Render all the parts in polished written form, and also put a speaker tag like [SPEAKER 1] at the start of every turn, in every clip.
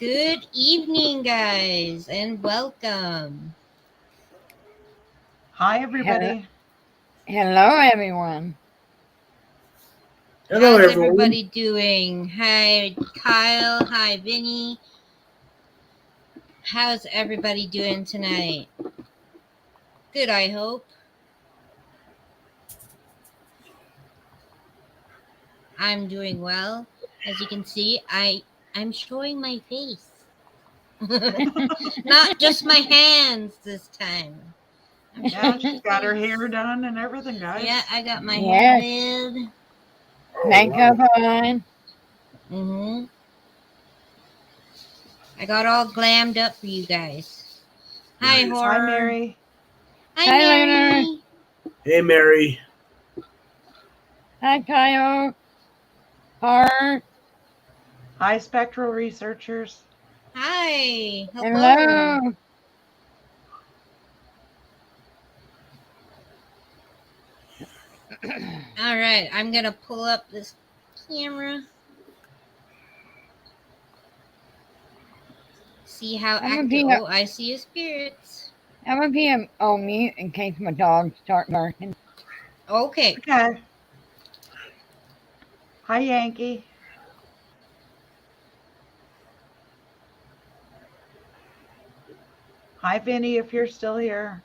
[SPEAKER 1] Good evening, guys, and welcome.
[SPEAKER 2] Hi,
[SPEAKER 3] Hello,
[SPEAKER 2] everybody.
[SPEAKER 3] hello, everyone.
[SPEAKER 4] Hello,
[SPEAKER 1] How's
[SPEAKER 4] everyone.
[SPEAKER 1] everybody doing? Hi, Kyle. Hi, Vinny. How's everybody doing tonight? Good, I hope. I'm doing well. As you can see, I'm showing my face. Not just my hands this time. I'm
[SPEAKER 2] Yeah,
[SPEAKER 1] showing
[SPEAKER 2] she's
[SPEAKER 1] my
[SPEAKER 2] got her hair
[SPEAKER 1] face.
[SPEAKER 2] done and everything,
[SPEAKER 1] Yeah,
[SPEAKER 2] guys.
[SPEAKER 1] I got my hair
[SPEAKER 3] Yes,
[SPEAKER 1] did.
[SPEAKER 4] Oh,
[SPEAKER 3] makeup
[SPEAKER 4] wow.
[SPEAKER 3] on.
[SPEAKER 1] Mm-hmm. I got all glammed up for you guys. Hi,
[SPEAKER 4] Nice.
[SPEAKER 2] Hi,
[SPEAKER 1] horror.
[SPEAKER 2] Mary.
[SPEAKER 1] Hi,
[SPEAKER 3] Hi, Lunar.
[SPEAKER 1] Mary.
[SPEAKER 4] Hey, Mary.
[SPEAKER 3] Hi, Kyle. Horror.
[SPEAKER 2] Hi, spectral researchers.
[SPEAKER 1] Hi. Hello.
[SPEAKER 3] Hello.
[SPEAKER 1] All right, I'm gonna pull up this camera. See how
[SPEAKER 3] I'm gonna
[SPEAKER 1] active.
[SPEAKER 3] be
[SPEAKER 1] Oh, I see your spirits.
[SPEAKER 3] I'm gonna be on mute in case my dogs start barking.
[SPEAKER 1] Okay.
[SPEAKER 2] Okay. Hi, Yankee. Hi, Vinny, if you're still here.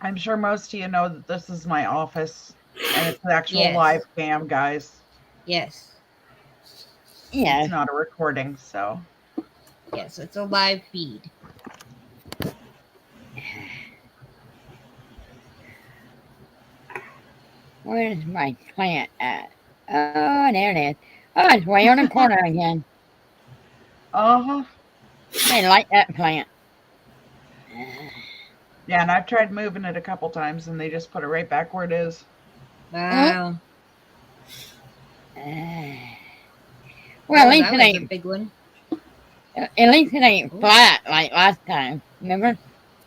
[SPEAKER 2] I'm sure most of you know that this is my office and it's an actual live
[SPEAKER 1] Yes.
[SPEAKER 2] cam, guys.
[SPEAKER 1] Yes.
[SPEAKER 2] It's
[SPEAKER 3] Yes.
[SPEAKER 2] not a recording, so.
[SPEAKER 1] Yes. It's a live feed.
[SPEAKER 3] Where's my plant at? Oh, there it is. Oh, it's way on the corner again.
[SPEAKER 2] Uh-huh.
[SPEAKER 3] They like that plant.
[SPEAKER 2] Yeah, and I've tried moving it a couple times and they just put it right back where it is.
[SPEAKER 3] Oh,
[SPEAKER 1] Wow.
[SPEAKER 3] well, at
[SPEAKER 1] Oh,
[SPEAKER 3] least
[SPEAKER 1] that
[SPEAKER 3] it
[SPEAKER 1] was a
[SPEAKER 3] ain't.
[SPEAKER 1] big one.
[SPEAKER 3] At least it ain't
[SPEAKER 1] Oh,
[SPEAKER 3] flat like last time. Remember?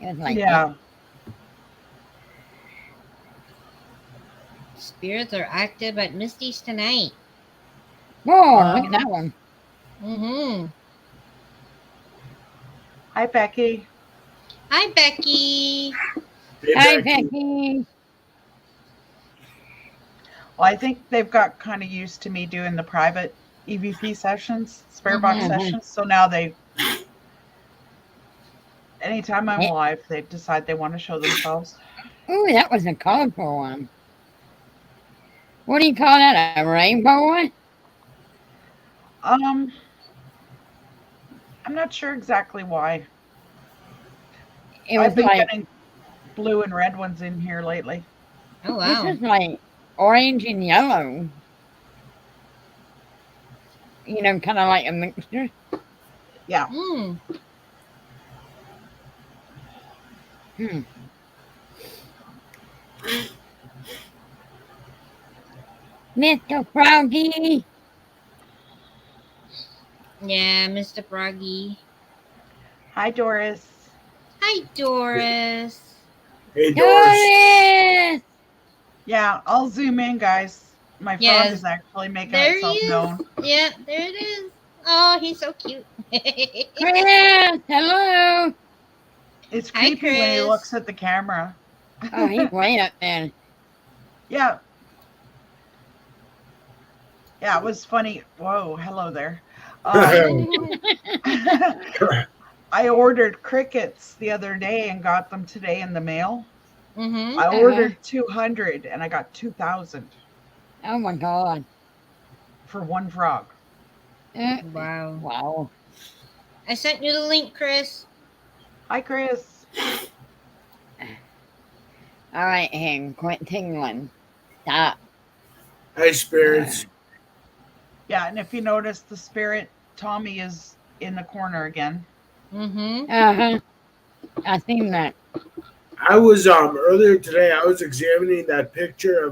[SPEAKER 3] It was like this.
[SPEAKER 2] Yeah.
[SPEAKER 1] spirits are active at Misty's tonight.
[SPEAKER 3] Whoa, look at
[SPEAKER 2] Uh-huh.
[SPEAKER 3] that one.
[SPEAKER 1] Mm-hmm.
[SPEAKER 2] Hi, Becky.
[SPEAKER 1] Hi, Becky.
[SPEAKER 4] Hey,
[SPEAKER 3] Hi,
[SPEAKER 4] Becky.
[SPEAKER 3] Becky.
[SPEAKER 2] Well, I think they've got kind of used to me doing the private EVP sessions, spare box
[SPEAKER 1] Mm-hmm.
[SPEAKER 3] Uh-huh.
[SPEAKER 2] sessions. So now anytime I'm
[SPEAKER 3] Hey,
[SPEAKER 2] live, they decide they want to show themselves.
[SPEAKER 3] ooh, that was a colorful one. What do you call that? A rainbow one?
[SPEAKER 2] Um, I'm not sure exactly why.
[SPEAKER 3] It
[SPEAKER 2] I've
[SPEAKER 3] was
[SPEAKER 2] been
[SPEAKER 3] like,
[SPEAKER 2] getting blue and red ones in here lately.
[SPEAKER 1] Oh,
[SPEAKER 3] this
[SPEAKER 1] wow.
[SPEAKER 3] is like orange and yellow. Kind of like a mixture.
[SPEAKER 2] Yeah.
[SPEAKER 1] Hmm.
[SPEAKER 3] Hmm. Mr. Froggy.
[SPEAKER 1] Yeah, Mr. Froggy.
[SPEAKER 2] Hi, Doris.
[SPEAKER 1] Hi, Doris.
[SPEAKER 4] Hey, Doris.
[SPEAKER 3] Doris!
[SPEAKER 2] Yeah, I'll zoom in, guys. My frog
[SPEAKER 1] Yes,
[SPEAKER 2] is actually making
[SPEAKER 1] there he
[SPEAKER 2] itself
[SPEAKER 1] is.
[SPEAKER 2] known.
[SPEAKER 1] Yeah, there it is. Oh, he's so cute.
[SPEAKER 3] Chris! Hello!
[SPEAKER 2] It's
[SPEAKER 1] Hi,
[SPEAKER 2] creepy when he looks
[SPEAKER 1] Chris.
[SPEAKER 2] at the camera.
[SPEAKER 3] Oh, he's way up there.
[SPEAKER 2] Yeah, yeah, it was funny. Whoa, hello there. Um, I ordered crickets the other day and got them today in the mail.
[SPEAKER 1] Mm-hmm.
[SPEAKER 2] I
[SPEAKER 3] Uh-huh.
[SPEAKER 2] ordered 200 and I got 2,000
[SPEAKER 3] Oh my God.
[SPEAKER 2] for one frog.
[SPEAKER 3] Uh,
[SPEAKER 1] Wow.
[SPEAKER 3] wow.
[SPEAKER 1] I sent you the link, Chris.
[SPEAKER 2] Hi, Chris.
[SPEAKER 3] All right, Hen, quit tingling. Stop.
[SPEAKER 4] Hi, spirits.
[SPEAKER 2] Yeah, and if you notice, the spirit Tommy is in the corner again.
[SPEAKER 1] Mm-hmm.
[SPEAKER 3] Uh-huh. I seen that.
[SPEAKER 4] I was earlier today. I was examining that picture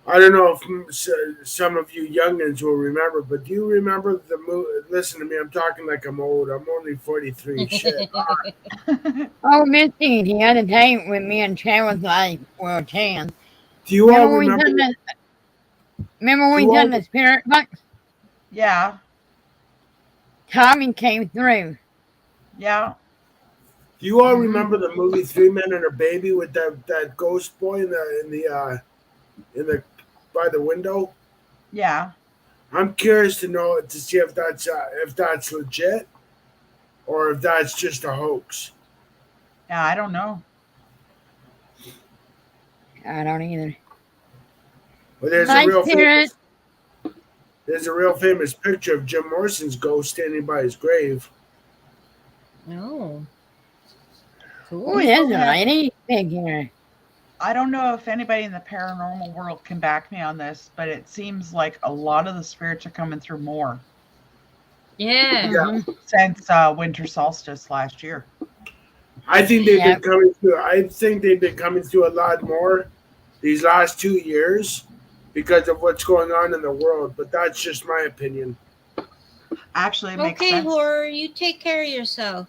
[SPEAKER 4] I don't know if some of you youngins will remember, but do you remember the movie? Listen to me, I'm talking like I'm old. I'm only 43. Shit.
[SPEAKER 3] Oh, Misty, the other day when me and Chan was like, well, Chan,
[SPEAKER 4] Do you all
[SPEAKER 3] remember when we
[SPEAKER 4] remember?
[SPEAKER 3] done the, remember
[SPEAKER 4] Do
[SPEAKER 3] when
[SPEAKER 4] you
[SPEAKER 3] we
[SPEAKER 4] all
[SPEAKER 3] done the spirit box?
[SPEAKER 2] Yeah,
[SPEAKER 3] Tommy came through.
[SPEAKER 2] yeah,
[SPEAKER 4] do you all
[SPEAKER 3] Hmm.
[SPEAKER 4] remember the movie Three Men and a Baby with that ghost boy in the by the window?
[SPEAKER 2] yeah.
[SPEAKER 4] I'm curious to know to see if that's legit or if that's just a hoax.
[SPEAKER 2] Yeah, I don't know.
[SPEAKER 3] I don't either.
[SPEAKER 4] But
[SPEAKER 3] My spirit.
[SPEAKER 4] there's a real famous picture of Jim Morrison's ghost standing by his grave.
[SPEAKER 1] Oh,
[SPEAKER 3] Oh,
[SPEAKER 1] cool.
[SPEAKER 3] there's
[SPEAKER 2] People
[SPEAKER 3] a
[SPEAKER 2] have,
[SPEAKER 3] lady figure.
[SPEAKER 2] I don't know if anybody in the paranormal world can back me on this, but it seems like a lot of the spirits are coming through more
[SPEAKER 1] Yeah.
[SPEAKER 3] Hmm.
[SPEAKER 2] since winter solstice last year.
[SPEAKER 4] I think they've been
[SPEAKER 3] Yep.
[SPEAKER 4] coming through. I think they've been coming through a lot more these last 2 years because of what's going on in the world. But that's just my opinion.
[SPEAKER 2] Actually, it makes
[SPEAKER 1] Okay,
[SPEAKER 2] sense.
[SPEAKER 1] horror, you take care of yourself.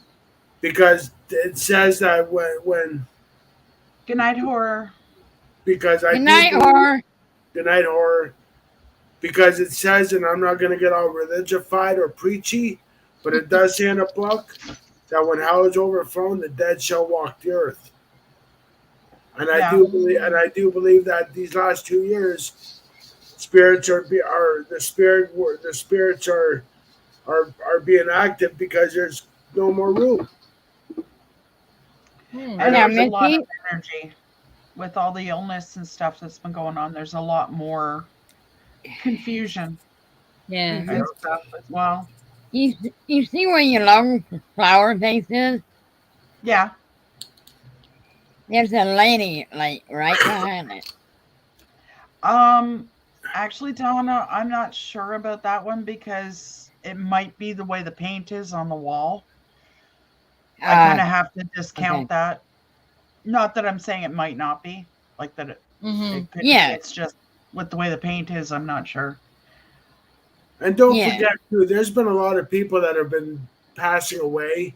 [SPEAKER 4] Because it says that when
[SPEAKER 2] Good night, horror.
[SPEAKER 4] because I
[SPEAKER 3] Good
[SPEAKER 4] do
[SPEAKER 3] night,
[SPEAKER 4] believe
[SPEAKER 3] horror.
[SPEAKER 4] the night horror because it says, and I'm not going to get all religified or preachy, but it does say in a book that when hell is overthrown, the dead shall walk the earth.
[SPEAKER 2] Yeah,
[SPEAKER 4] And I do believe that these last 2 years, spirits are the spirits are being active because there's no more room.
[SPEAKER 2] and
[SPEAKER 1] Hmm.
[SPEAKER 3] Now,
[SPEAKER 2] there's a lot of
[SPEAKER 3] Misty,
[SPEAKER 2] energy with all the illness and stuff that's been going on. There's a lot more confusion
[SPEAKER 1] Yeah.
[SPEAKER 2] and
[SPEAKER 3] hmm,
[SPEAKER 2] stuff as well.
[SPEAKER 3] you see where your long flower face is?
[SPEAKER 2] Yeah.
[SPEAKER 3] There's a lady, like, right behind it.
[SPEAKER 2] Um, actually, Donna, I'm not sure about that one because it might be the way the paint is on the wall. I kind
[SPEAKER 3] Ah,
[SPEAKER 2] of have to discount
[SPEAKER 3] okay.
[SPEAKER 2] that. Not that I'm saying it might not be, like that
[SPEAKER 1] Mm-hmm.
[SPEAKER 2] it could be.
[SPEAKER 3] Yeah,
[SPEAKER 2] It's just with the way the paint is, I'm not sure.
[SPEAKER 4] And don't
[SPEAKER 3] yeah.
[SPEAKER 4] forget, too, there's been a lot of people that have been passing away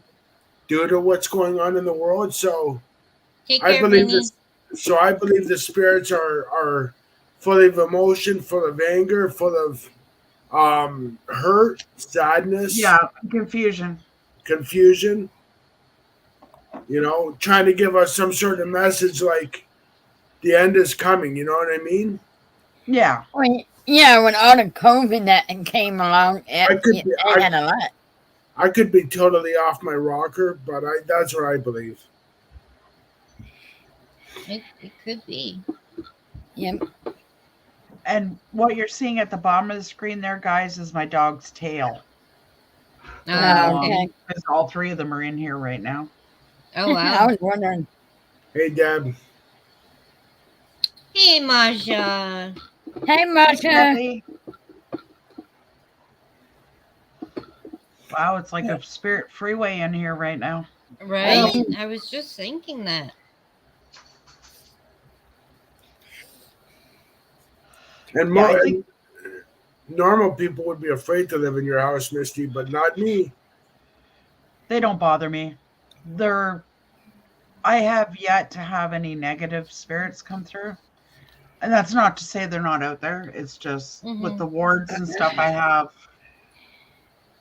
[SPEAKER 4] due to what's going on in the world.
[SPEAKER 1] Take
[SPEAKER 4] I
[SPEAKER 1] care,
[SPEAKER 4] believe
[SPEAKER 1] Vinny.
[SPEAKER 4] this. So I believe the spirits are full of emotion, full of anger, full of hurt, sadness,
[SPEAKER 2] Yeah, confusion.
[SPEAKER 4] confusion. Trying to give us some sort of message like the end is coming. You know what I mean?
[SPEAKER 2] Yeah.
[SPEAKER 3] Well, yeah, when all the COVID that came along,
[SPEAKER 4] I could be
[SPEAKER 3] they had a lot.
[SPEAKER 4] I could be totally off my rocker, but that's what I believe.
[SPEAKER 1] It could be.
[SPEAKER 3] Yep.
[SPEAKER 2] And what you're seeing at the bottom of the screen there, guys, is my dog's tail going
[SPEAKER 1] Oh,
[SPEAKER 2] along
[SPEAKER 1] okay.
[SPEAKER 3] Okay.
[SPEAKER 2] because all three of them are in here right now.
[SPEAKER 1] Oh,
[SPEAKER 3] I
[SPEAKER 1] wow.
[SPEAKER 3] was wondering.
[SPEAKER 4] Hey, Deb.
[SPEAKER 1] Hey, Masha.
[SPEAKER 3] Hey,
[SPEAKER 2] Hey,
[SPEAKER 3] Masha.
[SPEAKER 2] Debbie. Wow, it's like a spirit freeway in here right now.
[SPEAKER 1] Right?
[SPEAKER 3] Mhm.
[SPEAKER 1] I was just thinking that.
[SPEAKER 4] And,
[SPEAKER 2] Yeah, I think
[SPEAKER 4] and normal people would be afraid to live in your house, Misty, but not me.
[SPEAKER 2] they don't bother me. They're I have yet to have any negative spirits come through. And that's not to say they're not out there. It's just with
[SPEAKER 1] Mm-hmm.
[SPEAKER 2] the wards and stuff I have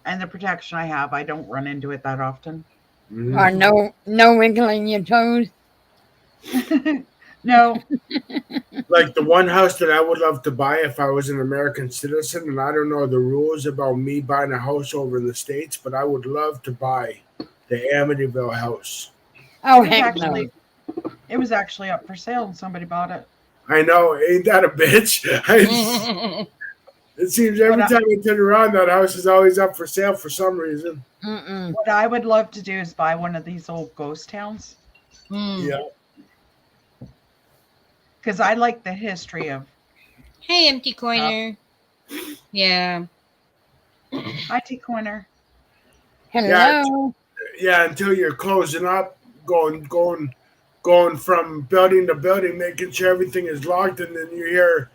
[SPEAKER 2] and the protection I have, I don't run into it that often.
[SPEAKER 4] Hmm.
[SPEAKER 3] Or no wiggling your toes.
[SPEAKER 2] No,
[SPEAKER 4] Like the one house that I would love to buy if I was an American citizen, and I don't know the rules about me buying a house over in the States, but I would love to buy the Amityville house.
[SPEAKER 3] Oh,
[SPEAKER 2] it was
[SPEAKER 3] heck no.
[SPEAKER 2] actually it was actually up for sale and somebody bought it.
[SPEAKER 4] I know, ain't that a bitch? It seems
[SPEAKER 2] What
[SPEAKER 4] every
[SPEAKER 2] I,
[SPEAKER 4] time I turn around, that house is always up for sale for some reason.
[SPEAKER 3] Mm-mm.
[SPEAKER 2] what I would love to do is buy one of these old ghost towns
[SPEAKER 1] Mm.
[SPEAKER 4] Yeah.
[SPEAKER 2] because I like the history of
[SPEAKER 1] Hey, empty
[SPEAKER 2] stuff.
[SPEAKER 1] coiner. Yeah.
[SPEAKER 2] IT Corner.
[SPEAKER 4] Yeah,
[SPEAKER 3] Hello.
[SPEAKER 4] yeah, until you're closing up, going from building to building, making sure everything is locked, and then you hear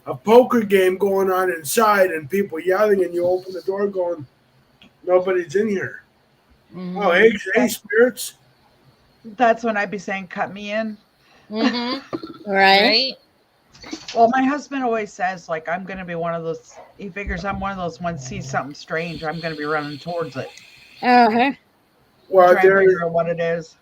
[SPEAKER 4] a poker game going on inside and people yelling, and you open the door going, nobody's in here. Oh,
[SPEAKER 1] Mm-hmm.
[SPEAKER 4] hey, spirits.
[SPEAKER 2] That's when I'd be saying, cut me in.
[SPEAKER 1] Mm-hmm.
[SPEAKER 3] Right?
[SPEAKER 1] Right?
[SPEAKER 2] Well, my husband always says, like, I'm going to be one of those, he figures I'm one of those ones sees something strange, I'm going to be running towards it
[SPEAKER 3] Uh-huh.
[SPEAKER 2] and
[SPEAKER 4] Well,
[SPEAKER 2] try and
[SPEAKER 4] there.
[SPEAKER 2] figure out what it is.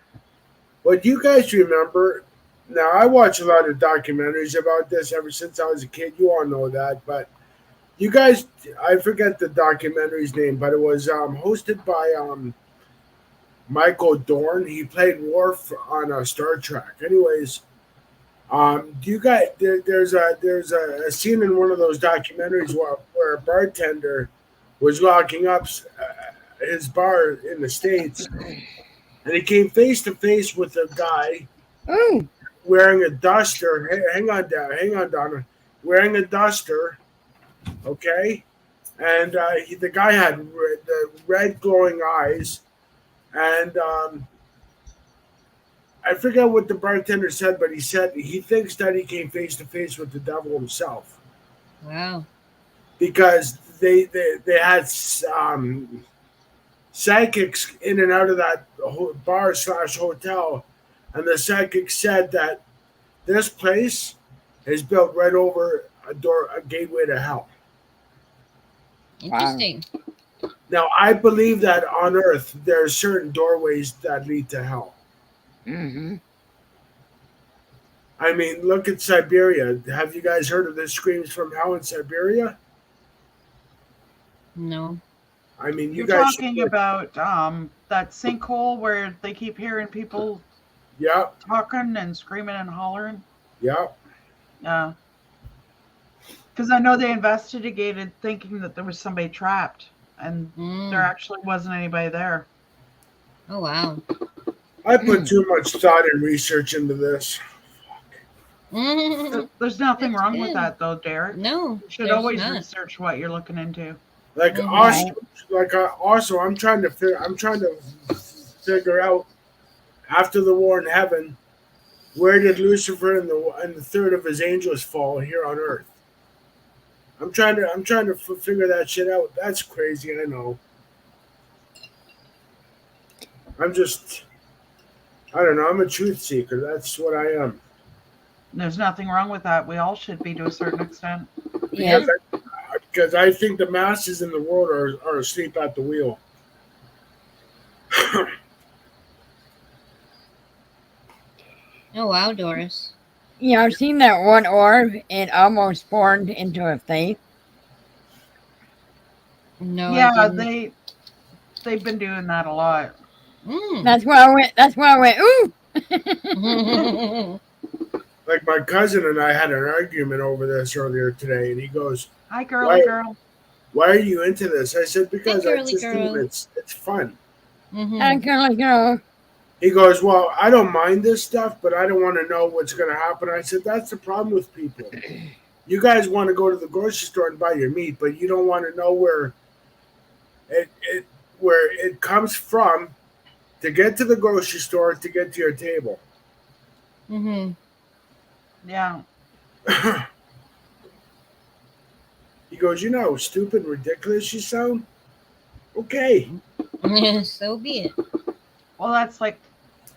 [SPEAKER 4] What you guys remember? Now, I watch a lot of documentaries about this ever since I was a kid. You all know that, but you guys, I forget the documentary's name, but it was hosted by Michael Dorn. He played Worf on Star Trek. Anyways, do you guys? There's a scene in one of those documentaries where a bartender was locking up his bar in the states, and he came face to face with a guy
[SPEAKER 3] Ooh.
[SPEAKER 4] wearing a duster. Hang on, Donna. Wearing a duster, okay, and the guy had the red glowing eyes, and I forget what the bartender said, but he said he thinks that he came face to face with the devil himself
[SPEAKER 1] Wow.
[SPEAKER 4] because they had psychics in and out of that bar slash hotel, and the psychic said that this place is built right over a gateway to hell.
[SPEAKER 1] Interesting.
[SPEAKER 4] Now, I believe that on Earth there are certain doorways that lead to hell.
[SPEAKER 3] Mm-hmm.
[SPEAKER 4] I mean, look at Siberia. Have you guys heard of the screams from hell in Siberia?
[SPEAKER 1] No.
[SPEAKER 4] I mean, you
[SPEAKER 2] You're
[SPEAKER 4] guys.
[SPEAKER 2] talking about that sinkhole where they keep hearing people
[SPEAKER 4] Yeah,
[SPEAKER 2] talking and screaming and hollering.
[SPEAKER 4] yeah.
[SPEAKER 2] Yeah. Because I know they investigated thinking that there was somebody trapped, and there
[SPEAKER 1] Mm.
[SPEAKER 2] actually wasn't anybody there.
[SPEAKER 1] Oh, wow.
[SPEAKER 4] I put too much thought and research into this.
[SPEAKER 2] There's nothing
[SPEAKER 1] That's
[SPEAKER 2] wrong with
[SPEAKER 1] good.
[SPEAKER 2] that, though, Derek.
[SPEAKER 1] No,
[SPEAKER 2] You should
[SPEAKER 1] there's
[SPEAKER 2] always
[SPEAKER 1] not.
[SPEAKER 2] research what you're looking into.
[SPEAKER 4] Like
[SPEAKER 1] Mhm.
[SPEAKER 4] also, also, I'm trying to figure out after the war in heaven, where did Lucifer and the third of his angels fall here on Earth? I'm trying to figure that shit out. That's crazy. I know. I'm just I don't know. I'm a truth seeker. That's what I am.
[SPEAKER 2] There's nothing wrong with that. We all should be to a certain extent.
[SPEAKER 3] Yeah.
[SPEAKER 4] Because I think the masses in the world are asleep at the wheel.
[SPEAKER 1] Oh, wow, Doris.
[SPEAKER 3] You know, I've seen that one orb. It almost formed into a face.
[SPEAKER 1] No, I
[SPEAKER 2] Yeah,
[SPEAKER 1] didn't.
[SPEAKER 2] they've been doing that a lot.
[SPEAKER 1] Mm.
[SPEAKER 3] That's why I went. That's why I went. Ooh.
[SPEAKER 4] Like my cousin and I had an argument over this earlier today, and he goes,
[SPEAKER 2] Hi, girly
[SPEAKER 4] "Why?
[SPEAKER 2] girl.
[SPEAKER 4] Why are you into this?" I said,
[SPEAKER 1] Hi,
[SPEAKER 4] "Because I
[SPEAKER 1] girly
[SPEAKER 4] just think
[SPEAKER 1] girl.
[SPEAKER 4] it's fun."
[SPEAKER 3] I
[SPEAKER 1] Mhm.
[SPEAKER 3] girl, girl.
[SPEAKER 4] He goes, "Well, I don't mind this stuff, but I don't want to know what's going to happen." I said, "That's the problem with people. You guys want to go to the grocery store and buy your meat, but you don't want to know it where it comes from to get to the grocery store to get to your table."
[SPEAKER 1] Mhm.
[SPEAKER 2] Yeah.
[SPEAKER 4] He goes, "You know how stupid and ridiculous you sound." Okay.
[SPEAKER 1] So be it.
[SPEAKER 2] Well, that's like,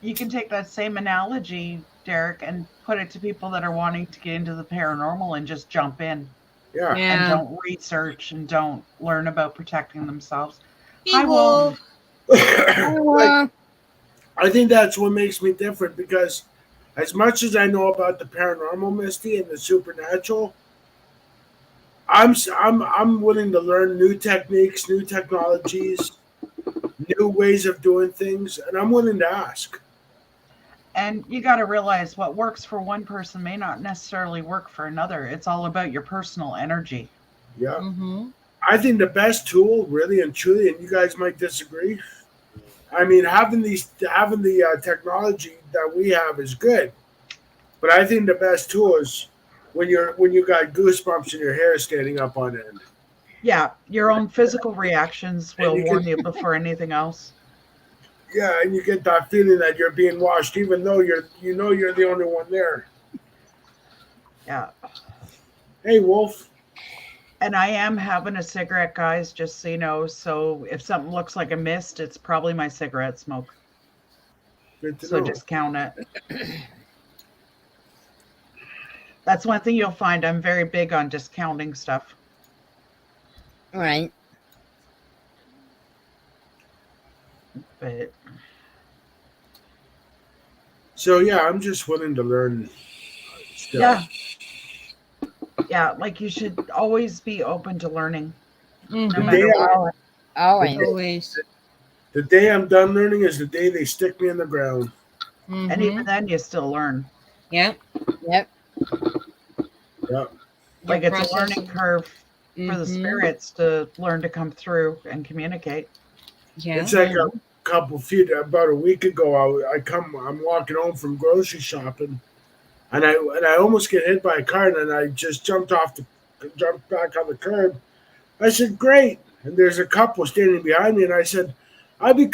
[SPEAKER 2] you can take that same analogy, Derek, and put it to people that are wanting to get into the paranormal and just jump in
[SPEAKER 4] Yeah.
[SPEAKER 2] and
[SPEAKER 1] Yeah.
[SPEAKER 2] don't research and don't learn about protecting themselves.
[SPEAKER 1] Hey,
[SPEAKER 2] Hi, Wolf.
[SPEAKER 4] Like,
[SPEAKER 3] Well,
[SPEAKER 4] I think that's what makes me different because as much as I know about the paranormal, Misty, and the supernatural, I'm willing to learn new techniques, new technologies, new ways of doing things, and I'm willing to ask.
[SPEAKER 2] And you got to realize what works for one person may not necessarily work for another. It's all about your personal energy.
[SPEAKER 4] Yeah.
[SPEAKER 1] Mhm.
[SPEAKER 4] I think the best tool, really and truly, and you guys might disagree. I mean, having the technology that we have is good, but I think the best tool is when you got goosebumps and your hair standing up on end,
[SPEAKER 2] Yeah, your own physical reactions
[SPEAKER 4] and
[SPEAKER 2] will
[SPEAKER 4] you can
[SPEAKER 2] warn you before anything else.
[SPEAKER 4] yeah, and you get that feeling that you're being watched, even though you're the only one there.
[SPEAKER 2] Yeah.
[SPEAKER 4] Hey, Wolf.
[SPEAKER 2] And I am having a cigarette, guys, just so you know. So if something looks like a mist, it's probably my cigarette smoke.
[SPEAKER 4] Good to
[SPEAKER 2] So
[SPEAKER 4] know.
[SPEAKER 2] just count it. That's one thing you'll find. I'm very big on discounting stuff.
[SPEAKER 3] Right.
[SPEAKER 2] But
[SPEAKER 4] So yeah, I'm just willing to learn still.
[SPEAKER 2] yeah, yeah, like you should always be open to learning, no
[SPEAKER 4] The
[SPEAKER 1] Mhm.
[SPEAKER 4] day
[SPEAKER 2] matter what.
[SPEAKER 3] Always.
[SPEAKER 1] Always.
[SPEAKER 4] the day I'm done learning is the day they stick me in the ground.
[SPEAKER 2] And even
[SPEAKER 1] Mhm.
[SPEAKER 2] then, you still learn.
[SPEAKER 1] Yep.
[SPEAKER 3] Yep.
[SPEAKER 4] Yeah.
[SPEAKER 2] Like
[SPEAKER 1] Your
[SPEAKER 2] it's a
[SPEAKER 1] process.
[SPEAKER 2] learning curve for the
[SPEAKER 1] Mhm.
[SPEAKER 2] spirits to learn to come through and communicate.
[SPEAKER 1] Yeah.
[SPEAKER 4] It's like a couple feet about a week ago. I'm walking home from grocery shopping, and I almost get hit by a car, and then I just jumped back on the curb. I said, "Great!" And there's a couple standing behind me, and I said, I'll be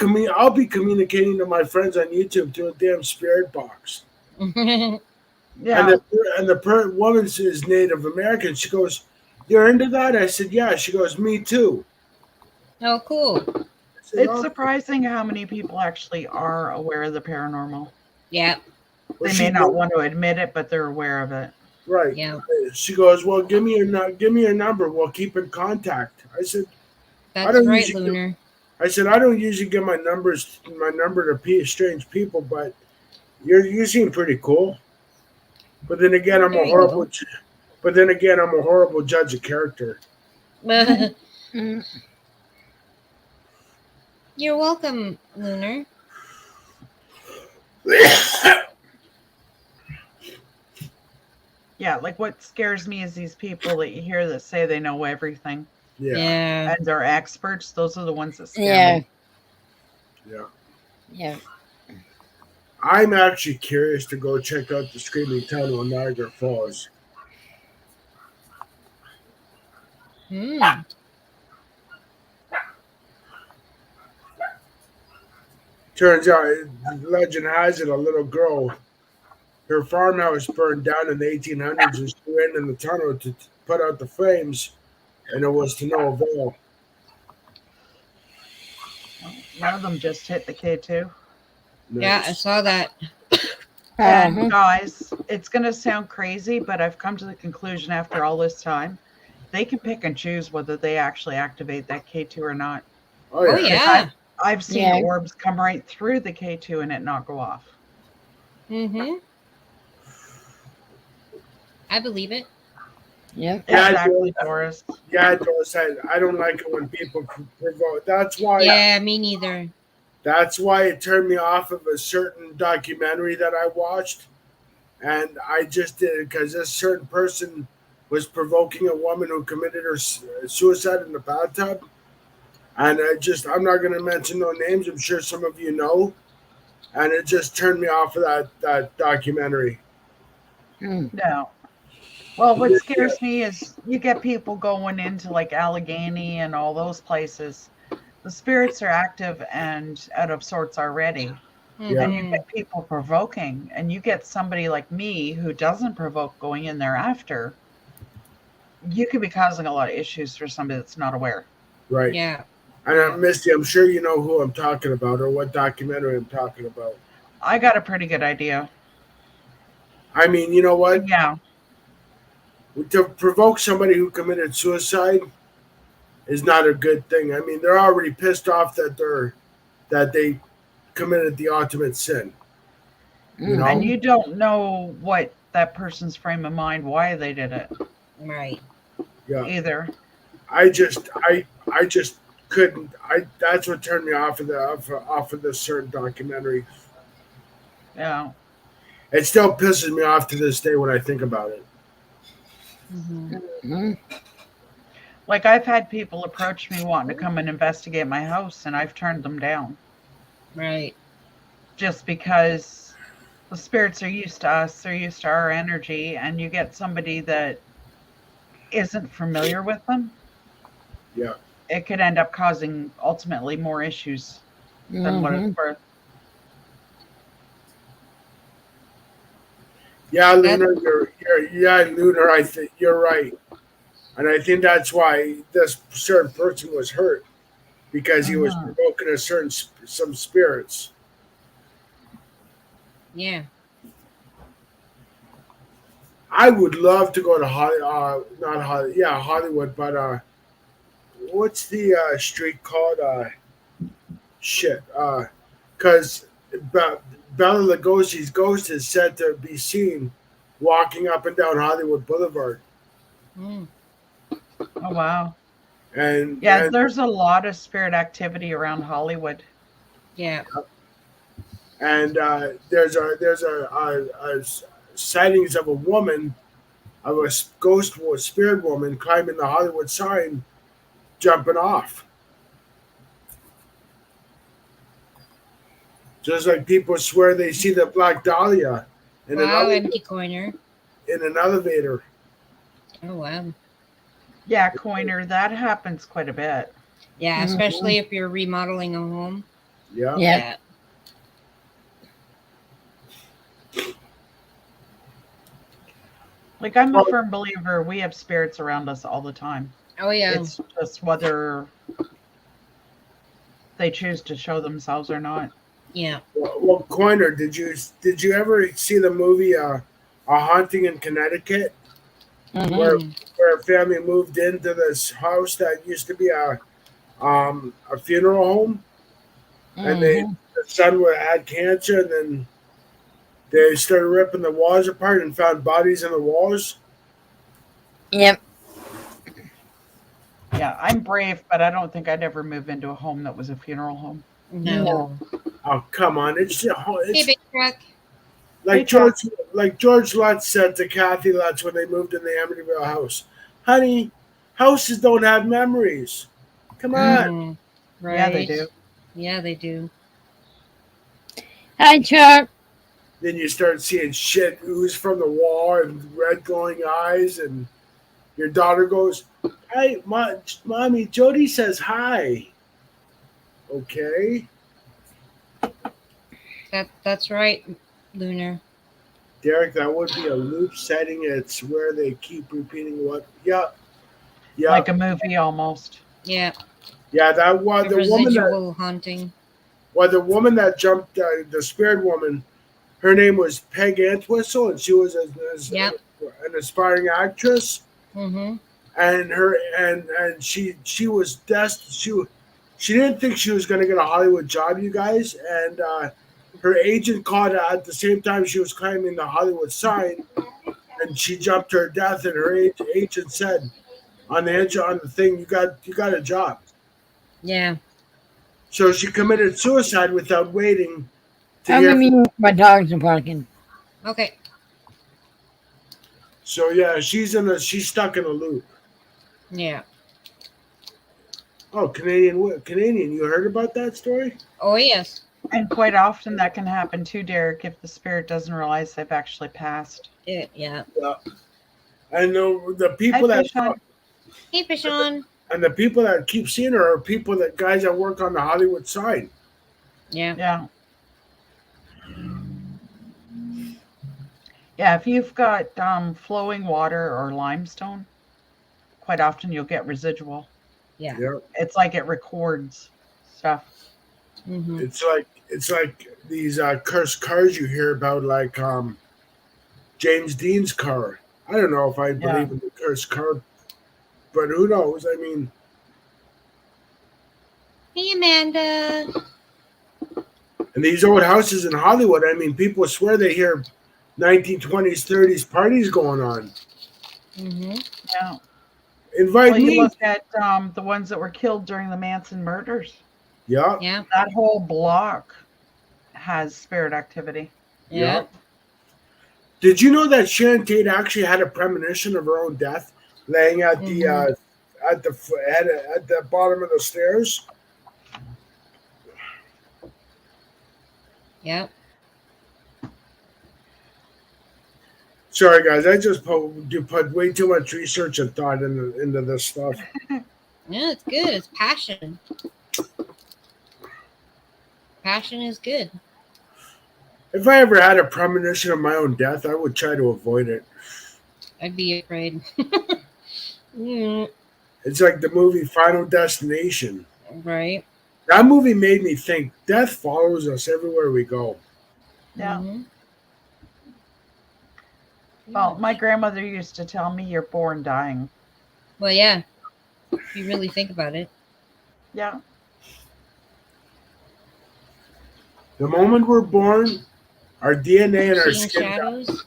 [SPEAKER 4] communicating to my friends on YouTube through a damn spirit box." And
[SPEAKER 2] Yeah,
[SPEAKER 4] woman is Native American. She goes, "You're into that?" I said, "Yeah." She goes, "Me too."
[SPEAKER 1] Oh, cool.
[SPEAKER 4] I said,
[SPEAKER 2] it's
[SPEAKER 4] "Oh."
[SPEAKER 2] surprising how many people actually are aware of the paranormal.
[SPEAKER 1] Yeah.
[SPEAKER 4] Well,
[SPEAKER 2] They may not want to admit it, but they're aware of it.
[SPEAKER 4] right.
[SPEAKER 1] Yeah.
[SPEAKER 4] She goes, "Well, give me your number. We'll keep in contact." I said, "I
[SPEAKER 1] That's
[SPEAKER 4] don't
[SPEAKER 1] right,
[SPEAKER 4] usually."
[SPEAKER 1] Lunar.
[SPEAKER 4] I said, "I don't usually give my number to strange people, but you seem pretty cool." But then again,
[SPEAKER 1] There you go.
[SPEAKER 4] I'm a horrible judge of character.
[SPEAKER 3] Mm.
[SPEAKER 1] You're welcome, Lunar.
[SPEAKER 2] Yeah, like what scares me is these people that you hear that say they know everything
[SPEAKER 4] Yeah,
[SPEAKER 1] Yeah.
[SPEAKER 2] and they're experts. Those are the ones that scare
[SPEAKER 3] Yeah.
[SPEAKER 2] me.
[SPEAKER 4] yeah.
[SPEAKER 3] Yeah.
[SPEAKER 4] I'm actually curious to go check out the Screaming Tunnel in Niagara Falls.
[SPEAKER 1] Hmm.
[SPEAKER 4] Turns out, legend has it, a little girl, her farmhouse burned down in the 1800s, and she went in the tunnel to put out the flames, and it was to no avail.
[SPEAKER 2] One of them just hit the K2.
[SPEAKER 1] Yeah, I
[SPEAKER 4] Nice.
[SPEAKER 1] saw that.
[SPEAKER 2] And
[SPEAKER 3] Uh-huh.
[SPEAKER 2] guys, it's going to sound crazy, but I've come to the conclusion after all this time, they can pick and choose whether they actually activate that K2 or not.
[SPEAKER 4] Oh
[SPEAKER 1] Oh,
[SPEAKER 4] yeah,
[SPEAKER 2] Because
[SPEAKER 1] yeah.
[SPEAKER 2] I've seen
[SPEAKER 3] Yeah.
[SPEAKER 2] orbs come right through the K2 and it not go off.
[SPEAKER 1] Mm-hmm. I believe it.
[SPEAKER 3] Yep.
[SPEAKER 4] Yeah,
[SPEAKER 2] Exactly, Doris.
[SPEAKER 4] yeah. Doris, I don't like it when people provoke.
[SPEAKER 1] Yeah, me neither.
[SPEAKER 4] That's why it turned me off of a certain documentary that I watched, and I just did it because this certain person was provoking a woman who committed her suicide in the bathtub, and I'm not going to mention no names. I'm sure some of you know, and it just turned me off of that documentary.
[SPEAKER 3] Mm.
[SPEAKER 2] No. Well, what
[SPEAKER 4] Yeah,
[SPEAKER 2] scares me is you get people going into like Allegheny and all those places. The spirits are active and out of sorts already.
[SPEAKER 4] yeah,
[SPEAKER 2] And you
[SPEAKER 1] Mm-hmm.
[SPEAKER 2] get people provoking, and you get somebody like me who doesn't provoke going in there after. You could be causing a lot of issues for somebody that's not aware.
[SPEAKER 4] right.
[SPEAKER 1] Yeah.
[SPEAKER 4] And
[SPEAKER 1] Yeah.
[SPEAKER 4] Misty, I'm sure you know who I'm talking about or what documentary I'm talking about.
[SPEAKER 2] I got a pretty good idea.
[SPEAKER 4] I mean, you know what?
[SPEAKER 2] Yeah.
[SPEAKER 4] To provoke somebody who committed suicide is not a good thing. I mean, they're already pissed off that they committed the ultimate sin. You
[SPEAKER 3] Mm.
[SPEAKER 4] know?
[SPEAKER 2] And you don't know what that person's frame of mind, why they did it
[SPEAKER 1] Right.
[SPEAKER 4] Yeah.
[SPEAKER 2] either.
[SPEAKER 4] I just couldn't. That's what turned me off of this certain documentary.
[SPEAKER 2] Yeah.
[SPEAKER 4] It still pisses me off to this day when I think about it.
[SPEAKER 1] Mm-hmm.
[SPEAKER 3] Mm.
[SPEAKER 2] Like I've had people approach me wanting to come and investigate my house, and I've turned them down
[SPEAKER 1] Right.
[SPEAKER 2] just because the spirits are used to us, they're used to our energy, and you get somebody that isn't familiar with them,
[SPEAKER 4] Yeah.
[SPEAKER 2] it could end up causing ultimately more issues than what it's
[SPEAKER 3] Mhm.
[SPEAKER 2] worth.
[SPEAKER 4] Yeah,
[SPEAKER 1] That.
[SPEAKER 4] Lunar, Lunar. I think you're right. And I think that's why this certain person was hurt because he was
[SPEAKER 2] Uh-huh.
[SPEAKER 4] provoking some spirits.
[SPEAKER 1] Yeah.
[SPEAKER 4] I would love to go to not Hollywood, yeah, Hollywood, but what's the street called? Shit, because Bela Lugosi's ghost is said to be seen walking up and down Hollywood Boulevard,
[SPEAKER 1] Mm.
[SPEAKER 2] Oh, wow.
[SPEAKER 4] and
[SPEAKER 2] Yeah, there's a lot of spirit activity around Hollywood.
[SPEAKER 1] Yeah.
[SPEAKER 4] there's a sightings of a woman of a spirit woman climbing the Hollywood sign, jumping off. Just like people swear they see the Black Dahlia in an
[SPEAKER 1] Wow, empty corner.
[SPEAKER 4] in an elevator.
[SPEAKER 1] Oh wow.
[SPEAKER 2] Yeah, Coiner, that happens quite a bit.
[SPEAKER 1] Yeah,
[SPEAKER 3] Mhm.
[SPEAKER 1] especially if you're remodeling a home.
[SPEAKER 4] Yeah.
[SPEAKER 3] Yeah.
[SPEAKER 1] Yeah.
[SPEAKER 2] Like, I'm a firm believer we have spirits around us all the time.
[SPEAKER 1] Oh yeah.
[SPEAKER 2] It's just whether they choose to show themselves or not.
[SPEAKER 1] Yeah.
[SPEAKER 4] Well, Coiner, did you ever see the movie A Haunting in Connecticut, where
[SPEAKER 1] Mm.
[SPEAKER 4] where a family moved into this house that used to be a funeral home, and
[SPEAKER 3] Mhm.
[SPEAKER 4] the son had cancer, and then they started ripping the walls apart and found bodies in the walls.
[SPEAKER 3] Yep.
[SPEAKER 2] Yeah, I'm brave, but I don't think I'd ever move into a home that was a funeral home.
[SPEAKER 1] No.
[SPEAKER 3] No.
[SPEAKER 4] Oh come on!
[SPEAKER 1] Hey,
[SPEAKER 4] It's
[SPEAKER 1] big truck.
[SPEAKER 2] Hey,
[SPEAKER 4] like
[SPEAKER 2] Chuck.
[SPEAKER 4] George Lutz said to Kathy Lutz when they moved in the Amityville house, "Honey, houses don't have memories. Come on."
[SPEAKER 1] Mm. Right.
[SPEAKER 2] Yeah, they do.
[SPEAKER 1] Yeah, they do.
[SPEAKER 3] Hi, Chuck.
[SPEAKER 4] Then you start seeing shit ooze from the wall and red glowing eyes, and your daughter goes, "Hey, mommy, Jody says hi." Okay,
[SPEAKER 1] That's right, Lunar.
[SPEAKER 4] Derek, that would be a loop setting. It's where they keep repeating what. Yeah, yeah,
[SPEAKER 2] Like a movie almost.
[SPEAKER 1] Yeah.
[SPEAKER 4] yeah. That was
[SPEAKER 1] The residual haunting.
[SPEAKER 4] the woman that jumped, the spirit woman. Her name was Peg Entwistle, and she was
[SPEAKER 1] Yep.
[SPEAKER 4] an aspiring actress.
[SPEAKER 1] Mm-hmm.
[SPEAKER 4] And she was she didn't think she was going to get a Hollywood job, you guys. And her agent called her at the same time she was climbing the Hollywood sign, and she jumped to her death. And her agent said on the thing, you got a job.
[SPEAKER 1] Yeah.
[SPEAKER 4] So she committed suicide without waiting to
[SPEAKER 3] I'm
[SPEAKER 4] hear.
[SPEAKER 3] gonna mute my dogs are barking.
[SPEAKER 1] Okay.
[SPEAKER 4] So yeah, she's stuck in a loop.
[SPEAKER 1] Yeah.
[SPEAKER 4] Oh, Canadian, you heard about that story?
[SPEAKER 1] Oh yes.
[SPEAKER 2] And quite often that can happen too, Derek, if the spirit doesn't realize they've actually passed.
[SPEAKER 1] Yeah.
[SPEAKER 4] Yeah. And the
[SPEAKER 2] Hi,
[SPEAKER 4] people that
[SPEAKER 2] Fishon.
[SPEAKER 1] Hey, Fishon.
[SPEAKER 4] and the people that keep seeing her are guys that work on the Hollywood sign.
[SPEAKER 1] Yeah.
[SPEAKER 2] Yeah. Yeah, if you've got flowing water or limestone, quite often you'll get residual.
[SPEAKER 1] Yeah.
[SPEAKER 4] Yeah.
[SPEAKER 2] It's like it records stuff.
[SPEAKER 1] Mm-hmm.
[SPEAKER 4] It's like these cursed cars you hear about, like James Dean's car. I don't know if I believe in the cursed car, but who knows? I mean,
[SPEAKER 1] Hey, Amanda.
[SPEAKER 4] and these old houses in Hollywood. I mean, people swear they hear 1920s, 30s parties going on.
[SPEAKER 1] Mm-hmm.
[SPEAKER 2] Yeah.
[SPEAKER 4] Invite
[SPEAKER 2] Well, you
[SPEAKER 4] me.
[SPEAKER 2] look at the ones that were killed during the Manson murders.
[SPEAKER 4] Yeah.
[SPEAKER 1] Yeah.
[SPEAKER 2] That whole block has spirit activity.
[SPEAKER 1] Yeah.
[SPEAKER 4] Did you know that Sharon Tate actually had a premonition of her own death, laying at the at the at the bottom of the stairs?
[SPEAKER 1] Yeah.
[SPEAKER 4] Sorry, guys, I just put way too much research and thought into this stuff.
[SPEAKER 1] Yeah, it's good. It's passion. Passion is good.
[SPEAKER 4] If I ever had a premonition of my own death, I would try to avoid it.
[SPEAKER 1] I'd be afraid. Mm,
[SPEAKER 4] It's like the movie Final Destination.
[SPEAKER 1] right.
[SPEAKER 4] That movie made me think death follows us everywhere we go.
[SPEAKER 2] Yeah.
[SPEAKER 1] Mm-hmm.
[SPEAKER 2] Well, my grandmother used to tell me you're born dying.
[SPEAKER 1] Well, yeah. If you really think about it.
[SPEAKER 2] Yeah.
[SPEAKER 4] The moment we're born, our DNA and our
[SPEAKER 1] Seeing
[SPEAKER 4] skin die.
[SPEAKER 1] shadows.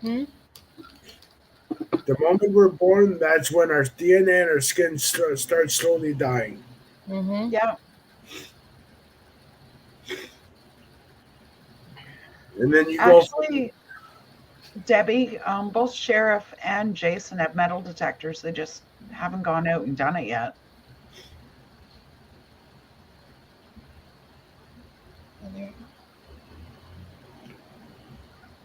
[SPEAKER 1] Hmm?
[SPEAKER 4] The moment we're born, that's when our DNA and our skin start slowly dying.
[SPEAKER 1] Mm-hmm.
[SPEAKER 2] Yeah.
[SPEAKER 4] And then you go from,
[SPEAKER 2] Actually, Debbie, both Sheriff and Jason have metal detectors. They just haven't gone out and done it yet.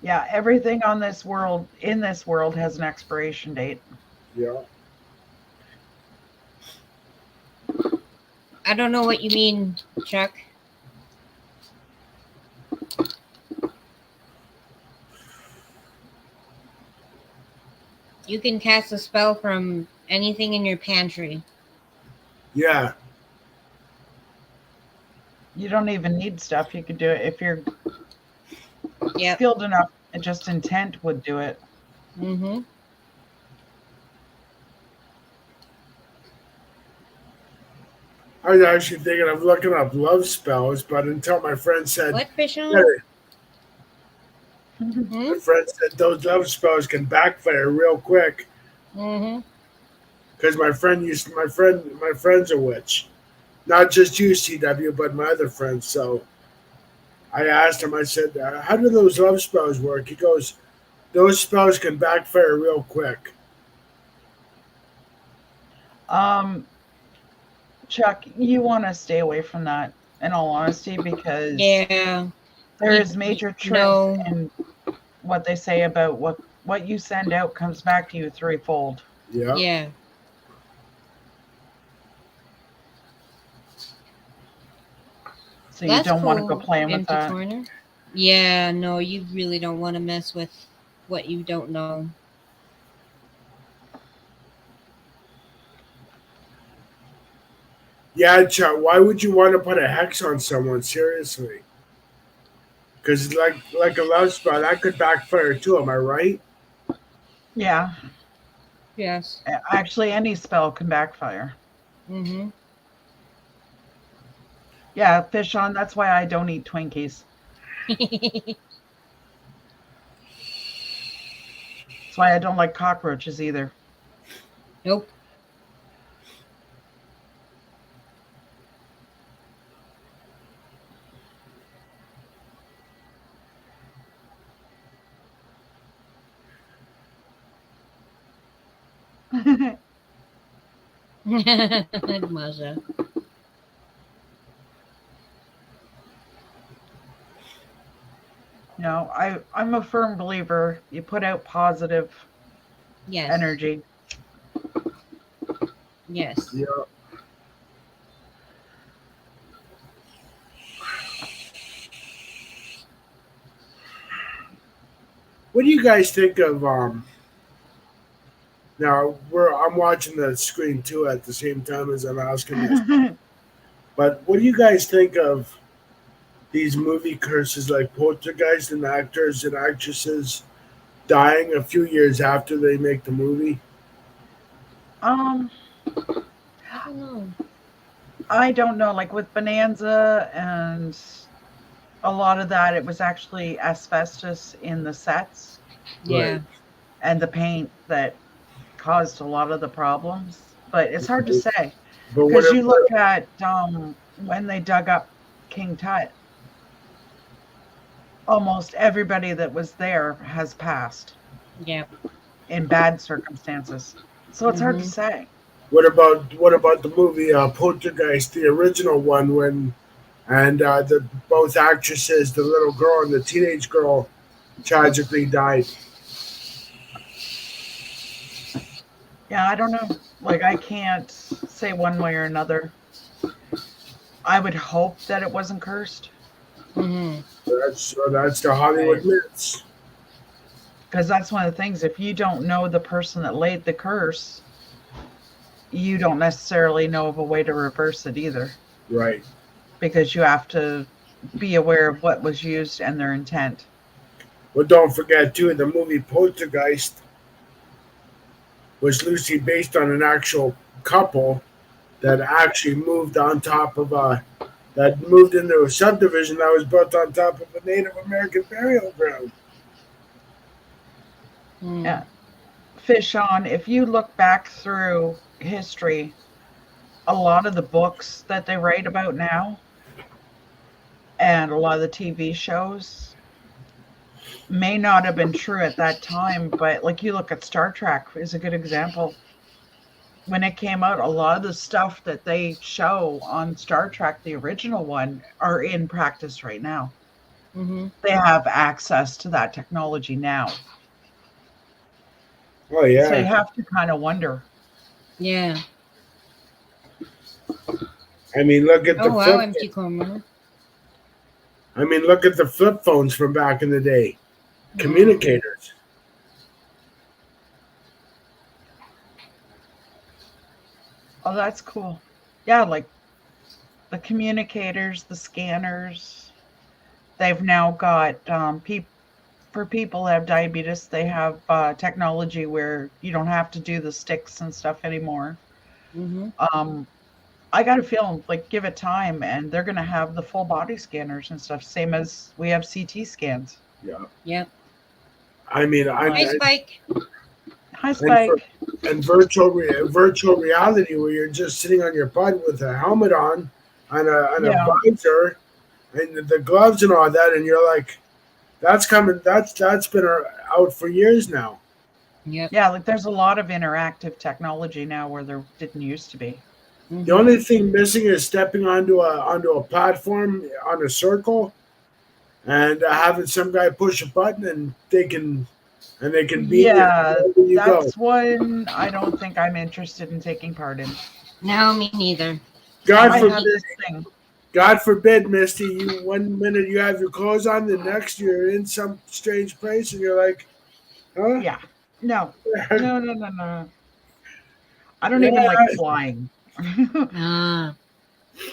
[SPEAKER 2] Yeah, everything on this world, in this world, has an expiration date.
[SPEAKER 4] yeah.
[SPEAKER 1] I don't know what you mean, Chuck. You can cast a spell from anything in your pantry.
[SPEAKER 4] Yeah.
[SPEAKER 2] You don't even need stuff. You could do it if you're
[SPEAKER 1] Yep.
[SPEAKER 2] skilled enough. And just intent would do it.
[SPEAKER 1] Mm-hmm.
[SPEAKER 4] I was actually thinking of looking up love spells, but until my friend said,
[SPEAKER 1] What, fish
[SPEAKER 4] yeah,
[SPEAKER 1] on? Hmm?
[SPEAKER 4] my friend said those love spells can backfire real quick
[SPEAKER 1] Mm-hmm.
[SPEAKER 4] because my friend's a witch, not just you, CW, but my other friends. So I asked him. I said, "How do those love spells work?" He goes, "Those spells can backfire real quick."
[SPEAKER 2] um, Chuck, you want to stay away from that, in all honesty, because
[SPEAKER 1] Yeah.
[SPEAKER 2] there is
[SPEAKER 1] You
[SPEAKER 2] major truth
[SPEAKER 1] know.
[SPEAKER 2] in what they say about what you send out comes back to you threefold.
[SPEAKER 4] Yeah.
[SPEAKER 1] Yeah.
[SPEAKER 2] So you
[SPEAKER 1] That's
[SPEAKER 2] don't want to go
[SPEAKER 1] cool,
[SPEAKER 2] playing with
[SPEAKER 1] Empty
[SPEAKER 2] that.
[SPEAKER 1] Corner. Yeah, no, you really don't want to mess with what you don't know.
[SPEAKER 4] Yeah, Chuck, why would you want to put a hex on someone? Seriously. Because like a love spell, that could backfire too. Am I right?
[SPEAKER 2] Yeah,
[SPEAKER 1] Yes.
[SPEAKER 2] actually, any spell can backfire.
[SPEAKER 1] Mm-hmm.
[SPEAKER 2] Yeah, fish on. That's why I don't eat Twinkies. That's why I don't like cockroaches either.
[SPEAKER 1] Nope. Masha.
[SPEAKER 2] No, I'm a firm believer. You put out positive
[SPEAKER 1] Yes.
[SPEAKER 2] energy.
[SPEAKER 1] Yes.
[SPEAKER 4] Yeah. What do you guys think of now I'm watching the screen too at the same time as I'm asking this. But what do you guys think of these movie curses like Poltergeist and actors and actresses dying a few years after they make the movie?
[SPEAKER 2] um,
[SPEAKER 1] I don't know.
[SPEAKER 2] I don't know. Like with Bonanza and a lot of that, it was actually asbestos in the sets
[SPEAKER 1] Yeah.
[SPEAKER 4] Right.
[SPEAKER 2] and the paint that caused a lot of the problems. But it's hard to say
[SPEAKER 4] But what
[SPEAKER 2] because
[SPEAKER 4] if
[SPEAKER 2] you look at when they dug up King Tut, almost everybody that was there has passed
[SPEAKER 1] Yeah.
[SPEAKER 2] in bad circumstances. So it's hard to
[SPEAKER 1] Mm-hmm.
[SPEAKER 2] say.
[SPEAKER 4] what about the movie Poltergeist, the original one when and the both actresses, the little girl and the teenage girl, tragically died.
[SPEAKER 2] Yeah, I don't know. Like I can't say one way or another. I would hope that it wasn't cursed,
[SPEAKER 1] Mm-hmm.
[SPEAKER 4] That's the Hollywood
[SPEAKER 2] but
[SPEAKER 4] myths.
[SPEAKER 2] Because that's one of the things. If you don't know the person that laid the curse, you don't necessarily know of a way to reverse it either.
[SPEAKER 4] Right.
[SPEAKER 2] Because you have to be aware of what was used and their intent.
[SPEAKER 4] Well, don't forget too, the movie Poltergeist was loosely based on an actual couple that actually moved on top of a that moved into a subdivision that was built on top of a Native American burial ground.
[SPEAKER 2] Yeah. Fish on, if you look back through history, a lot of the books that they write about now and a lot of the TV shows may not have been true at that time, but like you look at Star Trek is a good example. When it came out, a lot of the stuff that they show on Star Trek, the original one, are in practice right now.
[SPEAKER 1] Mm-hmm.
[SPEAKER 2] They have access to that technology now.
[SPEAKER 4] Oh
[SPEAKER 2] So you
[SPEAKER 4] yeah.
[SPEAKER 2] have to kind of wonder.
[SPEAKER 1] Yeah.
[SPEAKER 4] I mean, look at the
[SPEAKER 1] Oh wow,
[SPEAKER 4] flip.
[SPEAKER 1] empty corner.
[SPEAKER 4] I mean, look at the flip phones from back in the day.
[SPEAKER 1] Mm.
[SPEAKER 4] Communicators.
[SPEAKER 2] Oh, that's cool. Yeah, like the communicators, the scanners. They've now got for people that have diabetes, they have technology where you don't have to do the sticks and stuff anymore.
[SPEAKER 1] Mm-hmm.
[SPEAKER 2] Um, I got a feeling like give it time, and they're gonna have the full body scanners and stuff, same as we have CT scans.
[SPEAKER 4] Yeah.
[SPEAKER 1] Yep.
[SPEAKER 4] I mean,
[SPEAKER 1] Hi,
[SPEAKER 4] I
[SPEAKER 1] Spike.
[SPEAKER 2] Hi,
[SPEAKER 4] and for
[SPEAKER 2] Spike.
[SPEAKER 4] and virtual reality where you're just sitting on your butt with a helmet on a
[SPEAKER 2] Yeah,
[SPEAKER 4] visor and the gloves and all that, and you're like, that's coming. That's been out for years now.
[SPEAKER 1] Yep.
[SPEAKER 2] yeah. Like there's a lot of interactive technology now where there didn't used to be.
[SPEAKER 4] The
[SPEAKER 1] Mm-hmm.
[SPEAKER 4] only thing missing is stepping onto a platform on a circle and having some guy push a button and they can beam you
[SPEAKER 2] Yeah,
[SPEAKER 4] wherever you go.
[SPEAKER 2] that's one I don't think I'm interested in taking part in.
[SPEAKER 1] No, me neither.
[SPEAKER 4] God
[SPEAKER 2] I
[SPEAKER 1] I'm
[SPEAKER 2] have
[SPEAKER 4] forbid,
[SPEAKER 2] this thing.
[SPEAKER 4] God forbid, Misty. You 1 minute you have your clothes on, the next you're in some strange place, and you're like, huh?
[SPEAKER 2] Yeah. No. No, no, no, no. I don't even like
[SPEAKER 4] Yeah,
[SPEAKER 2] flying.
[SPEAKER 1] Ah.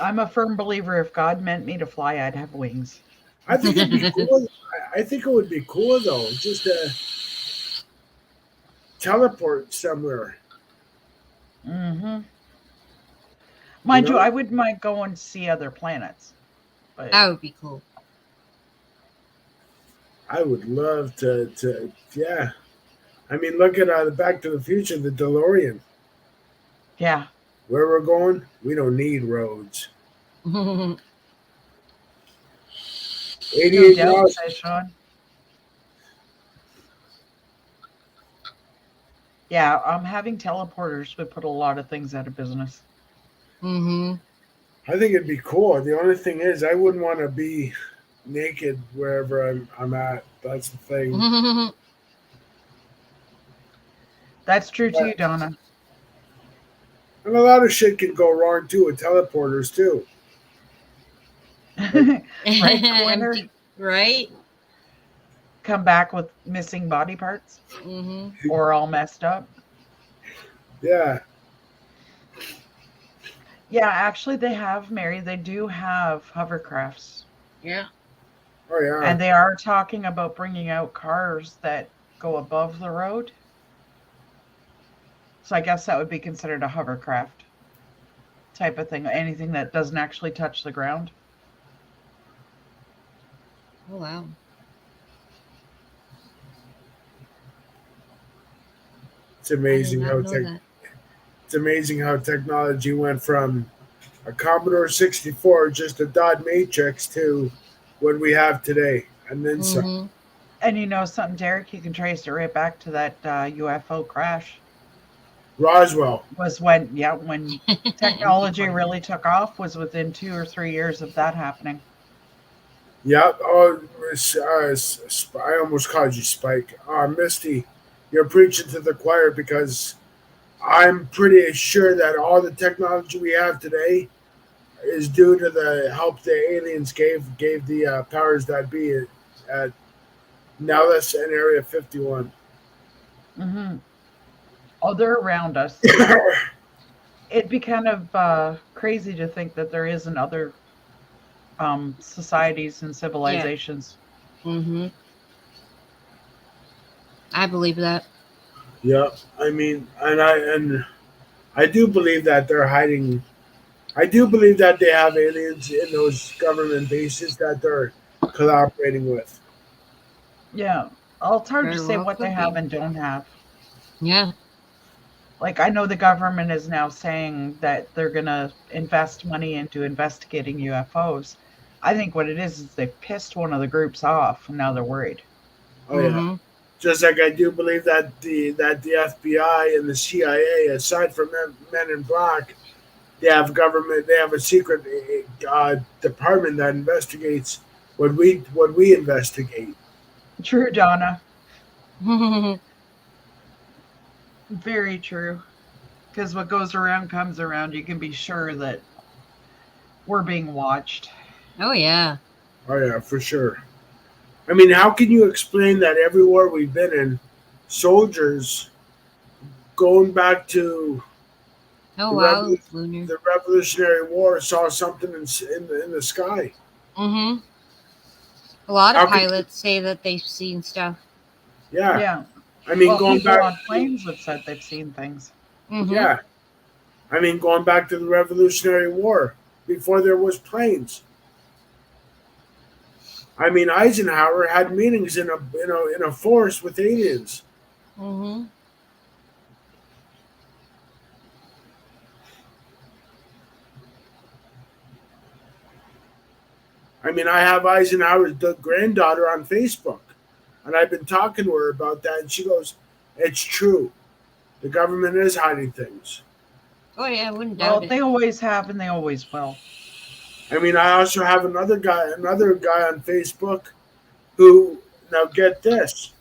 [SPEAKER 2] I'm a firm believer if God meant me to fly, I'd have wings.
[SPEAKER 4] I think it'd be cool. I think it would be cool though, just to teleport somewhere.
[SPEAKER 2] Hmm.
[SPEAKER 4] You
[SPEAKER 2] Mind you,
[SPEAKER 4] know,
[SPEAKER 2] I wouldn't mind going to see other planets. But
[SPEAKER 1] That would be cool.
[SPEAKER 4] I would love to. Yeah, I mean, look at the Back to the Future, the DeLorean.
[SPEAKER 2] yeah,
[SPEAKER 4] Where we're going, we don't need roads.
[SPEAKER 1] Mm-hmm.
[SPEAKER 2] no
[SPEAKER 4] 88
[SPEAKER 2] doubt,
[SPEAKER 4] miles.
[SPEAKER 2] Sean. Yeah, having teleporters would put a lot of things out of business.
[SPEAKER 4] I think it'd be cool. The only thing is, I wouldn't want to be naked wherever I'm at. That's the thing.
[SPEAKER 2] That's true too, Donna.
[SPEAKER 4] And a lot of shit can go wrong too with teleporters too.
[SPEAKER 2] Right, corner.
[SPEAKER 1] Empty, right?
[SPEAKER 2] Come back with missing body parts
[SPEAKER 1] Mm-hmm.
[SPEAKER 2] or all messed up.
[SPEAKER 4] Yeah.
[SPEAKER 2] Yeah, actually, they have, Mary. They do have hovercrafts.
[SPEAKER 1] Yeah.
[SPEAKER 4] Oh yeah.
[SPEAKER 2] And they are talking about bringing out cars that go above the road. So I guess that would be considered a hovercraft type of thing. Anything that doesn't actually touch the ground.
[SPEAKER 1] Oh wow.
[SPEAKER 4] It's
[SPEAKER 1] I did
[SPEAKER 4] amazing
[SPEAKER 1] not
[SPEAKER 4] how
[SPEAKER 1] know that.
[SPEAKER 4] it's amazing how technology went from a Commodore 64, just a dot matrix, to what we have today, and then some.
[SPEAKER 1] Mm-hmm.
[SPEAKER 2] And you know something, Derek? You can trace it right back to that UFO crash.
[SPEAKER 4] Roswell.
[SPEAKER 2] Was when, yeah, when
[SPEAKER 1] Empty
[SPEAKER 2] technology
[SPEAKER 1] corner.
[SPEAKER 2] really took off was within 2 or 3 years of that happening.
[SPEAKER 4] Yep. Oh, I almost called you Spike. Misty, you're preaching to the choir because I'm pretty sure that all the technology we have today is due to the help the aliens gave the powers that be at Nellis and Area 51.
[SPEAKER 2] Hmm. Oh, they're around us. It'd be kind of crazy to think that there isn't other societies and
[SPEAKER 1] Yeah.
[SPEAKER 2] civilizations.
[SPEAKER 1] Mm-hmm. I believe that.
[SPEAKER 4] Yeah, I mean, and I do believe that they're hiding. I do believe that they have aliens in those government bases that they're collaborating with.
[SPEAKER 2] Yeah. Oh, it's hard to
[SPEAKER 1] Very
[SPEAKER 2] say
[SPEAKER 1] well
[SPEAKER 2] what they
[SPEAKER 1] could
[SPEAKER 2] have
[SPEAKER 1] be.
[SPEAKER 2] and don't have.
[SPEAKER 1] Yeah.
[SPEAKER 2] Like, I know the government is now saying that they're going to invest money into investigating UFOs. I think what it is they pissed one of the groups off and now they're worried.
[SPEAKER 4] Oh yeah,
[SPEAKER 1] Mm-hmm.
[SPEAKER 4] just like I do believe that the FBI and the CIA, aside from Men in Black, they have government. They have a secret department that investigates what we investigate.
[SPEAKER 2] True, Donna. Very true. Because what goes around comes around. You can be sure that we're being watched.
[SPEAKER 1] Oh yeah.
[SPEAKER 4] Oh yeah, for sure. I mean, how can you explain that every war we've been in, soldiers going back to
[SPEAKER 1] Oh
[SPEAKER 4] the
[SPEAKER 1] wow, Lunar.
[SPEAKER 4] the Revolutionary War saw something in the sky?
[SPEAKER 1] Mm-hmm. A lot of
[SPEAKER 4] How could
[SPEAKER 1] pilots say that they've seen stuff.
[SPEAKER 4] yeah?
[SPEAKER 2] Yeah.
[SPEAKER 4] I mean,
[SPEAKER 2] Well,
[SPEAKER 4] going
[SPEAKER 2] people
[SPEAKER 4] back,
[SPEAKER 2] on planes have said they've seen things.
[SPEAKER 1] Mm-hmm.
[SPEAKER 4] yeah. I mean, going back to the Revolutionary War before there was planes. I mean, Eisenhower had meetings in a forest with aliens.
[SPEAKER 1] Mm-hmm.
[SPEAKER 4] I mean, I have Eisenhower's granddaughter on Facebook, and I've been talking to her about that, and she goes, "It's true. The government is hiding things."
[SPEAKER 1] Oh yeah, I wouldn't doubt
[SPEAKER 2] Well,
[SPEAKER 1] it.
[SPEAKER 2] they always have and they always will.
[SPEAKER 4] I mean, I also have another guy on Facebook who, now get this,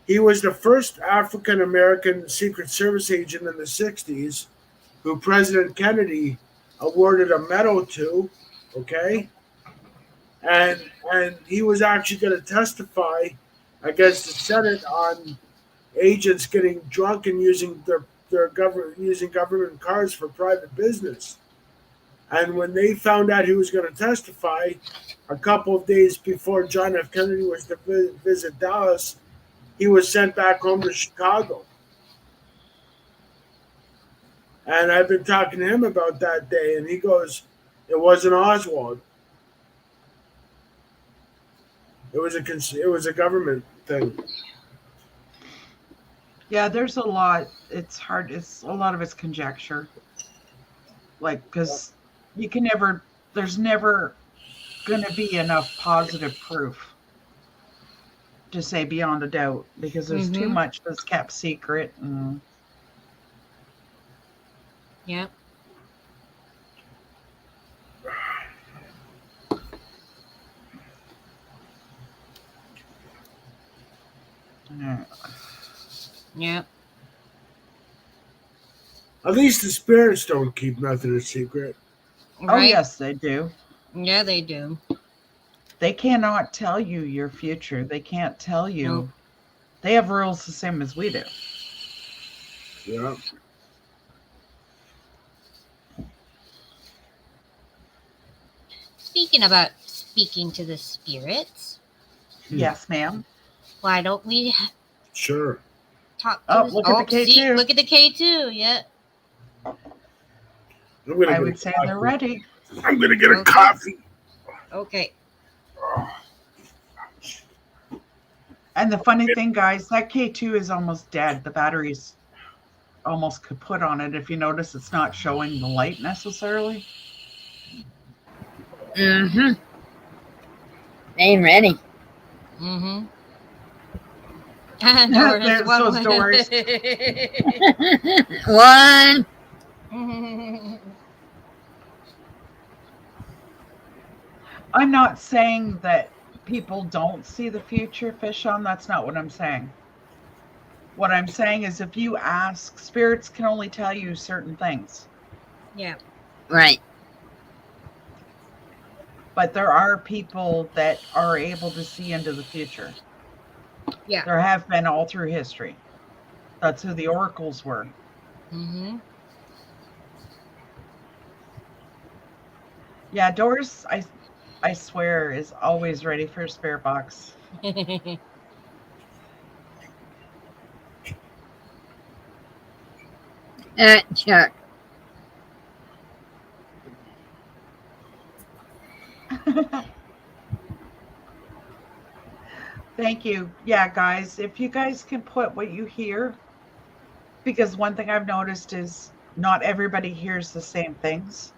[SPEAKER 4] he was the first African American Secret Service agent in the '60s who President Kennedy awarded a medal to. Okay, and he was actually going to testify against the Senate on agents getting drunk and using their government using government cars for private business. And when they found out he was going to testify, a couple of days before John F. Kennedy was to visit Dallas, he was sent back home to Chicago. And I've been talking to him about that day, and he goes, "It wasn't Oswald. It was a government thing."
[SPEAKER 2] Yeah, there's a lot. It's hard. It's a lot of it's conjecture. Like, because you can never, there's never going to be enough positive proof to say beyond a doubt because there's too
[SPEAKER 1] Mm-hmm.
[SPEAKER 2] much that's kept secret. And,
[SPEAKER 1] Yep.
[SPEAKER 2] yeah.
[SPEAKER 1] Yep.
[SPEAKER 4] At least the spirits don't keep nothing a secret.
[SPEAKER 2] Oh,
[SPEAKER 1] Right.
[SPEAKER 2] yes, they do.
[SPEAKER 1] Yeah, they do.
[SPEAKER 2] They cannot tell you your future. They can't tell
[SPEAKER 1] Nope.
[SPEAKER 2] you. They have rules the same as we do.
[SPEAKER 4] Yeah.
[SPEAKER 1] Speaking about speaking to the spirits,
[SPEAKER 2] Yes, ma'am.
[SPEAKER 1] why don't we
[SPEAKER 4] Sure.
[SPEAKER 1] talk
[SPEAKER 2] Oh,
[SPEAKER 1] to the?
[SPEAKER 2] look at the
[SPEAKER 1] See,
[SPEAKER 2] K2.
[SPEAKER 1] look at the K2. Yeah.
[SPEAKER 4] I'm gonna
[SPEAKER 2] I
[SPEAKER 4] get
[SPEAKER 2] would
[SPEAKER 4] a
[SPEAKER 2] say
[SPEAKER 4] coffee.
[SPEAKER 2] they're ready.
[SPEAKER 4] I'm gonna get a
[SPEAKER 1] Okay.
[SPEAKER 4] coffee.
[SPEAKER 1] Okay.
[SPEAKER 2] And the funny thing, guys, that K2 is almost dead. The battery's almost kaput on it. If you notice, it's not showing the light necessarily.
[SPEAKER 3] Mm-hmm. Ain't ready.
[SPEAKER 1] Mm-hmm. Doris,
[SPEAKER 2] There's
[SPEAKER 1] one
[SPEAKER 2] those doors.
[SPEAKER 3] One.
[SPEAKER 2] I'm not saying that people don't see the future, fish on. That's not what I'm saying. What I'm saying is if you ask, spirits can only tell you certain things.
[SPEAKER 1] Yeah.
[SPEAKER 3] Right.
[SPEAKER 2] But there are people that are able to see into the future.
[SPEAKER 1] Yeah.
[SPEAKER 2] There have been all through history. That's who the oracles were.
[SPEAKER 1] Mm-hmm.
[SPEAKER 2] Yeah, Doris, I swear, is always ready for a spirit box.
[SPEAKER 3] Chuck.
[SPEAKER 2] Thank you. Yeah, guys, if you guys can put what you hear, because one thing I've noticed is not everybody hears the same things.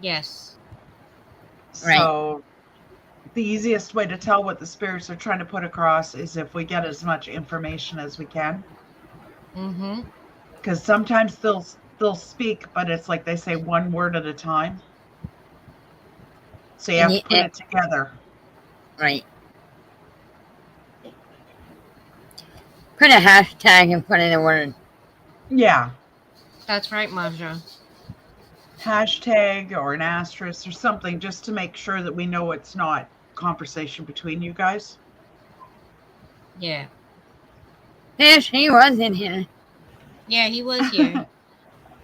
[SPEAKER 1] Yes.
[SPEAKER 3] Right.
[SPEAKER 2] So the easiest way to tell what the spirits are trying to put across is if we get as much information as we can.
[SPEAKER 1] Mm-hmm.
[SPEAKER 2] Because sometimes they'll speak, but it's like they say one word at a time. So you
[SPEAKER 3] And
[SPEAKER 2] have
[SPEAKER 3] you,
[SPEAKER 2] to put it together.
[SPEAKER 3] right. Put a hashtag and put in a word.
[SPEAKER 2] Yeah.
[SPEAKER 1] That's right, Maja.
[SPEAKER 2] Hashtag or an asterisk or something just to make sure that we know it's not conversation between you guys.
[SPEAKER 1] Yeah.
[SPEAKER 3] Yes, he was in here.
[SPEAKER 1] Yeah, he was here.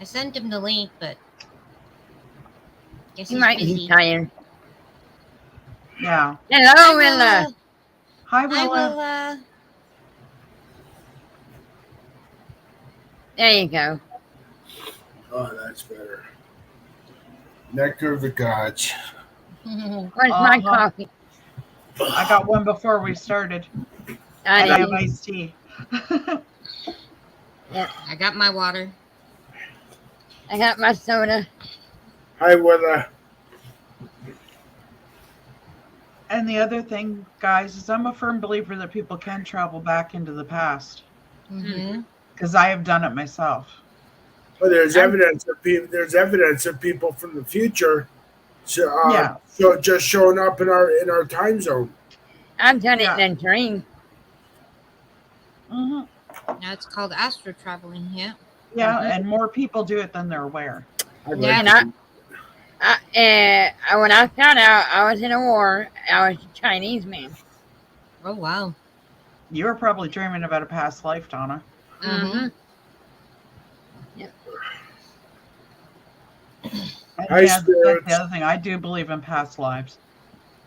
[SPEAKER 1] I sent him the link, but guess
[SPEAKER 3] He
[SPEAKER 1] he's
[SPEAKER 3] might be
[SPEAKER 1] busy.
[SPEAKER 3] tired.
[SPEAKER 2] Yeah.
[SPEAKER 3] Hello,
[SPEAKER 1] Hi,
[SPEAKER 3] Willa.
[SPEAKER 1] Willa.
[SPEAKER 2] Hi,
[SPEAKER 1] Hi,
[SPEAKER 2] Willa.
[SPEAKER 1] Willa.
[SPEAKER 3] There you go.
[SPEAKER 4] Oh, that's better. Nectar of the gods.
[SPEAKER 3] Where's my
[SPEAKER 2] Uh-huh.
[SPEAKER 3] coffee?
[SPEAKER 2] I got one before we started,
[SPEAKER 3] I
[SPEAKER 2] and I have
[SPEAKER 3] didn't.
[SPEAKER 2] iced tea.
[SPEAKER 3] Yep.
[SPEAKER 1] I got my water.
[SPEAKER 3] I got my soda.
[SPEAKER 4] Hi, Willa.
[SPEAKER 2] And the other thing, guys, is I'm a firm believer that people can travel back into the past
[SPEAKER 1] Mm-hmm.
[SPEAKER 2] because I have done it myself.
[SPEAKER 4] Well, there's
[SPEAKER 3] I'm,
[SPEAKER 4] evidence of people. There's evidence of people from the future,
[SPEAKER 2] Yeah.
[SPEAKER 4] just showing up in our time zone.
[SPEAKER 3] I've done it
[SPEAKER 2] Yeah.
[SPEAKER 3] in a dream.
[SPEAKER 2] Hmm.
[SPEAKER 1] Now it's called astro traveling. Yeah.
[SPEAKER 2] Yeah. And more people do it than they're aware.
[SPEAKER 4] I'd like
[SPEAKER 1] Yeah.
[SPEAKER 3] And
[SPEAKER 4] to.
[SPEAKER 3] when I found out I was in a war, I was a Chinese man.
[SPEAKER 1] Oh wow.
[SPEAKER 2] You were probably dreaming about a past life, Donna.
[SPEAKER 1] Mm-hmm.
[SPEAKER 3] Yep.
[SPEAKER 2] And
[SPEAKER 4] Hi,
[SPEAKER 2] yeah, that's the
[SPEAKER 4] spirits.
[SPEAKER 2] other thing. I do believe in past lives.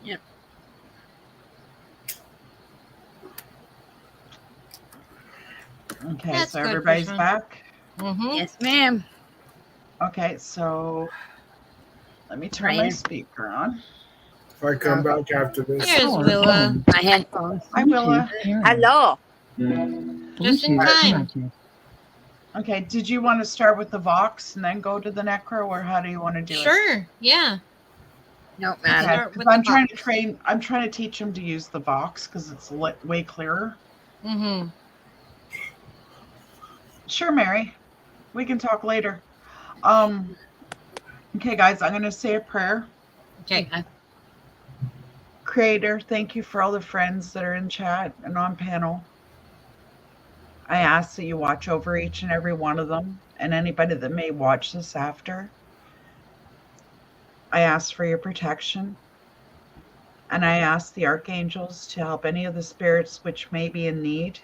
[SPEAKER 3] Yep.
[SPEAKER 2] Okay,
[SPEAKER 1] That's
[SPEAKER 2] so
[SPEAKER 1] good,
[SPEAKER 2] everybody's
[SPEAKER 1] Krishna.
[SPEAKER 2] back.
[SPEAKER 1] Mm-hmm.
[SPEAKER 3] Yes, ma'am.
[SPEAKER 2] Okay, so let me turn my
[SPEAKER 3] Prayer.
[SPEAKER 2] speaker on.
[SPEAKER 4] If I come back after this,
[SPEAKER 1] Here's Willa.
[SPEAKER 3] My headphones.
[SPEAKER 2] Hi, Willa.
[SPEAKER 5] Hello.
[SPEAKER 1] Just in time.
[SPEAKER 2] Okay, did you want to start with the Vox and then go to the Necro, or how do you want to do it?
[SPEAKER 1] Sure. Yeah.
[SPEAKER 3] Nope,
[SPEAKER 2] Okay,
[SPEAKER 3] man.
[SPEAKER 1] Start
[SPEAKER 2] 'cause
[SPEAKER 1] with the
[SPEAKER 2] I'm trying to
[SPEAKER 1] Vox.
[SPEAKER 2] train. I'm trying to teach them to use the Vox because it's way clearer.
[SPEAKER 1] Mm-hmm.
[SPEAKER 2] Sure, Mary. We can talk later. Okay, guys, I'm going to say a prayer.
[SPEAKER 1] Okay.
[SPEAKER 2] Creator, thank you for all the friends that are in chat and on panel. I ask that you watch over each and every one of them and anybody that may watch this after. I ask for your protection. And I ask the archangels to help any of the spirits which may be in need,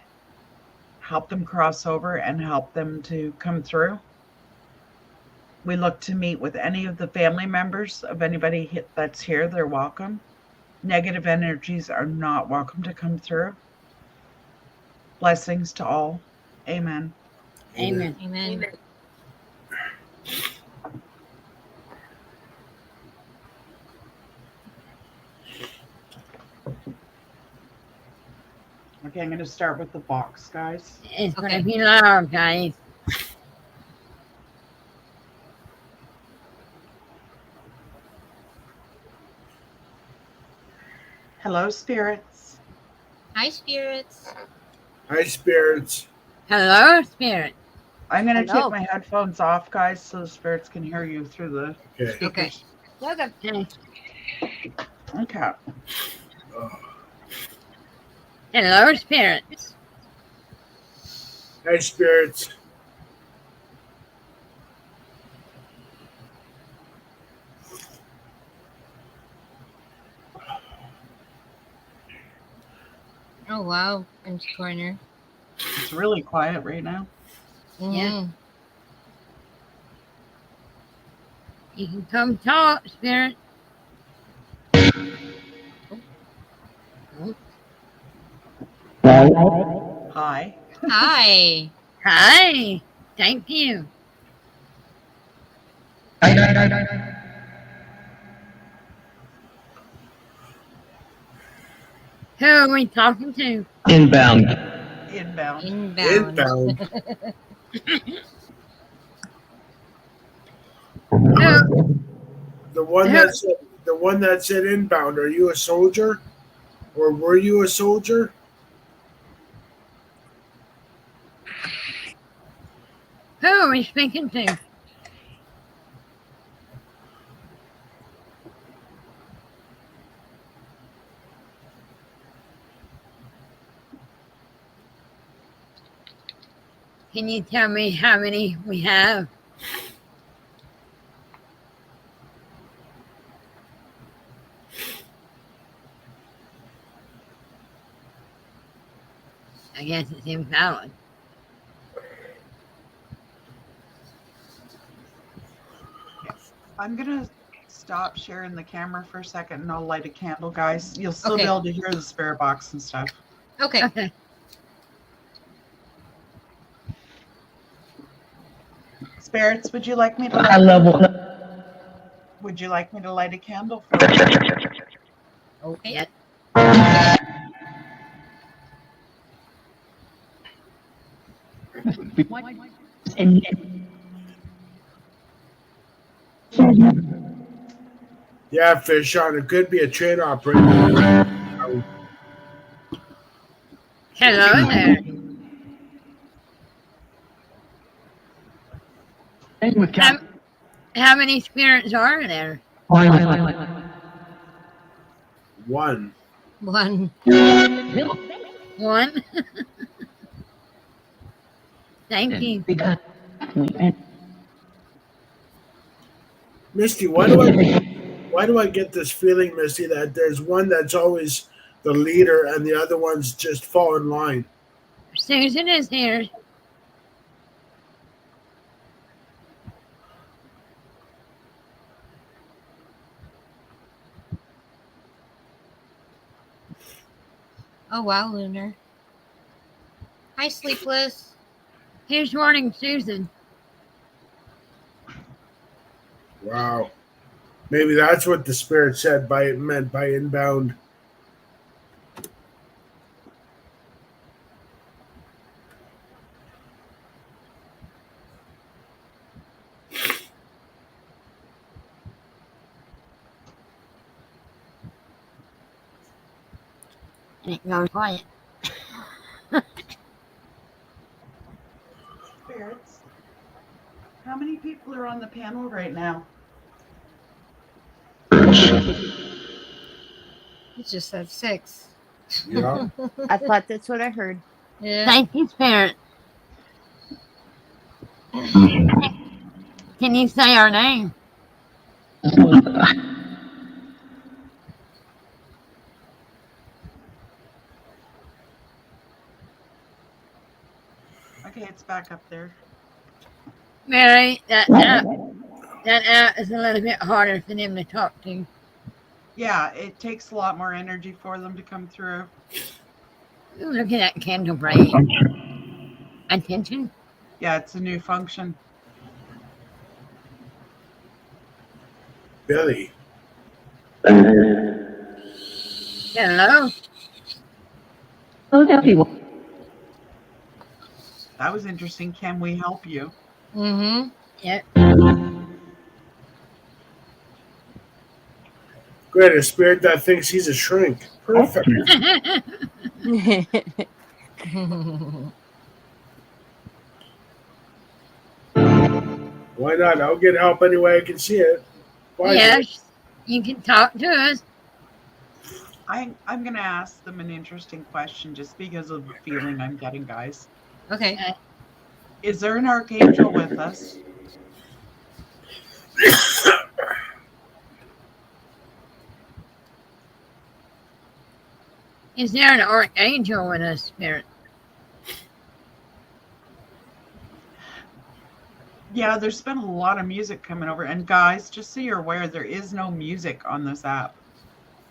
[SPEAKER 2] help them cross over and help them to come through. We look to meet with any of the family members of anybody that's here. They're welcome. Negative energies are not welcome to come through. Blessings to all. Amen.
[SPEAKER 3] Amen.
[SPEAKER 1] Amen.
[SPEAKER 2] Okay, I'm going to start with the box, guys.
[SPEAKER 3] It's
[SPEAKER 1] Okay.
[SPEAKER 3] gonna be loud, guys.
[SPEAKER 2] Hello, spirits.
[SPEAKER 1] Hi, spirits.
[SPEAKER 4] hi, spirits.
[SPEAKER 3] Hello, spirit.
[SPEAKER 2] I'm going to
[SPEAKER 5] Hello.
[SPEAKER 2] take my headphones off, guys, so the spirits can hear you through the
[SPEAKER 4] Okay.
[SPEAKER 1] Okay.
[SPEAKER 2] speakers.
[SPEAKER 5] Welcome.
[SPEAKER 3] Okay.
[SPEAKER 2] Okay.
[SPEAKER 4] Oh,
[SPEAKER 3] Hello, spirits.
[SPEAKER 4] hi, spirits.
[SPEAKER 1] Oh wow, French corner.
[SPEAKER 2] It's really quiet right now.
[SPEAKER 3] Yeah.
[SPEAKER 1] Mm-hmm.
[SPEAKER 3] You can come talk, spirit.
[SPEAKER 2] Hi.
[SPEAKER 1] Hi.
[SPEAKER 3] Hi. Thank you. Who are we talking to?
[SPEAKER 2] Inbound.
[SPEAKER 1] Inbound.
[SPEAKER 4] Inbound.
[SPEAKER 3] Who?
[SPEAKER 4] The one
[SPEAKER 3] Who?
[SPEAKER 4] that said inbound. Are you a soldier, or were you a soldier?
[SPEAKER 3] Who are we speaking to? Can you tell me how many we have? I guess it's invalid.
[SPEAKER 2] I'm gonna stop sharing the camera for a second and I'll light a candle, guys. You'll still be
[SPEAKER 1] Okay.
[SPEAKER 2] able to hear the spirit box and stuff.
[SPEAKER 1] Okay.
[SPEAKER 3] Okay.
[SPEAKER 2] Spirits, would you like me to light a candle for you?
[SPEAKER 1] Okay.
[SPEAKER 3] Yes.
[SPEAKER 4] Yeah, fish on. It could be a train operator.
[SPEAKER 3] Hello there. How many spirits are there?
[SPEAKER 4] One.
[SPEAKER 1] One.
[SPEAKER 3] One. Thank you.
[SPEAKER 4] Misty, why do I get this feeling, Misty, that there's one that's always the leader and the other ones just fall in line?
[SPEAKER 3] Susan is here.
[SPEAKER 1] Oh wow, Lunar. Hi, Sleepless.
[SPEAKER 3] Here's warning, Susan.
[SPEAKER 4] Wow. Maybe that's what the spirit said meant by inbound.
[SPEAKER 3] And it goes quiet.
[SPEAKER 2] Spirits, how many people are on the panel right now?
[SPEAKER 1] It just said 6.
[SPEAKER 4] Yeah.
[SPEAKER 5] I thought that's what I heard.
[SPEAKER 1] Yeah.
[SPEAKER 3] Thank you, spirit. Can you say our name?
[SPEAKER 2] Okay, it's back up there.
[SPEAKER 3] Mary, that out is a little bit harder for them to talk to.
[SPEAKER 2] Yeah, it takes a lot more energy for them to come through.
[SPEAKER 3] Ooh, look at that candle bright. Attention.
[SPEAKER 2] Yeah, it's a new function.
[SPEAKER 4] Billy.
[SPEAKER 3] Hello.
[SPEAKER 2] That was interesting. Can we help you?
[SPEAKER 1] Mm-hmm.
[SPEAKER 3] Yep.
[SPEAKER 4] Great, a spirit that thinks he's a shrink. Perfect. Why not? I'll get help any way I can see it. Why?
[SPEAKER 3] Yes. You can talk to us.
[SPEAKER 2] I'm going to ask them an interesting question just because of the feeling I'm getting, guys.
[SPEAKER 1] Okay.
[SPEAKER 2] Is there an archangel with us?
[SPEAKER 3] Is there an archangel with us, Spirit?
[SPEAKER 2] Yeah, there's been a lot of music coming over. And guys, just so you're aware, there is no music on this app.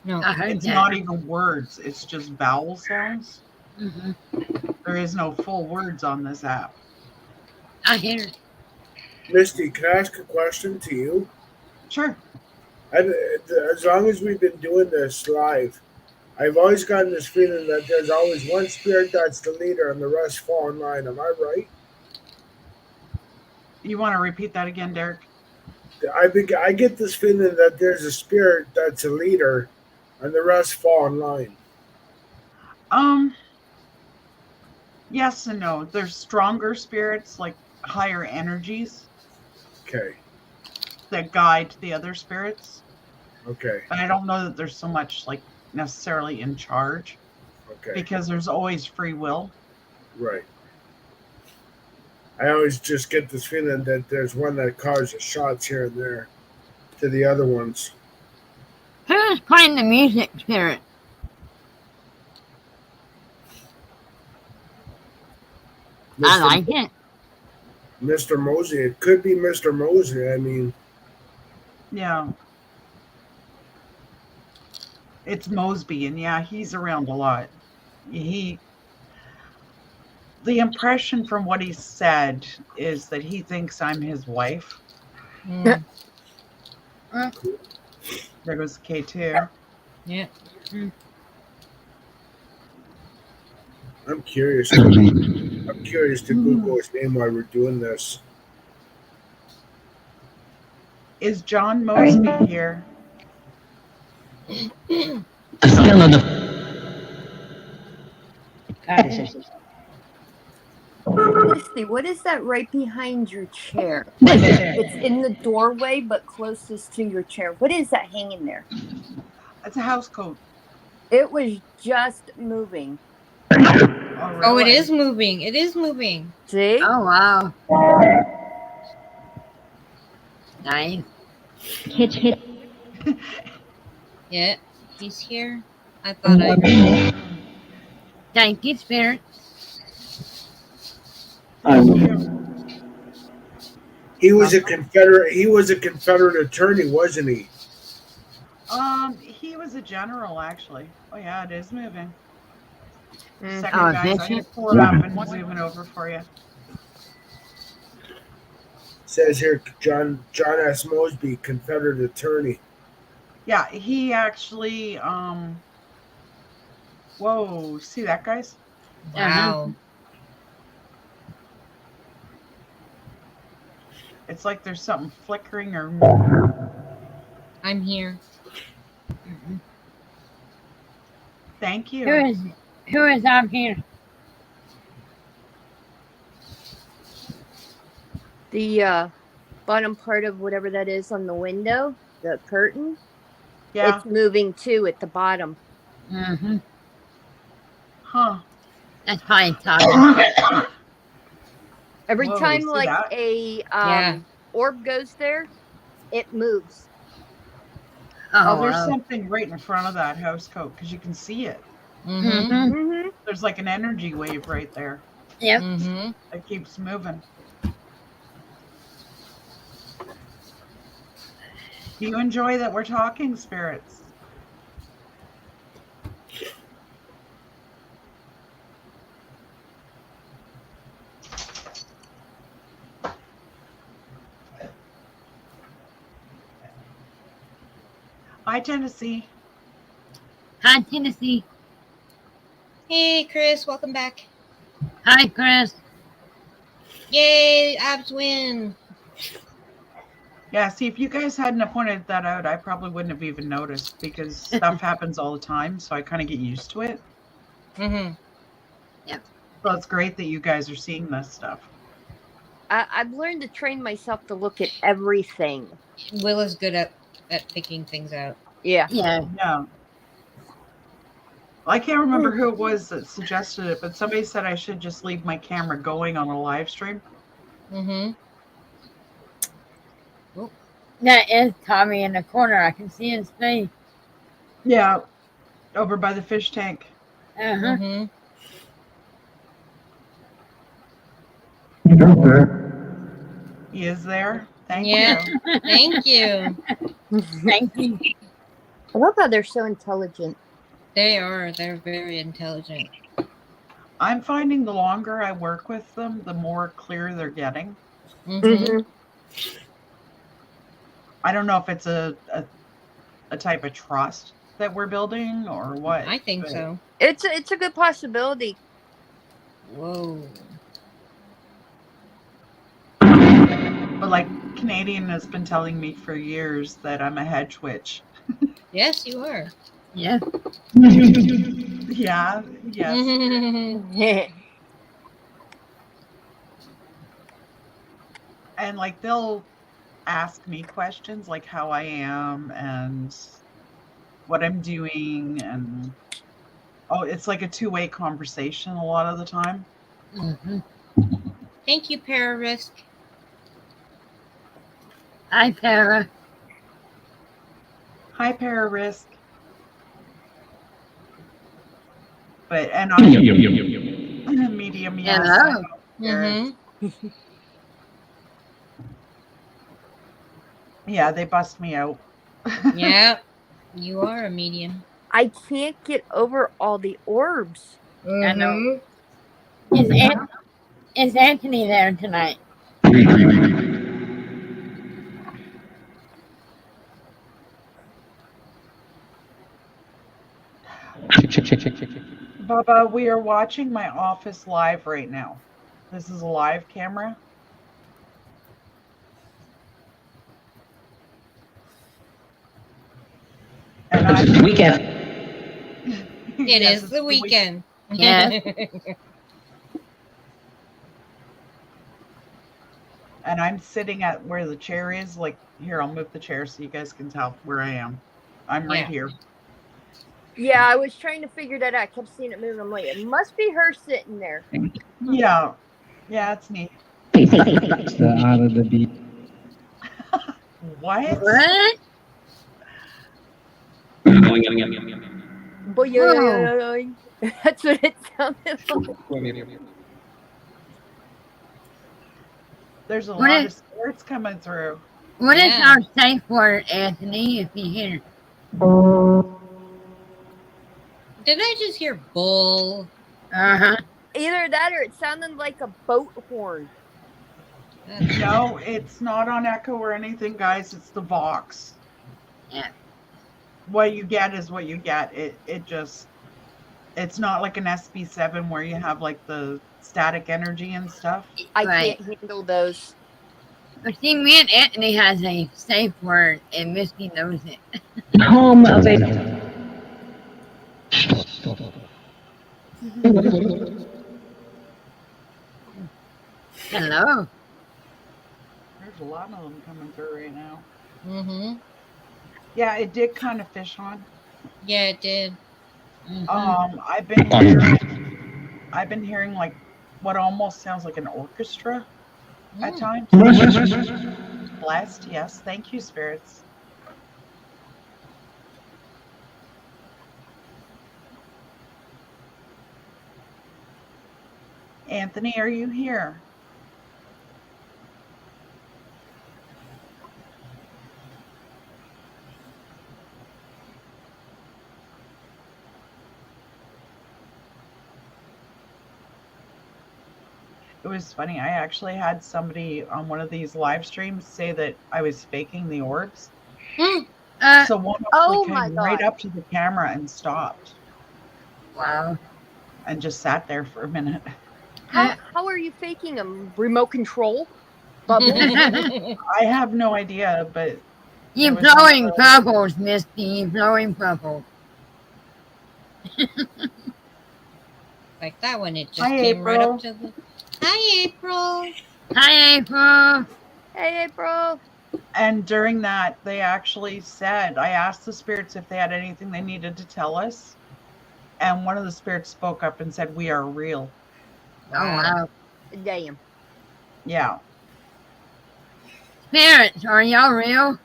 [SPEAKER 1] No.
[SPEAKER 3] I heard
[SPEAKER 2] It's
[SPEAKER 3] that.
[SPEAKER 2] not even words, it's just vowel sounds.
[SPEAKER 3] Mm-hmm.
[SPEAKER 2] There is no full words on this app.
[SPEAKER 3] I hear it.
[SPEAKER 4] Misty, can I ask a question to you?
[SPEAKER 2] Sure.
[SPEAKER 4] And as long as we've been doing this live, I've always gotten this feeling that there's always one spirit that's the leader and the rest fall in line. Am I right?
[SPEAKER 2] You want to repeat that again, Derek?
[SPEAKER 4] I get this feeling that there's a spirit that's a leader and the rest fall in line.
[SPEAKER 2] Yes and no. There's stronger spirits, like higher energies,
[SPEAKER 4] Okay.
[SPEAKER 2] that guide the other spirits.
[SPEAKER 4] Okay.
[SPEAKER 2] But I don't know that there's so much like necessarily in charge,
[SPEAKER 4] Okay.
[SPEAKER 2] because there's always free will.
[SPEAKER 4] Right. I always just get this feeling that there's one that calls the shots here and there to the other ones.
[SPEAKER 3] Who's playing the music, Spirit? I like it.
[SPEAKER 4] Mr. Mosey. It could be Mr. Mosey. I mean,
[SPEAKER 2] Yeah. It's Mosby, and yeah, he's around a lot. The impression from what he said is that he thinks I'm his wife.
[SPEAKER 1] Mm.
[SPEAKER 2] There goes K2.
[SPEAKER 1] Yeah.
[SPEAKER 4] I'm curious. I'm curious to Google his name while we're doing this.
[SPEAKER 2] Is John Mosby here?
[SPEAKER 5] Misty, what is that right behind your chair? It's in the doorway, but closest to your chair. What is that hanging there?
[SPEAKER 2] It's a house coat.
[SPEAKER 5] It was just moving.
[SPEAKER 1] Oh, it
[SPEAKER 2] really?
[SPEAKER 1] is moving. It is moving.
[SPEAKER 5] See?
[SPEAKER 3] Oh, wow. Nice.
[SPEAKER 1] Yeah, he's here. I thought I.
[SPEAKER 3] Thank you, Spirit.
[SPEAKER 4] He was a Confederate. He was a Confederate attorney, wasn't he?
[SPEAKER 2] He was a general, actually. Oh yeah, it is moving.
[SPEAKER 5] Mm.
[SPEAKER 2] Second,
[SPEAKER 3] Oh,
[SPEAKER 2] guys, I'm
[SPEAKER 3] Bishop?
[SPEAKER 2] gonna pull it up and zoom it over for you.
[SPEAKER 4] Says here, John S. Mosby, Confederate attorney.
[SPEAKER 2] Yeah, he actually. Whoa! See that, guys?
[SPEAKER 1] Wow.
[SPEAKER 2] It's like there's something flickering or.
[SPEAKER 1] I'm here.
[SPEAKER 2] Thank you.
[SPEAKER 3] Who is up here?
[SPEAKER 5] The bottom part of whatever that is on the window, the curtain,
[SPEAKER 2] Yeah.
[SPEAKER 5] it's moving too at the bottom.
[SPEAKER 3] Mm-hmm.
[SPEAKER 2] Huh.
[SPEAKER 3] That's probably talking.
[SPEAKER 5] Every
[SPEAKER 2] Whoa,
[SPEAKER 5] time
[SPEAKER 2] see
[SPEAKER 5] like
[SPEAKER 2] that?
[SPEAKER 5] a
[SPEAKER 1] Yeah.
[SPEAKER 5] orb goes there, it moves.
[SPEAKER 2] Oh, there's
[SPEAKER 3] wow.
[SPEAKER 2] something right in front of that house coat because you can see it.
[SPEAKER 1] Mm-hmm.
[SPEAKER 3] Mhm.
[SPEAKER 5] Mm-hmm.
[SPEAKER 2] There's like an energy wave right there
[SPEAKER 3] Yep.
[SPEAKER 1] Mm-hmm.
[SPEAKER 2] that keeps moving. Do you enjoy that we're talking, spirits? Hi, Tennessee.
[SPEAKER 3] Hi, Tennessee.
[SPEAKER 1] Hey, Chris, welcome back.
[SPEAKER 3] Hi, Chris.
[SPEAKER 1] Yay, Abs win.
[SPEAKER 2] Yeah, see, if you guys hadn't have pointed that out, I probably wouldn't have even noticed because stuff happens all the time, so I kind of get used to it.
[SPEAKER 1] Mm-hmm.
[SPEAKER 2] So it's great that you guys are seeing this stuff.
[SPEAKER 5] I've learned to train myself to look at everything.
[SPEAKER 1] Will is good at picking things out.
[SPEAKER 5] Yeah.
[SPEAKER 3] Yeah.
[SPEAKER 2] Yeah. I can't remember who it was that suggested it, but somebody said I should just leave my camera going on a live stream.
[SPEAKER 1] Mm-hmm.
[SPEAKER 3] That is Tommy in the corner. I can see his face.
[SPEAKER 2] Yeah, over by the fish tank.
[SPEAKER 3] Uh-huh.
[SPEAKER 1] Mm-hmm.
[SPEAKER 2] He is there. Thank
[SPEAKER 1] Yeah.
[SPEAKER 2] you.
[SPEAKER 1] Thank you.
[SPEAKER 3] Thank you.
[SPEAKER 5] I love how they're so intelligent.
[SPEAKER 1] They are. They're very intelligent.
[SPEAKER 2] I'm finding the longer I work with them, the more clear they're getting.
[SPEAKER 1] Mm-hmm.
[SPEAKER 5] Mm-hmm.
[SPEAKER 2] I don't know if it's a type of trust that we're building or what,
[SPEAKER 1] I think
[SPEAKER 2] but
[SPEAKER 1] so.
[SPEAKER 5] It's a good possibility.
[SPEAKER 1] Whoa.
[SPEAKER 2] like Canadian has been telling me for years that I'm a hedge witch.
[SPEAKER 1] Yes, you are.
[SPEAKER 3] Yeah.
[SPEAKER 2] Yeah, yes. And like they'll ask me questions like how I am and what I'm doing and oh, it's like a two-way conversation a lot of the time.
[SPEAKER 3] Mm-hmm.
[SPEAKER 1] Thank you, Pararisk.
[SPEAKER 3] Hi, Para.
[SPEAKER 2] Hi, Pararisk. But and I'm medium, yes. I
[SPEAKER 3] Hello.
[SPEAKER 2] know spirits.
[SPEAKER 1] Mm-hmm.
[SPEAKER 2] Yeah, they bust me out.
[SPEAKER 1] Yeah. You are a medium.
[SPEAKER 5] I can't get over all the orbs.
[SPEAKER 3] I know.
[SPEAKER 1] Mm-hmm.
[SPEAKER 3] Is, is Anthony there tonight?
[SPEAKER 2] Baba, we are watching my office live right now. This is a live camera. And I'm
[SPEAKER 6] Weekend.
[SPEAKER 1] It
[SPEAKER 2] yes,
[SPEAKER 1] is
[SPEAKER 2] it's
[SPEAKER 1] the
[SPEAKER 2] the week.
[SPEAKER 1] weekend.
[SPEAKER 3] Yeah.
[SPEAKER 2] And I'm sitting at where the chair is. Like here, I'll move the chair so you guys can tell where I am. I'm right
[SPEAKER 1] Yeah.
[SPEAKER 2] here.
[SPEAKER 5] Yeah, I was trying to figure that out. I kept seeing it move. I'm like, it must be her sitting there.
[SPEAKER 2] Yeah. Yeah, it's neat.
[SPEAKER 6] It's the out of the beat.
[SPEAKER 2] What?
[SPEAKER 3] What?
[SPEAKER 5] Boing. That's what it sounded like.
[SPEAKER 2] There's a
[SPEAKER 3] What
[SPEAKER 2] lot
[SPEAKER 3] is
[SPEAKER 2] of spirits coming through.
[SPEAKER 3] what is
[SPEAKER 1] Yeah.
[SPEAKER 3] our safe word, Anthony? If you hear.
[SPEAKER 1] Did I just hear bull?
[SPEAKER 3] Uh-huh.
[SPEAKER 5] Either that or it sounded like a boat horn.
[SPEAKER 1] That's
[SPEAKER 2] No, it's not on Echo or anything, guys. It's the Vox.
[SPEAKER 3] Yeah.
[SPEAKER 2] What you get is what you get. It just it's not like an SB7 where you have like the static energy and stuff.
[SPEAKER 5] I
[SPEAKER 3] Right.
[SPEAKER 5] can't handle those.
[SPEAKER 3] But see, me and Anthony has a safe word, and Misty knows it.
[SPEAKER 6] Home of a.
[SPEAKER 3] Hello.
[SPEAKER 2] There's a lot of them coming through right now.
[SPEAKER 1] Mm-hmm.
[SPEAKER 2] Yeah, it did kind of fish on.
[SPEAKER 1] Yeah, it did.
[SPEAKER 3] Mm-hmm.
[SPEAKER 2] I've been hearing like what almost sounds like an orchestra at
[SPEAKER 1] Mm.
[SPEAKER 2] times. Blessed, yes. Thank you, spirits. Anthony, are you here? It was funny. I actually had somebody on one of these live streams say that I was faking the orbs.
[SPEAKER 1] Mm.
[SPEAKER 2] So one
[SPEAKER 5] Oh
[SPEAKER 2] actually
[SPEAKER 5] my
[SPEAKER 2] came right
[SPEAKER 5] God.
[SPEAKER 2] up to the camera and stopped
[SPEAKER 3] Wow.
[SPEAKER 2] and just sat there for a minute.
[SPEAKER 5] How are you faking them? Remote control? Bubble?
[SPEAKER 2] I have no idea, but
[SPEAKER 3] You
[SPEAKER 2] was one of
[SPEAKER 3] blowing
[SPEAKER 2] those-
[SPEAKER 3] bubbles, Misty. You blowing bubbles.
[SPEAKER 1] Like that one, it just
[SPEAKER 2] Hi,
[SPEAKER 1] came right
[SPEAKER 2] April.
[SPEAKER 1] up to the. Hi, April.
[SPEAKER 3] Hi, April.
[SPEAKER 5] Hey, April.
[SPEAKER 2] And during that, they actually said, I asked the spirits if they had anything they needed to tell us. And one of the spirits spoke up and said, "We are real."
[SPEAKER 3] Oh, wow.
[SPEAKER 5] Damn.
[SPEAKER 2] Yeah.
[SPEAKER 3] Spirits, are y'all real?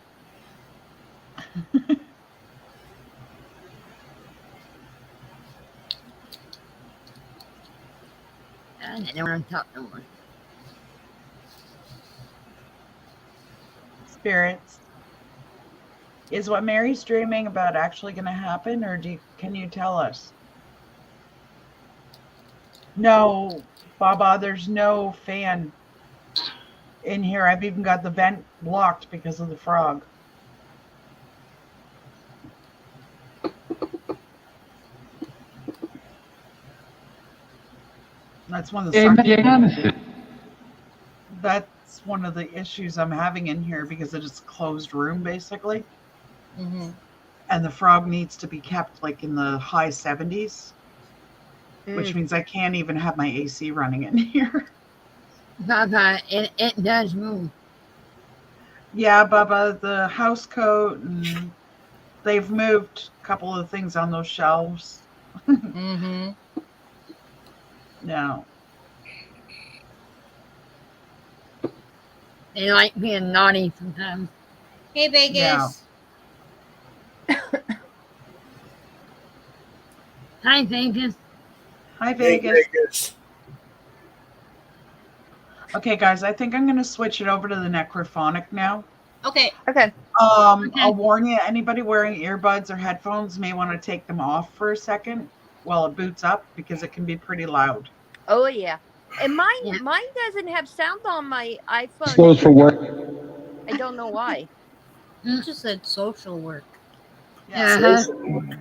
[SPEAKER 3] I don't want to talk no more.
[SPEAKER 2] Spirits. Is what Mary's dreaming about actually going to happen, or can you tell us? No, Baba, there's no fan in here. I've even got the vent blocked because of the frog. That's one of the that's one of the issues I'm having in here because it is a closed room basically.
[SPEAKER 1] Mm-hmm.
[SPEAKER 2] And the frog needs to be kept like in the high 70s, which means I can't even have my AC running in here.
[SPEAKER 3] Papa, it does move.
[SPEAKER 2] Yeah, Bubba, the house coat, and they've moved a couple of things on those shelves.
[SPEAKER 1] Mm-hmm.
[SPEAKER 2] No.
[SPEAKER 3] They like being naughty sometimes.
[SPEAKER 1] Hey, Vegas.
[SPEAKER 3] Hi, Vegas.
[SPEAKER 2] Hi,
[SPEAKER 4] Hey,
[SPEAKER 2] Vegas. Okay, guys, I think I'm going to switch it over to the necrophonic now.
[SPEAKER 1] Okay.
[SPEAKER 5] Okay.
[SPEAKER 2] I'll warn you, anybody wearing earbuds or headphones may want to take them off for a second while it boots up because it can be pretty loud.
[SPEAKER 5] Oh yeah. And mine
[SPEAKER 3] Yeah.
[SPEAKER 5] mine doesn't have sound on my iPhone.
[SPEAKER 6] Slow for work.
[SPEAKER 5] I don't know why.
[SPEAKER 1] You just said social work.
[SPEAKER 2] Yeah.
[SPEAKER 3] Uh-huh.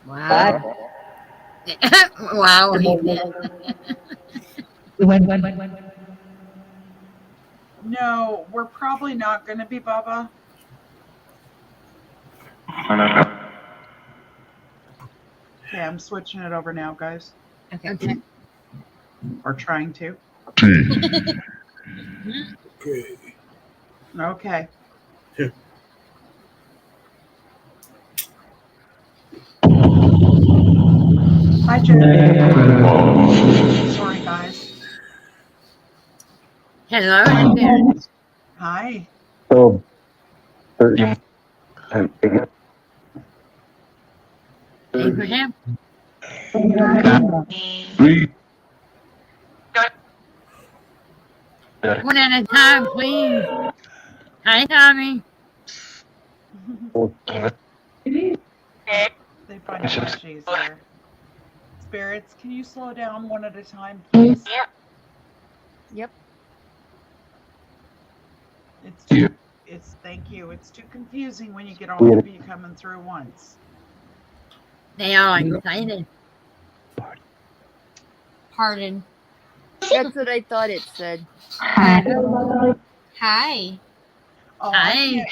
[SPEAKER 1] Wow.
[SPEAKER 3] Wow.
[SPEAKER 2] No, we're probably not going to be, Bubba. Okay, I'm switching it over now, guys.
[SPEAKER 1] Okay.
[SPEAKER 2] Or trying to.
[SPEAKER 4] Okay.
[SPEAKER 2] Okay. Hi, Jerry. Sorry, guys.
[SPEAKER 3] Hello, Spirits.
[SPEAKER 2] Hi.
[SPEAKER 6] So, 30.
[SPEAKER 3] Abraham. One at a time, please. Hi, Tommy.
[SPEAKER 2] They find it much easier. Spirits, can you slow down one at a time, please?
[SPEAKER 5] Yep.
[SPEAKER 2] Thank you. It's too confusing when you get all of you coming through once.
[SPEAKER 3] They are excited.
[SPEAKER 1] Pardon.
[SPEAKER 5] That's what I thought it said.
[SPEAKER 1] Hi.
[SPEAKER 2] Oh,
[SPEAKER 3] Hi.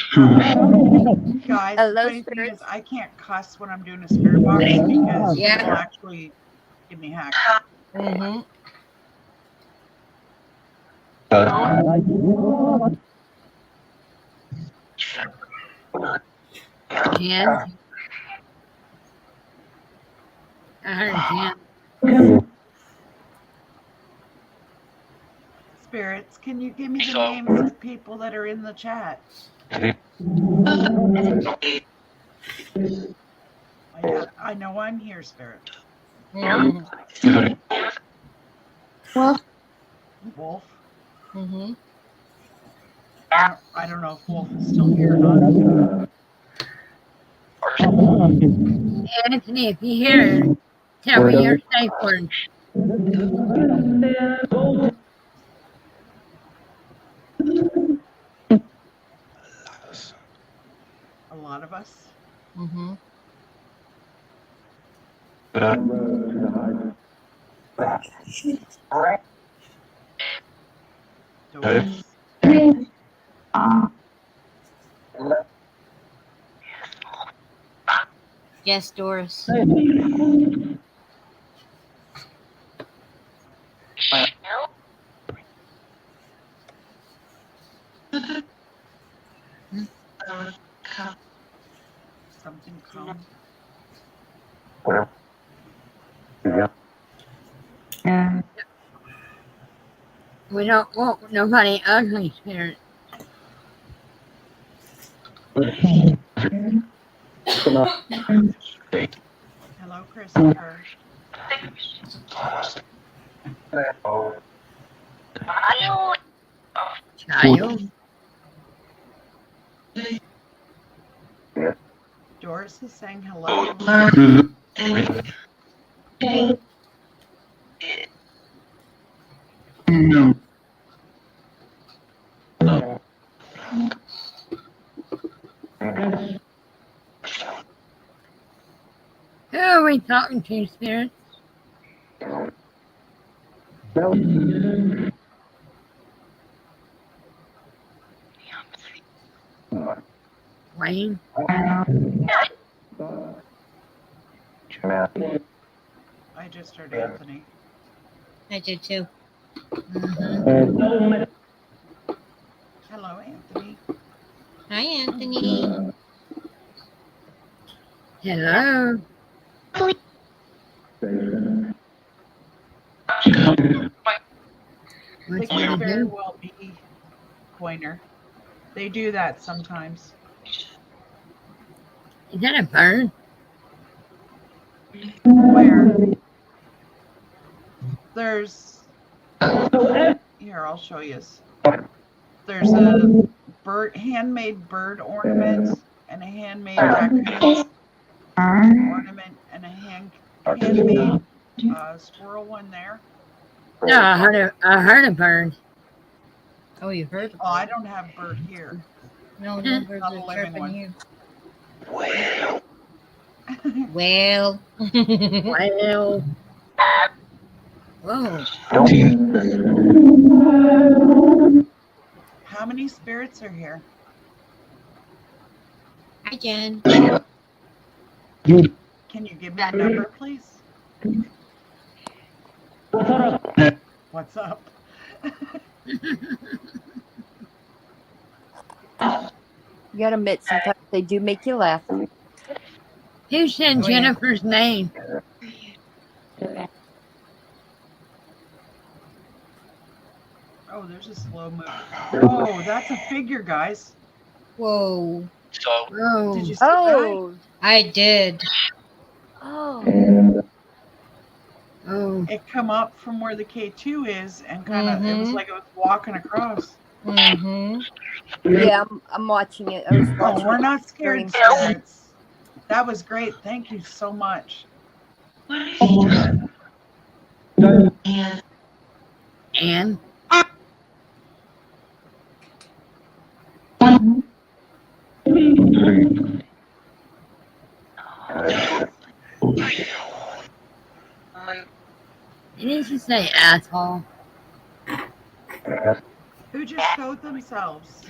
[SPEAKER 2] Guys,
[SPEAKER 5] Hello,
[SPEAKER 2] the funny thing
[SPEAKER 5] spirits.
[SPEAKER 2] is I can't cuss when I'm doing a spirit box because
[SPEAKER 1] Yeah.
[SPEAKER 2] it'll actually give me hacked.
[SPEAKER 1] Mm-hmm.
[SPEAKER 3] Jen. I heard Jen.
[SPEAKER 2] Spirits, can you give me the names of people that are in the chat? I know I'm here, Spirit.
[SPEAKER 1] Mm-hmm.
[SPEAKER 2] Wolf.
[SPEAKER 1] Mm-hmm.
[SPEAKER 2] I don't know if Wolf is still here or not.
[SPEAKER 3] Anthony, if you hear her, tell me your safe word.
[SPEAKER 2] A lot of us.
[SPEAKER 1] Mm-hmm.
[SPEAKER 2] Doris.
[SPEAKER 1] Yes, Doris.
[SPEAKER 2] Something come.
[SPEAKER 3] We don't want nobody ugly, Spirit.
[SPEAKER 2] Hello, Christopher.
[SPEAKER 3] Child.
[SPEAKER 2] Doris is saying hello.
[SPEAKER 3] Who are we talking to, Spirit? Wayne?
[SPEAKER 2] I just heard Anthony.
[SPEAKER 1] I did too.
[SPEAKER 3] Mm-hmm.
[SPEAKER 2] Hello, Anthony.
[SPEAKER 1] Hi, Anthony.
[SPEAKER 3] Hello.
[SPEAKER 2] They
[SPEAKER 3] What's
[SPEAKER 2] could
[SPEAKER 3] he
[SPEAKER 2] very
[SPEAKER 3] do?
[SPEAKER 2] well be Coiner. They do that sometimes.
[SPEAKER 3] Is that a bird?
[SPEAKER 2] Where there's here, I'll show you. There's a handmade bird ornament and a handmade raccoon ornament and a handmade squirrel one there.
[SPEAKER 3] No, I heard a bird.
[SPEAKER 1] Oh, you heard
[SPEAKER 2] Oh, I
[SPEAKER 1] it.
[SPEAKER 2] don't have bird here.
[SPEAKER 1] No, no birds
[SPEAKER 2] Not a
[SPEAKER 1] are
[SPEAKER 2] living
[SPEAKER 1] chirping
[SPEAKER 2] one.
[SPEAKER 1] here. Well.
[SPEAKER 3] Well,
[SPEAKER 1] Whoa.
[SPEAKER 2] How many spirits are here?
[SPEAKER 1] Hi, Jen.
[SPEAKER 2] Can you give me a number, please? What's up?
[SPEAKER 5] You gotta admit, sometimes they do make you laugh.
[SPEAKER 3] who said
[SPEAKER 1] Oh, yeah.
[SPEAKER 3] Jennifer's name?
[SPEAKER 2] Oh, there's a slow move. Oh, that's a figure, guys.
[SPEAKER 1] Whoa.
[SPEAKER 3] Oh,
[SPEAKER 2] Did you see
[SPEAKER 5] Oh,
[SPEAKER 1] I did.
[SPEAKER 5] oh,
[SPEAKER 3] oh,
[SPEAKER 2] that? It come up from where the K2 is and kind of, it was
[SPEAKER 1] Mhm.
[SPEAKER 2] like it was walking across.
[SPEAKER 1] Mm-hmm.
[SPEAKER 5] yeah. I'm watching it. I was
[SPEAKER 2] Oh,
[SPEAKER 5] watching.
[SPEAKER 2] we're
[SPEAKER 5] it
[SPEAKER 2] not scared,
[SPEAKER 5] stream.
[SPEAKER 2] spirits. That was great. Thank you so much.
[SPEAKER 3] and didn't she say asshole?
[SPEAKER 2] Who just showed themselves?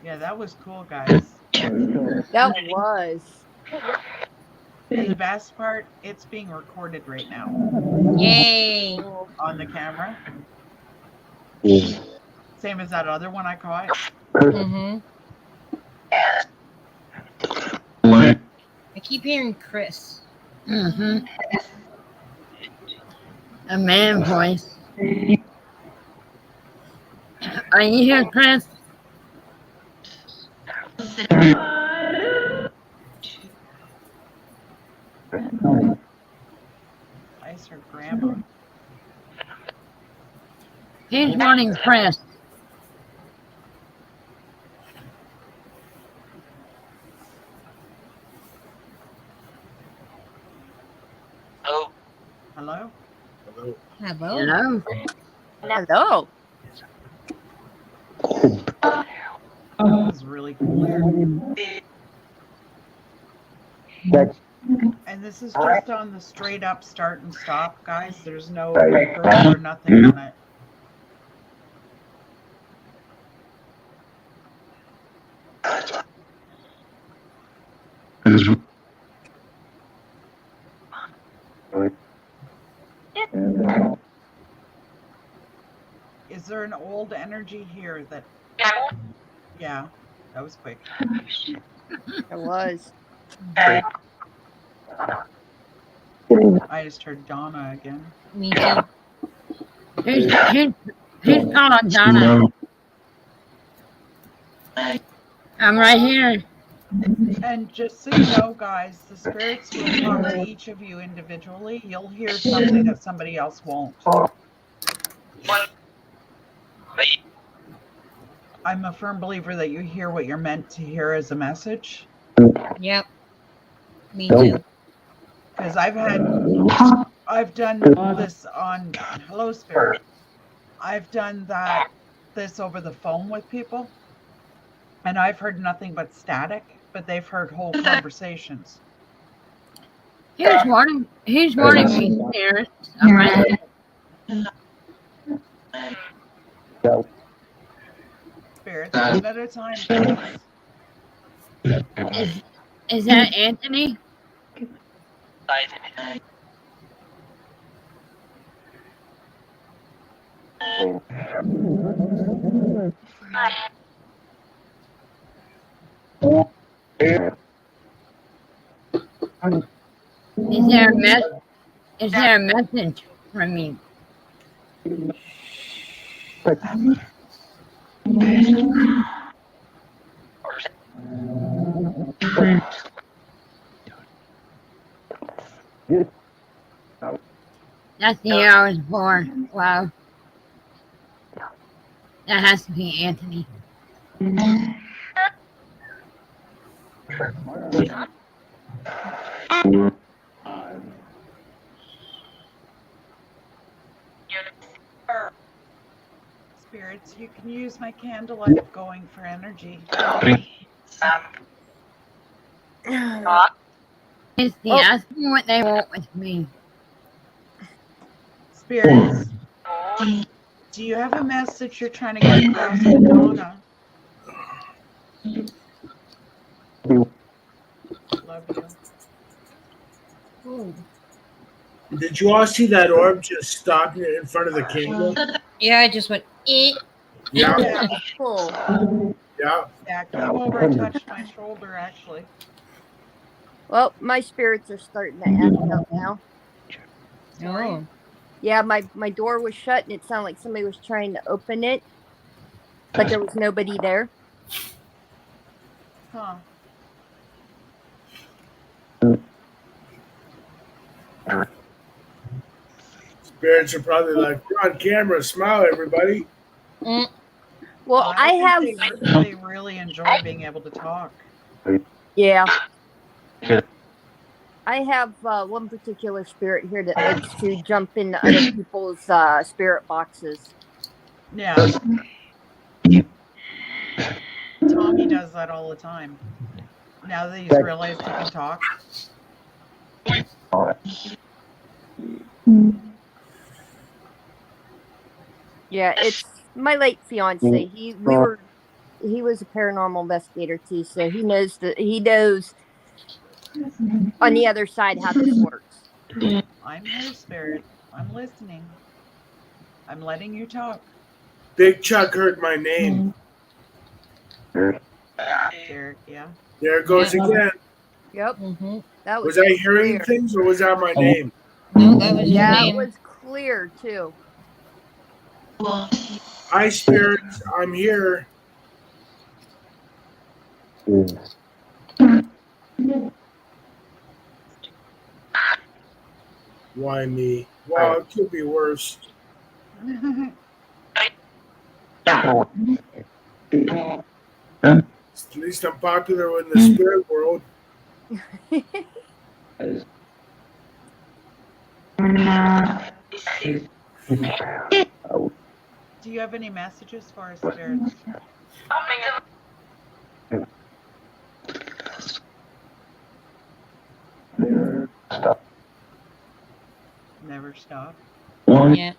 [SPEAKER 2] Yeah, that was cool, guys.
[SPEAKER 5] That was.
[SPEAKER 2] And the best part, it's being recorded right now
[SPEAKER 1] Yay.
[SPEAKER 5] Cool.
[SPEAKER 2] on the camera. Same as that other one I caught.
[SPEAKER 1] Mm-hmm. I keep hearing Chris.
[SPEAKER 3] Mm-hmm. A man voice. Are you here, Chris?
[SPEAKER 2] I heard Grandma.
[SPEAKER 3] Who's wanting Chris?
[SPEAKER 2] Hello?
[SPEAKER 4] Hello.
[SPEAKER 1] Hello.
[SPEAKER 3] Hello?
[SPEAKER 5] Hello.
[SPEAKER 2] That was really cool here. And this is just on the straight up start and stop, guys. There's no reverb or nothing on it. Is Is there an old energy here that? Yeah, that was quick.
[SPEAKER 5] It was.
[SPEAKER 2] I just heard Donna again.
[SPEAKER 1] Me too.
[SPEAKER 3] Who's calling Donna? I'm right here.
[SPEAKER 2] And just so you know, guys, the spirits will talk to each of you individually. You'll hear something that somebody else won't. I'm a firm believer that you hear what you're meant to hear as a message.
[SPEAKER 1] Yep. Me too.
[SPEAKER 2] Because I've done this on Hello Spirit. I've done this over the phone with people, and I've heard nothing but static, but they've heard whole conversations.
[SPEAKER 3] Who's warning me, Spirit? I'm right here.
[SPEAKER 2] Spirits, one at a time, please.
[SPEAKER 3] Is that Anthony? Is there a message from me? That's the year I was born. Wow. That has to be Anthony.
[SPEAKER 2] Spirits, you can use my candlelight going for energy.
[SPEAKER 3] Misty, ask me what they want with me.
[SPEAKER 2] Spirits, do you have a message you're trying to get across to Donna? Love you.
[SPEAKER 1] Ooh.
[SPEAKER 4] Did you all see that orb just stopping in front of the candle?
[SPEAKER 1] Yeah, I just went.
[SPEAKER 4] Yeah,
[SPEAKER 2] Yeah,
[SPEAKER 5] Cool.
[SPEAKER 4] yeah.
[SPEAKER 2] yeah, came over and touched my shoulder, actually.
[SPEAKER 5] Well, my spirits are starting to act up now.
[SPEAKER 1] Oh.
[SPEAKER 5] Yeah, my door was shut and it sounded like somebody was trying to open it, but there was nobody there.
[SPEAKER 2] Huh.
[SPEAKER 4] Spirits are probably like, we're on camera, smile, everybody.
[SPEAKER 1] Mm.
[SPEAKER 5] Well, I have.
[SPEAKER 2] They really enjoy being able to talk.
[SPEAKER 5] Yeah. I have one particular spirit here that likes to jump into other people's spirit boxes.
[SPEAKER 2] Yeah. Tommy does that all the time. Now that he's realized he can talk.
[SPEAKER 5] Yeah, it's my late fiance. He was a paranormal investigator too, so he knows on the other side how this works.
[SPEAKER 2] I'm here, Spirit. I'm listening. I'm letting you talk.
[SPEAKER 4] Big Chuck heard my name.
[SPEAKER 2] Derek, yeah.
[SPEAKER 4] There it goes again.
[SPEAKER 5] Yep.
[SPEAKER 1] Mm-hmm.
[SPEAKER 5] That
[SPEAKER 4] Was I hearing
[SPEAKER 5] clear.
[SPEAKER 4] things or was that my name?
[SPEAKER 1] No, that was your
[SPEAKER 5] Yeah,
[SPEAKER 1] name.
[SPEAKER 5] it was clear too.
[SPEAKER 4] Hi, spirits. I'm here. Why me? Well, it could be worse. At least I'm popular in the spirit world.
[SPEAKER 2] Do you have any messages for our spirits? Never stop.
[SPEAKER 1] Yeah.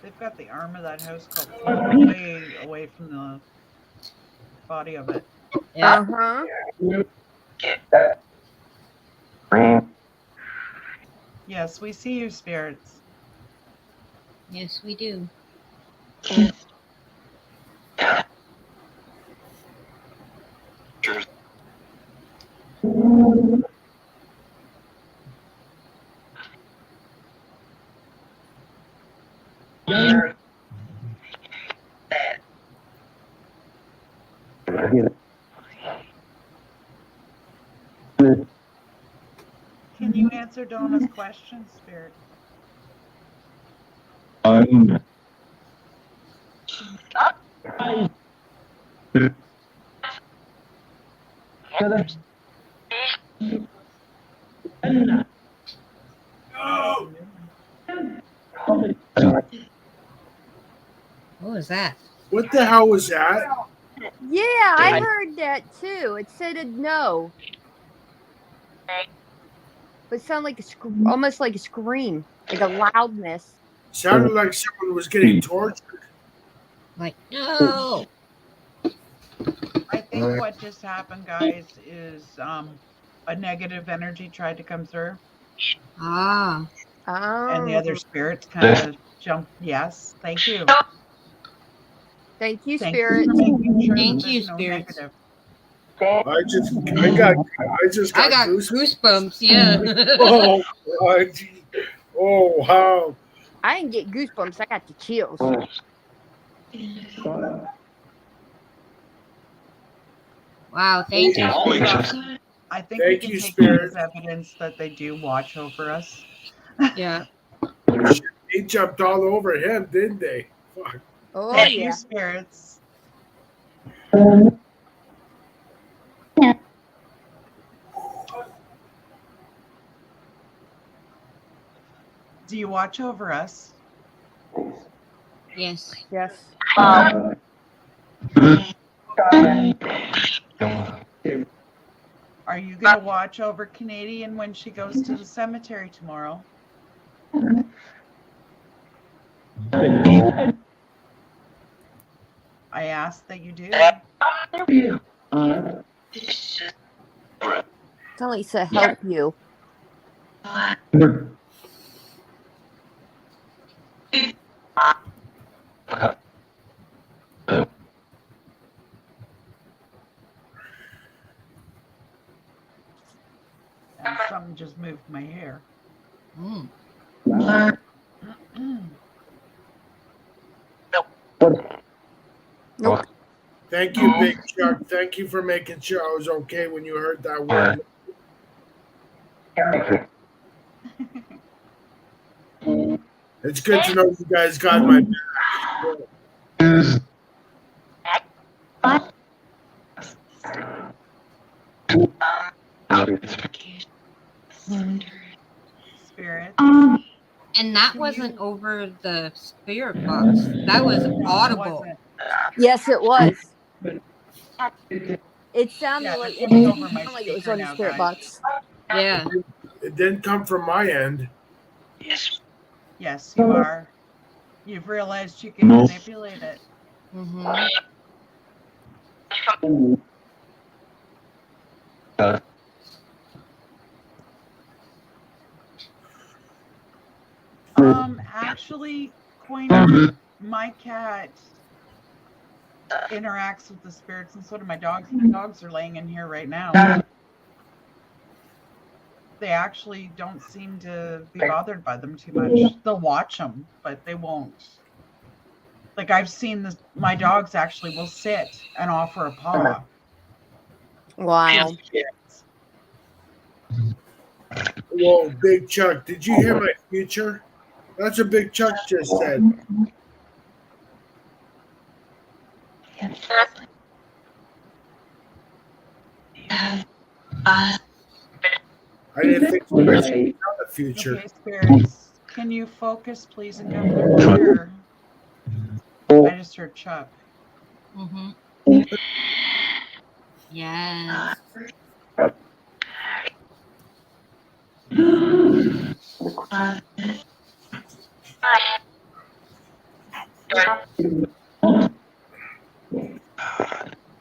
[SPEAKER 2] They've got the arm of that house called way away from the body of it.
[SPEAKER 1] Yeah.
[SPEAKER 5] Uh-huh.
[SPEAKER 2] Yes, we see you, spirits.
[SPEAKER 1] Yes, we do.
[SPEAKER 2] Can you answer Donna's question, spirit?
[SPEAKER 4] No!
[SPEAKER 1] What was that?
[SPEAKER 4] What the hell was that?
[SPEAKER 5] Yeah, I heard that too. It said a no. But it sounded like almost like a scream, like a loudness.
[SPEAKER 4] Sounded like someone was getting tortured.
[SPEAKER 1] Like, no.
[SPEAKER 2] I think what just happened, guys, is a negative energy tried to come through,
[SPEAKER 1] Ah.
[SPEAKER 2] and the
[SPEAKER 5] Oh,
[SPEAKER 2] other spirits kind of jumped. Yes, thank you.
[SPEAKER 5] thank you,
[SPEAKER 2] Thank you
[SPEAKER 5] spirit.
[SPEAKER 2] for making sure that
[SPEAKER 1] Thank you,
[SPEAKER 2] there's no
[SPEAKER 1] spirits.
[SPEAKER 2] negative.
[SPEAKER 4] I just
[SPEAKER 1] I
[SPEAKER 4] got
[SPEAKER 1] got
[SPEAKER 4] goosebumps.
[SPEAKER 1] goosebumps, yeah.
[SPEAKER 4] Oh, God. Oh, wow.
[SPEAKER 5] I didn't get goosebumps. I got the chills.
[SPEAKER 1] Wow, thank you, spirits.
[SPEAKER 2] I think we
[SPEAKER 4] Thank
[SPEAKER 2] can
[SPEAKER 4] you,
[SPEAKER 2] take that
[SPEAKER 4] spirit.
[SPEAKER 2] as evidence that they do watch over us.
[SPEAKER 1] Yeah.
[SPEAKER 4] They jumped all over him, didn't they? Fuck.
[SPEAKER 5] Oh
[SPEAKER 2] Thank you,
[SPEAKER 5] yeah.
[SPEAKER 2] spirits. Do you watch over us?
[SPEAKER 1] Yes.
[SPEAKER 5] Yes.
[SPEAKER 2] Are you going to watch over Canadian when she goes to the cemetery tomorrow? I ask that you do.
[SPEAKER 5] Somebody said help you.
[SPEAKER 2] And something just moved my hair.
[SPEAKER 1] Mm.
[SPEAKER 5] Nope.
[SPEAKER 4] Thank you, Big Chuck. Thank you for making sure I was okay when you heard that word. It's good to know you guys got my back.
[SPEAKER 2] Spirit.
[SPEAKER 1] And that wasn't over the spirit box. That was
[SPEAKER 2] No, it
[SPEAKER 1] audible.
[SPEAKER 2] wasn't.
[SPEAKER 5] Yes, it was. It sounded
[SPEAKER 2] Yeah,
[SPEAKER 5] like
[SPEAKER 2] they're coming over my
[SPEAKER 5] it was
[SPEAKER 2] speaker
[SPEAKER 5] on the
[SPEAKER 2] now,
[SPEAKER 5] spirit
[SPEAKER 2] guys.
[SPEAKER 5] box.
[SPEAKER 1] Yeah.
[SPEAKER 4] It didn't come from my end.
[SPEAKER 2] Yes, you are. You've realized you can manipulate it.
[SPEAKER 1] Mm-hmm.
[SPEAKER 2] Actually, Queen, my cat interacts with the spirits, and so do my dogs. My dogs are laying in here right now. They actually don't seem to be bothered by them too much. They'll watch them, but they won't. Like I've seen this, my dogs actually will sit and offer a paw.
[SPEAKER 5] Wow.
[SPEAKER 4] Whoa, Big Chuck, did you hear my future? That's what Big Chuck just said. I didn't think you guys would know the future.
[SPEAKER 2] Okay, spirits, can you focus, please, and come through here? I just heard Chuck.
[SPEAKER 1] Mm-hmm. Yes.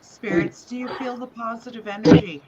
[SPEAKER 2] Spirits, do you feel the positive energy?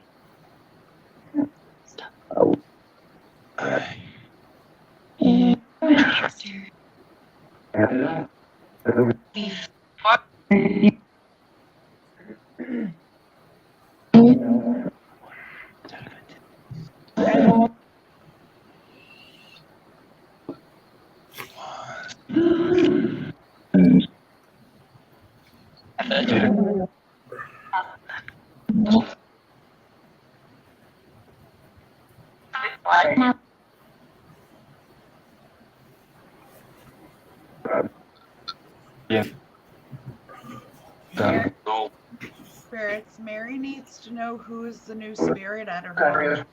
[SPEAKER 2] Spirits, Mary needs to know who is the new spirit at her home.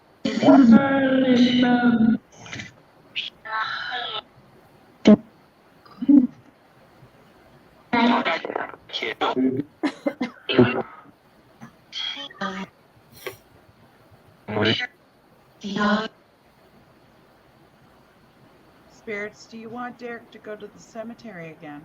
[SPEAKER 2] Spirits, do you want Derek to go to the cemetery again?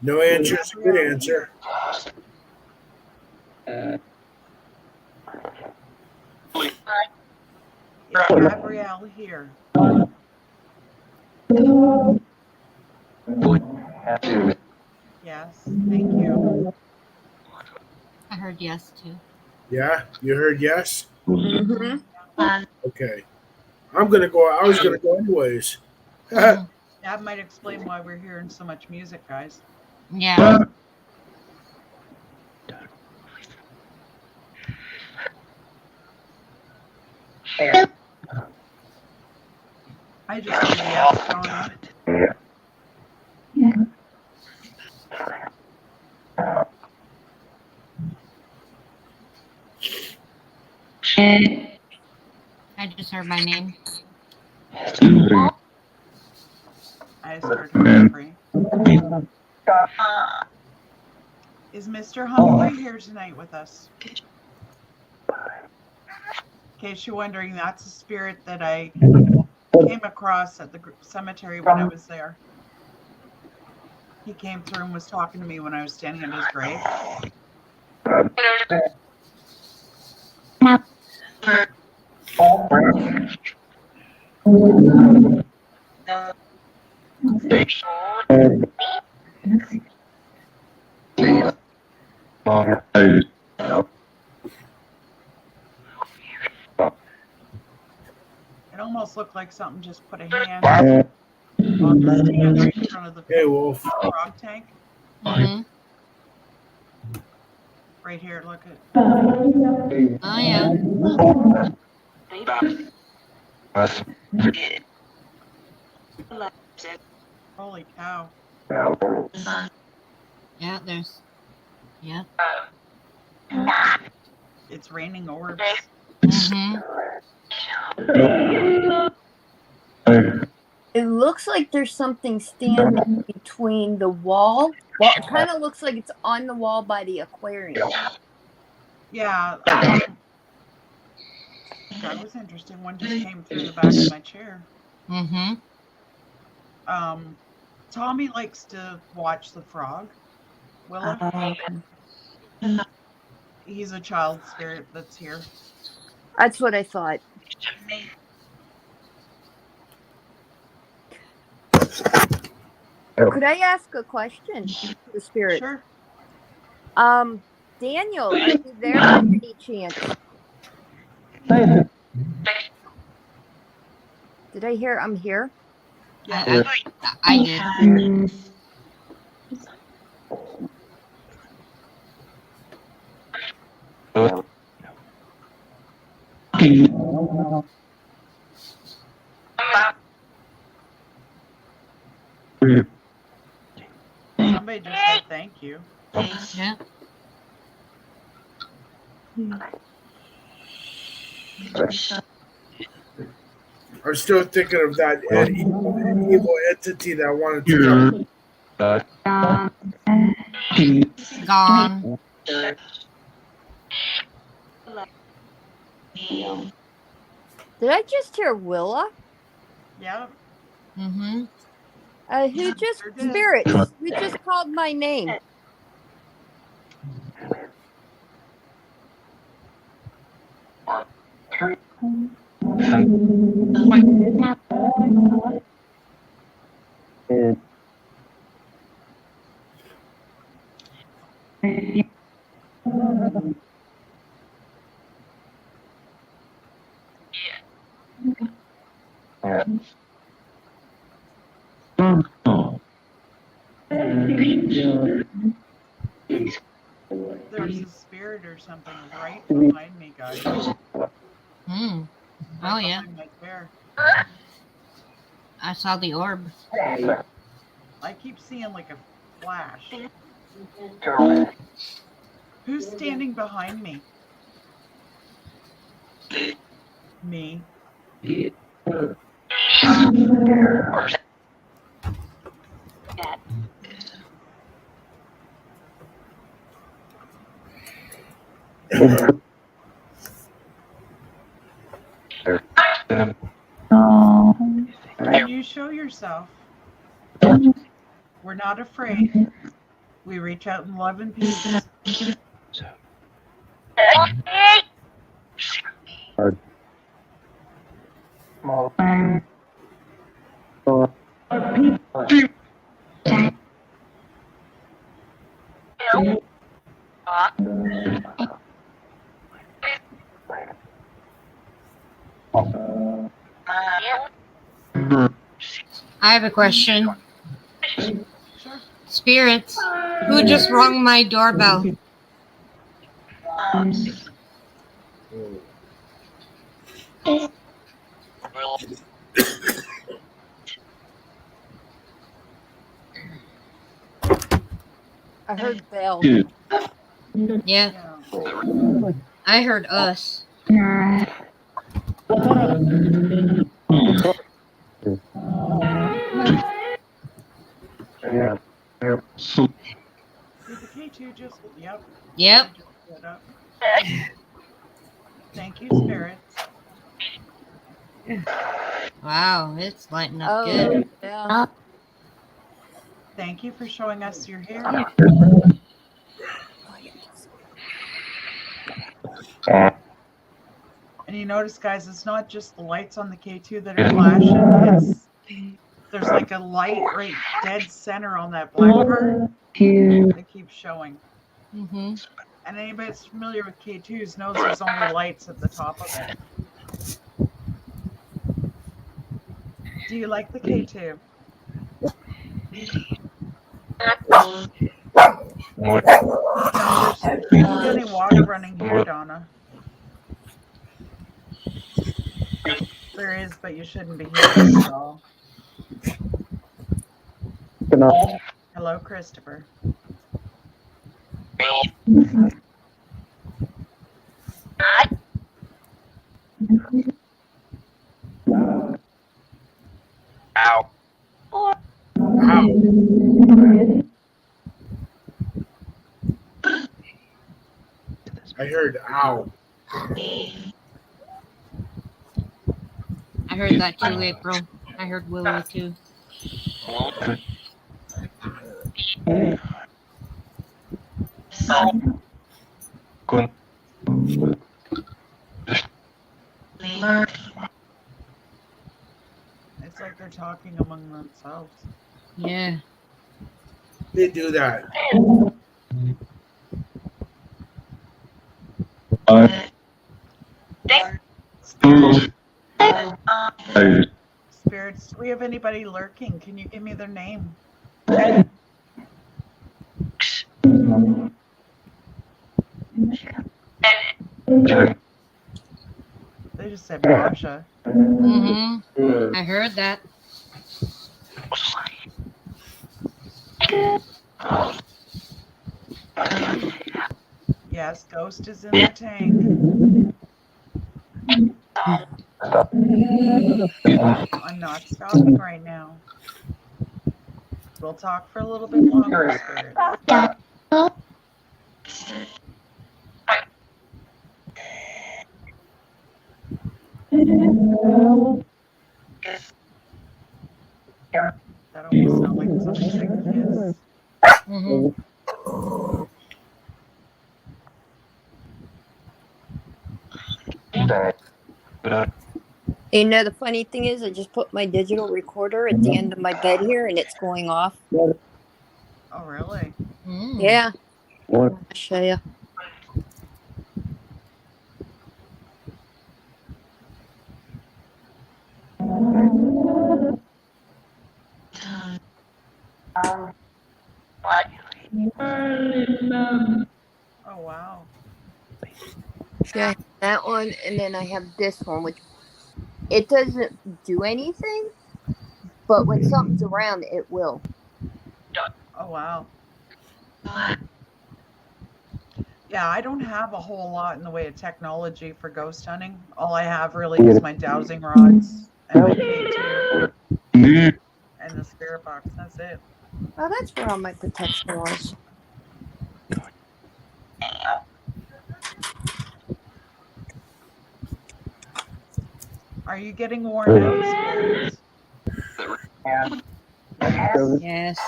[SPEAKER 4] No answer is a good answer.
[SPEAKER 2] Is Gabrielle here? Yes, thank you.
[SPEAKER 1] I heard yes too.
[SPEAKER 4] Yeah, you heard yes.
[SPEAKER 5] Mm-hmm.
[SPEAKER 4] Okay, I'm gonna go. I was gonna go anyways.
[SPEAKER 1] Mhm.
[SPEAKER 2] That might explain why we're hearing so much music, guys.
[SPEAKER 1] Yeah.
[SPEAKER 2] I just heard yes, Donna.
[SPEAKER 1] I just heard my name.
[SPEAKER 2] I just heard Humphrey. Is Mr. Humphrey here tonight with us? In case you're wondering, that's a spirit that I came across at the cemetery when I was there. He came through and was talking to me when I was standing at his grave. It almost looked like something just put a hand on the stand right in front of the
[SPEAKER 4] Hey, Wolf.
[SPEAKER 2] frog tank.
[SPEAKER 1] Mm-hmm.
[SPEAKER 2] Right here, look at.
[SPEAKER 1] Oh yeah.
[SPEAKER 2] Holy cow.
[SPEAKER 1] Yeah. There's. Yeah.
[SPEAKER 2] It's raining orbs.
[SPEAKER 1] Mm-hmm.
[SPEAKER 5] It looks like there's something standing between the wall. Well, it kind of looks like it's on the wall by the aquarium.
[SPEAKER 2] Yeah. That was interesting. One just came through the back of my chair.
[SPEAKER 1] Mm-hmm.
[SPEAKER 2] Tommy likes to watch the frog. Willa. He's a child spirit that's here.
[SPEAKER 5] That's what I thought. Could I ask a question to the spirit?
[SPEAKER 2] Sure.
[SPEAKER 5] Daniel, are you there by any chance? Did I hear I'm here?
[SPEAKER 2] Yeah.
[SPEAKER 1] I did.
[SPEAKER 2] Somebody just said thank you.
[SPEAKER 1] Yeah.
[SPEAKER 4] I'm still thinking of that evil entity that wanted to come.
[SPEAKER 1] Gone.
[SPEAKER 5] Did I just hear Willa?
[SPEAKER 2] Yeah.
[SPEAKER 1] Mm-hmm.
[SPEAKER 5] Who just
[SPEAKER 2] Sure did.
[SPEAKER 5] spirits? Who just called my name?
[SPEAKER 2] There's a spirit or something right behind me, guys.
[SPEAKER 1] Mm. Oh
[SPEAKER 2] Right
[SPEAKER 1] yeah,
[SPEAKER 2] behind my chair.
[SPEAKER 1] I saw the orb.
[SPEAKER 2] I keep seeing like a flash. Who's standing behind me? Me. Can you show yourself? We're not afraid. We reach out in love and peace.
[SPEAKER 1] I have a question.
[SPEAKER 2] Sure.
[SPEAKER 1] Spirits, who just rung my doorbell?
[SPEAKER 5] I heard bell.
[SPEAKER 1] Yeah,
[SPEAKER 2] Yeah.
[SPEAKER 1] I heard us.
[SPEAKER 2] Did the K2 just? Yep.
[SPEAKER 1] Yep.
[SPEAKER 2] They just lit up. Thank you, spirits.
[SPEAKER 1] Wow, it's lighting up
[SPEAKER 5] Oh,
[SPEAKER 1] good.
[SPEAKER 5] yeah.
[SPEAKER 2] Thank you for showing us you're here. And you notice, guys, it's not just the lights on the K2 that are flashing. There's like a light right dead center on that black part that keeps showing.
[SPEAKER 1] Mm-hmm.
[SPEAKER 2] And anybody that's familiar with K2s knows there's only lights at the top of it. Do you like the K2? There's isn't any water running here, Donna. There is, but you shouldn't be hearing it at all. Hello, Christopher.
[SPEAKER 4] I heard ow.
[SPEAKER 1] I heard that too, April. I heard Willow too.
[SPEAKER 2] It's like they're talking among themselves.
[SPEAKER 1] Yeah.
[SPEAKER 4] They do that.
[SPEAKER 2] Spirits, do we have anybody lurking? Can you give me their name? They just said Masha.
[SPEAKER 1] Mm-hmm. I heard that.
[SPEAKER 2] Yes, Ghost is in the tank. I'm not stopping right now. We'll talk for a little bit longer, Spirit. That almost sounds like something like kiss.
[SPEAKER 1] Mm-hmm.
[SPEAKER 5] You know, the funny thing is, I just put my digital recorder at the end of my bed here, and it's going off.
[SPEAKER 2] Oh, really?
[SPEAKER 1] Mm.
[SPEAKER 5] Yeah, I'll show you.
[SPEAKER 2] Oh, wow.
[SPEAKER 5] Yeah, I have that one, and then I have this one, which it doesn't do anything, but when something's around, it will.
[SPEAKER 2] Oh, wow. Yeah, I don't have a whole lot in the way of technology for ghost hunting. All I have really is my dowsing rods and my K2 and the spirit box. That's it.
[SPEAKER 5] Oh, that's where all my protection was.
[SPEAKER 2] Are you getting worn out, spirits?
[SPEAKER 1] Yes.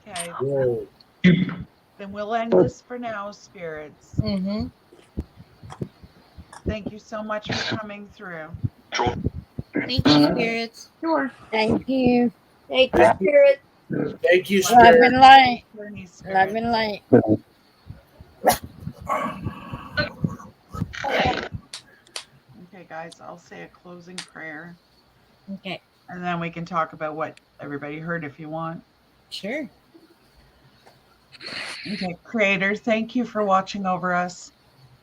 [SPEAKER 2] Okay,
[SPEAKER 4] Whoa.
[SPEAKER 2] then we'll end this for now, spirits.
[SPEAKER 1] Mm-hmm.
[SPEAKER 2] Thank you so much for coming through.
[SPEAKER 1] Thank you, spirits.
[SPEAKER 5] Sure.
[SPEAKER 3] Thank you.
[SPEAKER 5] Thank you, Spirit.
[SPEAKER 4] Thank you,
[SPEAKER 2] Love
[SPEAKER 3] Love
[SPEAKER 4] Spirit.
[SPEAKER 3] and light.
[SPEAKER 2] journey,
[SPEAKER 3] Love
[SPEAKER 2] spirits.
[SPEAKER 3] and light.
[SPEAKER 2] Okay, guys, I'll say a closing prayer,
[SPEAKER 1] Okay.
[SPEAKER 2] and then we can talk about what everybody heard if you want.
[SPEAKER 1] Sure.
[SPEAKER 2] Okay, Creator, thank you for watching over us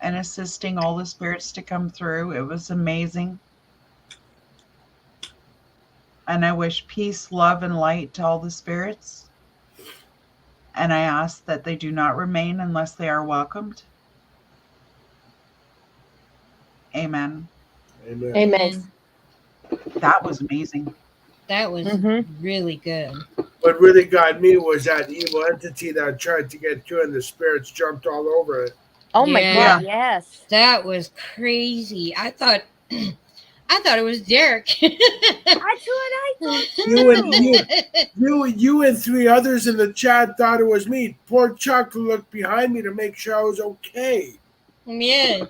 [SPEAKER 2] and assisting all the spirits to come through. It was amazing. And I wish peace, love, and light to all the spirits. And I ask that they do not remain unless they are welcomed. Amen.
[SPEAKER 4] Amen.
[SPEAKER 5] Amen.
[SPEAKER 2] That was amazing.
[SPEAKER 1] That was
[SPEAKER 5] Mm-hmm.
[SPEAKER 1] really good.
[SPEAKER 4] What really got me was that evil entity that tried to get through, and the spirits jumped all over it.
[SPEAKER 5] Oh my
[SPEAKER 1] Yeah.
[SPEAKER 5] God, yes.
[SPEAKER 1] That was crazy. I thought it was Derek.
[SPEAKER 5] That's what I thought
[SPEAKER 4] You and
[SPEAKER 5] too.
[SPEAKER 4] you and three others in the chat thought it was me. Poor Chuck looked behind me to make sure I was okay.
[SPEAKER 1] Yeah.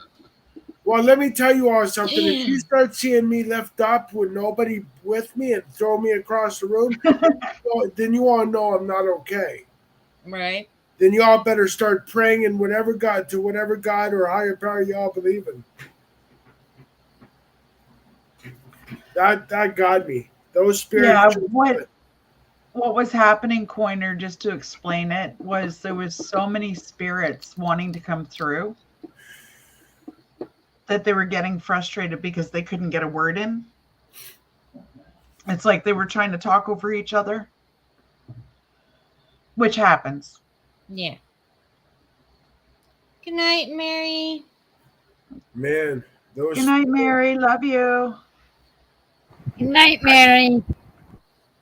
[SPEAKER 4] Well, let me tell you all something. If you start seeing me lift up with nobody with me and throw me across the room, then you all know I'm not okay.
[SPEAKER 1] Right.
[SPEAKER 4] Then you all better start praying in whatever God or higher power you all believe in. That got me. Those spirits.
[SPEAKER 2] Yeah, what was happening, Coiner, just to explain it, was there was so many spirits wanting to come through that they were getting frustrated because they couldn't get a word in. It's like they were trying to talk over each other, which happens.
[SPEAKER 1] Yeah. Good night, Mary.
[SPEAKER 4] Man, those.
[SPEAKER 2] Good night, Mary. Love you.
[SPEAKER 3] Good night, Mary.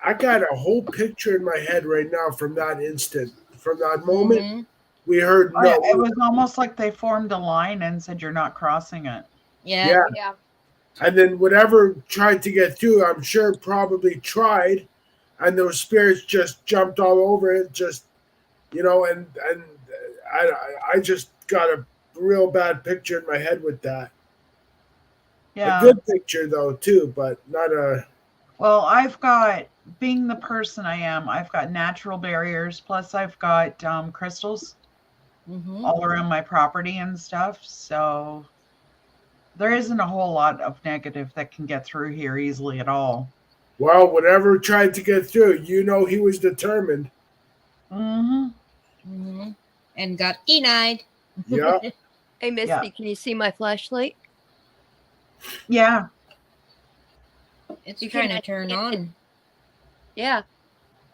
[SPEAKER 4] I got a whole picture in my head right now from that instant, from that moment.
[SPEAKER 1] Mm-hmm.
[SPEAKER 4] We heard
[SPEAKER 2] Oh,
[SPEAKER 4] no.
[SPEAKER 2] yeah, it was almost like they formed a line and said, "You're not crossing it."
[SPEAKER 1] Yeah.
[SPEAKER 4] Yeah.
[SPEAKER 5] Yeah.
[SPEAKER 4] And then whatever tried to get through, I'm sure probably tried, and those spirits just jumped all over it. Just and I just got a real bad picture in my head with that.
[SPEAKER 2] Yeah.
[SPEAKER 4] A good picture though too, but not a.
[SPEAKER 2] Well, being the person I am, I've got natural barriers. Plus, I've got crystals
[SPEAKER 1] Mm-hmm.
[SPEAKER 2] all around my property and stuff. So there isn't a whole lot of negative that can get through here easily at all.
[SPEAKER 4] Well, whatever tried to get through, he was determined.
[SPEAKER 2] Mm-hmm.
[SPEAKER 1] Mm-hmm. And got denied.
[SPEAKER 4] Yeah.
[SPEAKER 5] Hey, Misty,
[SPEAKER 2] Yeah.
[SPEAKER 5] can you see my flashlight?
[SPEAKER 2] Yeah.
[SPEAKER 1] It's
[SPEAKER 5] You
[SPEAKER 1] trying
[SPEAKER 5] can
[SPEAKER 1] to turn
[SPEAKER 5] advance it.
[SPEAKER 1] on.
[SPEAKER 5] Yeah.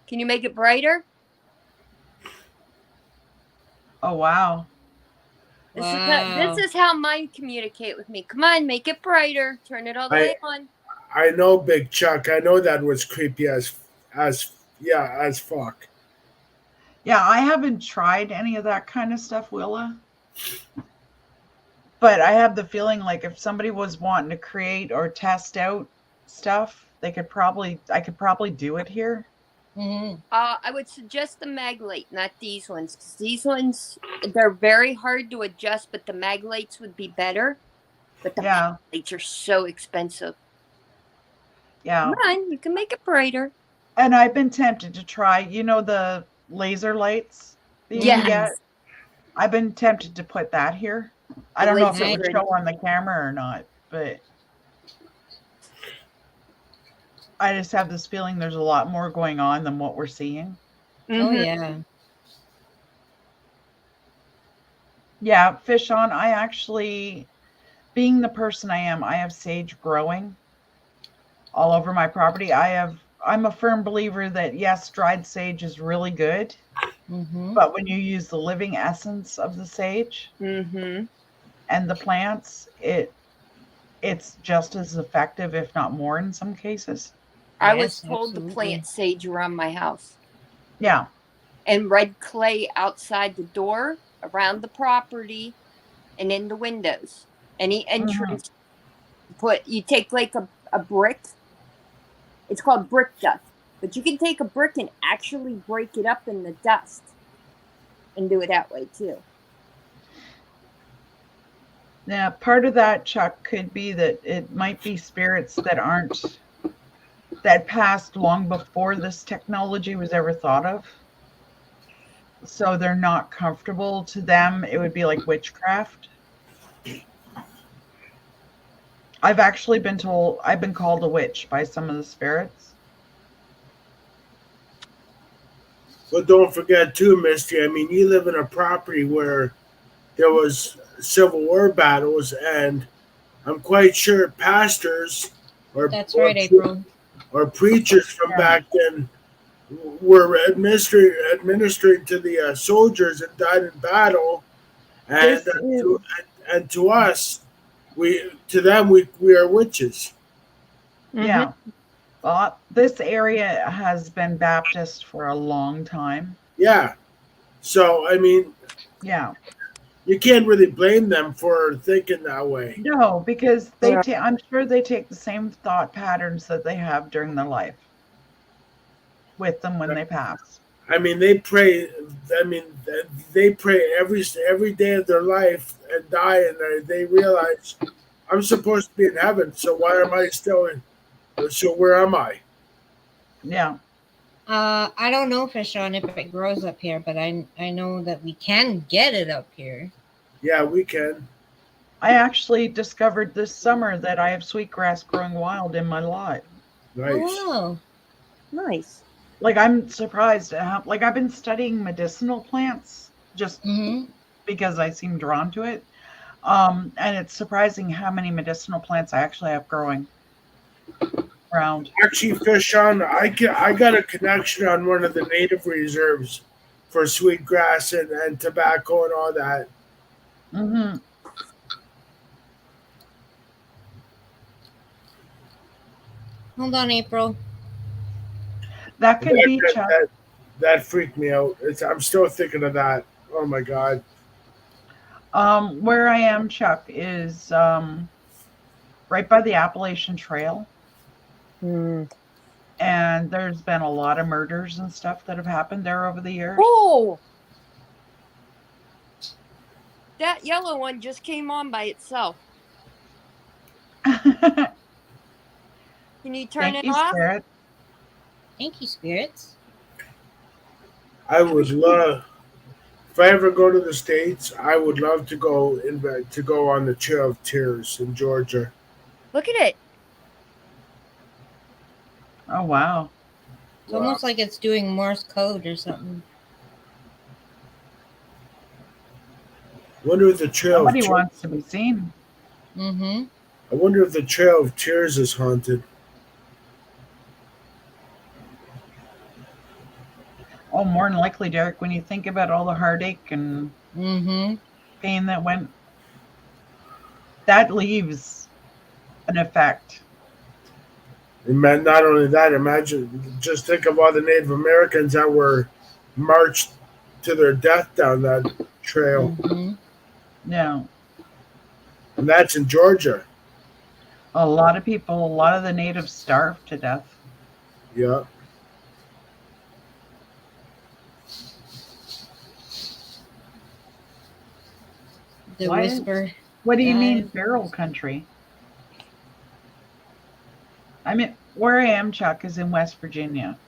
[SPEAKER 5] Can you make it brighter?
[SPEAKER 2] Oh, wow.
[SPEAKER 1] Wow.
[SPEAKER 5] This is how mine communicate with me. Come on, make it brighter. Turn it all the way on.
[SPEAKER 4] I know, Big Chuck. I know that was creepy as fuck.
[SPEAKER 2] Yeah, I haven't tried any of that kind of stuff, Willa. But I have the feeling like if somebody was wanting to create or test out stuff, I could probably do it here.
[SPEAKER 1] Hmm.
[SPEAKER 5] I would suggest the Maglite, not these ones, because these ones they're very hard to adjust. But the Maglites would be better. But the
[SPEAKER 2] Yeah.
[SPEAKER 5] Maglites are so expensive.
[SPEAKER 2] Yeah.
[SPEAKER 5] Come on, you can make it brighter.
[SPEAKER 2] And I've been tempted to try, the laser lights that you can
[SPEAKER 5] Yes,
[SPEAKER 2] get. I've been tempted to put that here. I
[SPEAKER 5] the
[SPEAKER 2] don't know if
[SPEAKER 5] laser
[SPEAKER 2] it would
[SPEAKER 5] grid.
[SPEAKER 2] show on the camera or not, but I just have this feeling there's a lot more going on than what we're seeing.
[SPEAKER 1] Oh
[SPEAKER 5] Mhm.
[SPEAKER 1] yeah.
[SPEAKER 2] Yeah, fish on. I actually, being the person I am, I have sage growing all over my property. I'm a firm believer that yes, dried sage is really good,
[SPEAKER 1] Hmm.
[SPEAKER 2] but when you use the living essence of the sage
[SPEAKER 5] Mhm.
[SPEAKER 2] and the plants, it's just as effective, if not more in some cases.
[SPEAKER 5] I was
[SPEAKER 1] Yes,
[SPEAKER 5] told to
[SPEAKER 1] absolutely.
[SPEAKER 5] plant sage around my house
[SPEAKER 2] Yeah.
[SPEAKER 5] and red clay outside the door, around the property, and in the windows. Any
[SPEAKER 2] Hmm.
[SPEAKER 5] entrance, you take like a brick. It's called brick dust, but you can take a brick and actually break it up in the dust and do it that way too.
[SPEAKER 2] Yeah, part of that, Chuck, could be that it might be spirits that passed long before this technology was ever thought of. So they're not comfortable. To them, it would be like witchcraft. I've been called a witch by some of the spirits.
[SPEAKER 4] But don't forget too, Misty. I mean, you live in a property where there was Civil War battles, and I'm quite sure pastors or
[SPEAKER 1] That's
[SPEAKER 4] or,
[SPEAKER 1] right, April.
[SPEAKER 4] or preachers from
[SPEAKER 2] Yeah.
[SPEAKER 4] back then were administering to the soldiers that died in battle, and
[SPEAKER 2] This is,
[SPEAKER 4] to us, we are witches.
[SPEAKER 5] Mm-hmm.
[SPEAKER 2] yeah. This area has been Baptist for a long time.
[SPEAKER 4] Yeah. So I mean,
[SPEAKER 2] Yeah.
[SPEAKER 4] you can't really blame them for thinking that way.
[SPEAKER 2] No, because
[SPEAKER 5] Yeah.
[SPEAKER 2] I'm sure they take the same thought patterns that they have during their life with them when they pass.
[SPEAKER 4] I mean, they pray. I mean, they pray every day of their life and die, and they realize I'm supposed to be in heaven. So why am I still in? So where am I?
[SPEAKER 2] Yeah.
[SPEAKER 1] I don't know, Fishon, if it grows up here, but I know that we can get it up here.
[SPEAKER 4] Yeah, we can.
[SPEAKER 2] I actually discovered this summer that I have sweetgrass growing wild in my lot.
[SPEAKER 4] Nice.
[SPEAKER 1] Oh
[SPEAKER 5] Nice.
[SPEAKER 2] Like I'm surprised at how, like I've been studying medicinal plants just
[SPEAKER 1] wow. Hmm.
[SPEAKER 2] because I seem drawn to it. And it's surprising how many medicinal plants I actually have growing around.
[SPEAKER 4] Actually, fish on. I got a connection on one of the native reserves for sweetgrass and tobacco and all that.
[SPEAKER 2] Hmm.
[SPEAKER 1] Hold on, April.
[SPEAKER 2] That could
[SPEAKER 4] That,
[SPEAKER 2] be
[SPEAKER 4] that,
[SPEAKER 2] Chuck.
[SPEAKER 4] that, that freaked me out. I'm still thinking of that. Oh my god.
[SPEAKER 2] Where I am, Chuck, is right by the Appalachian Trail.
[SPEAKER 5] Mm.
[SPEAKER 2] And there's been a lot of murders and stuff that have happened there over the years.
[SPEAKER 5] Oh, that yellow one just came on by itself. Can you turn
[SPEAKER 2] Thank
[SPEAKER 5] it
[SPEAKER 2] you,
[SPEAKER 5] off?
[SPEAKER 2] Spirit.
[SPEAKER 1] Thank you, spirits.
[SPEAKER 4] I would love if I ever go to the States. I would love to go on the Trail of Tears in Georgia.
[SPEAKER 5] Look at it.
[SPEAKER 2] Oh, wow.
[SPEAKER 1] It's almost like it's doing Morse code or something.
[SPEAKER 4] Wonder if the Trail
[SPEAKER 2] Somebody
[SPEAKER 4] of Tears.
[SPEAKER 2] wants to be seen.
[SPEAKER 1] Mm-hmm.
[SPEAKER 4] I wonder if the Trail of Tears is haunted.
[SPEAKER 2] Oh, more than likely, Derek, when you think about all the heartache and
[SPEAKER 1] Mm-hmm.
[SPEAKER 2] pain that leaves an effect.
[SPEAKER 4] And not only that, just think of all the Native Americans that were marched to their death down that trail.
[SPEAKER 1] Mm-hmm.
[SPEAKER 2] Yeah.
[SPEAKER 4] And that's in Georgia.
[SPEAKER 2] A lot of people, a lot of the natives starved to death.
[SPEAKER 4] Yeah.
[SPEAKER 1] The
[SPEAKER 2] Why-
[SPEAKER 1] whisper.
[SPEAKER 2] What do you mean,
[SPEAKER 1] Dive.
[SPEAKER 2] feral country? I mean, where I am, Chuck, is in West Virginia.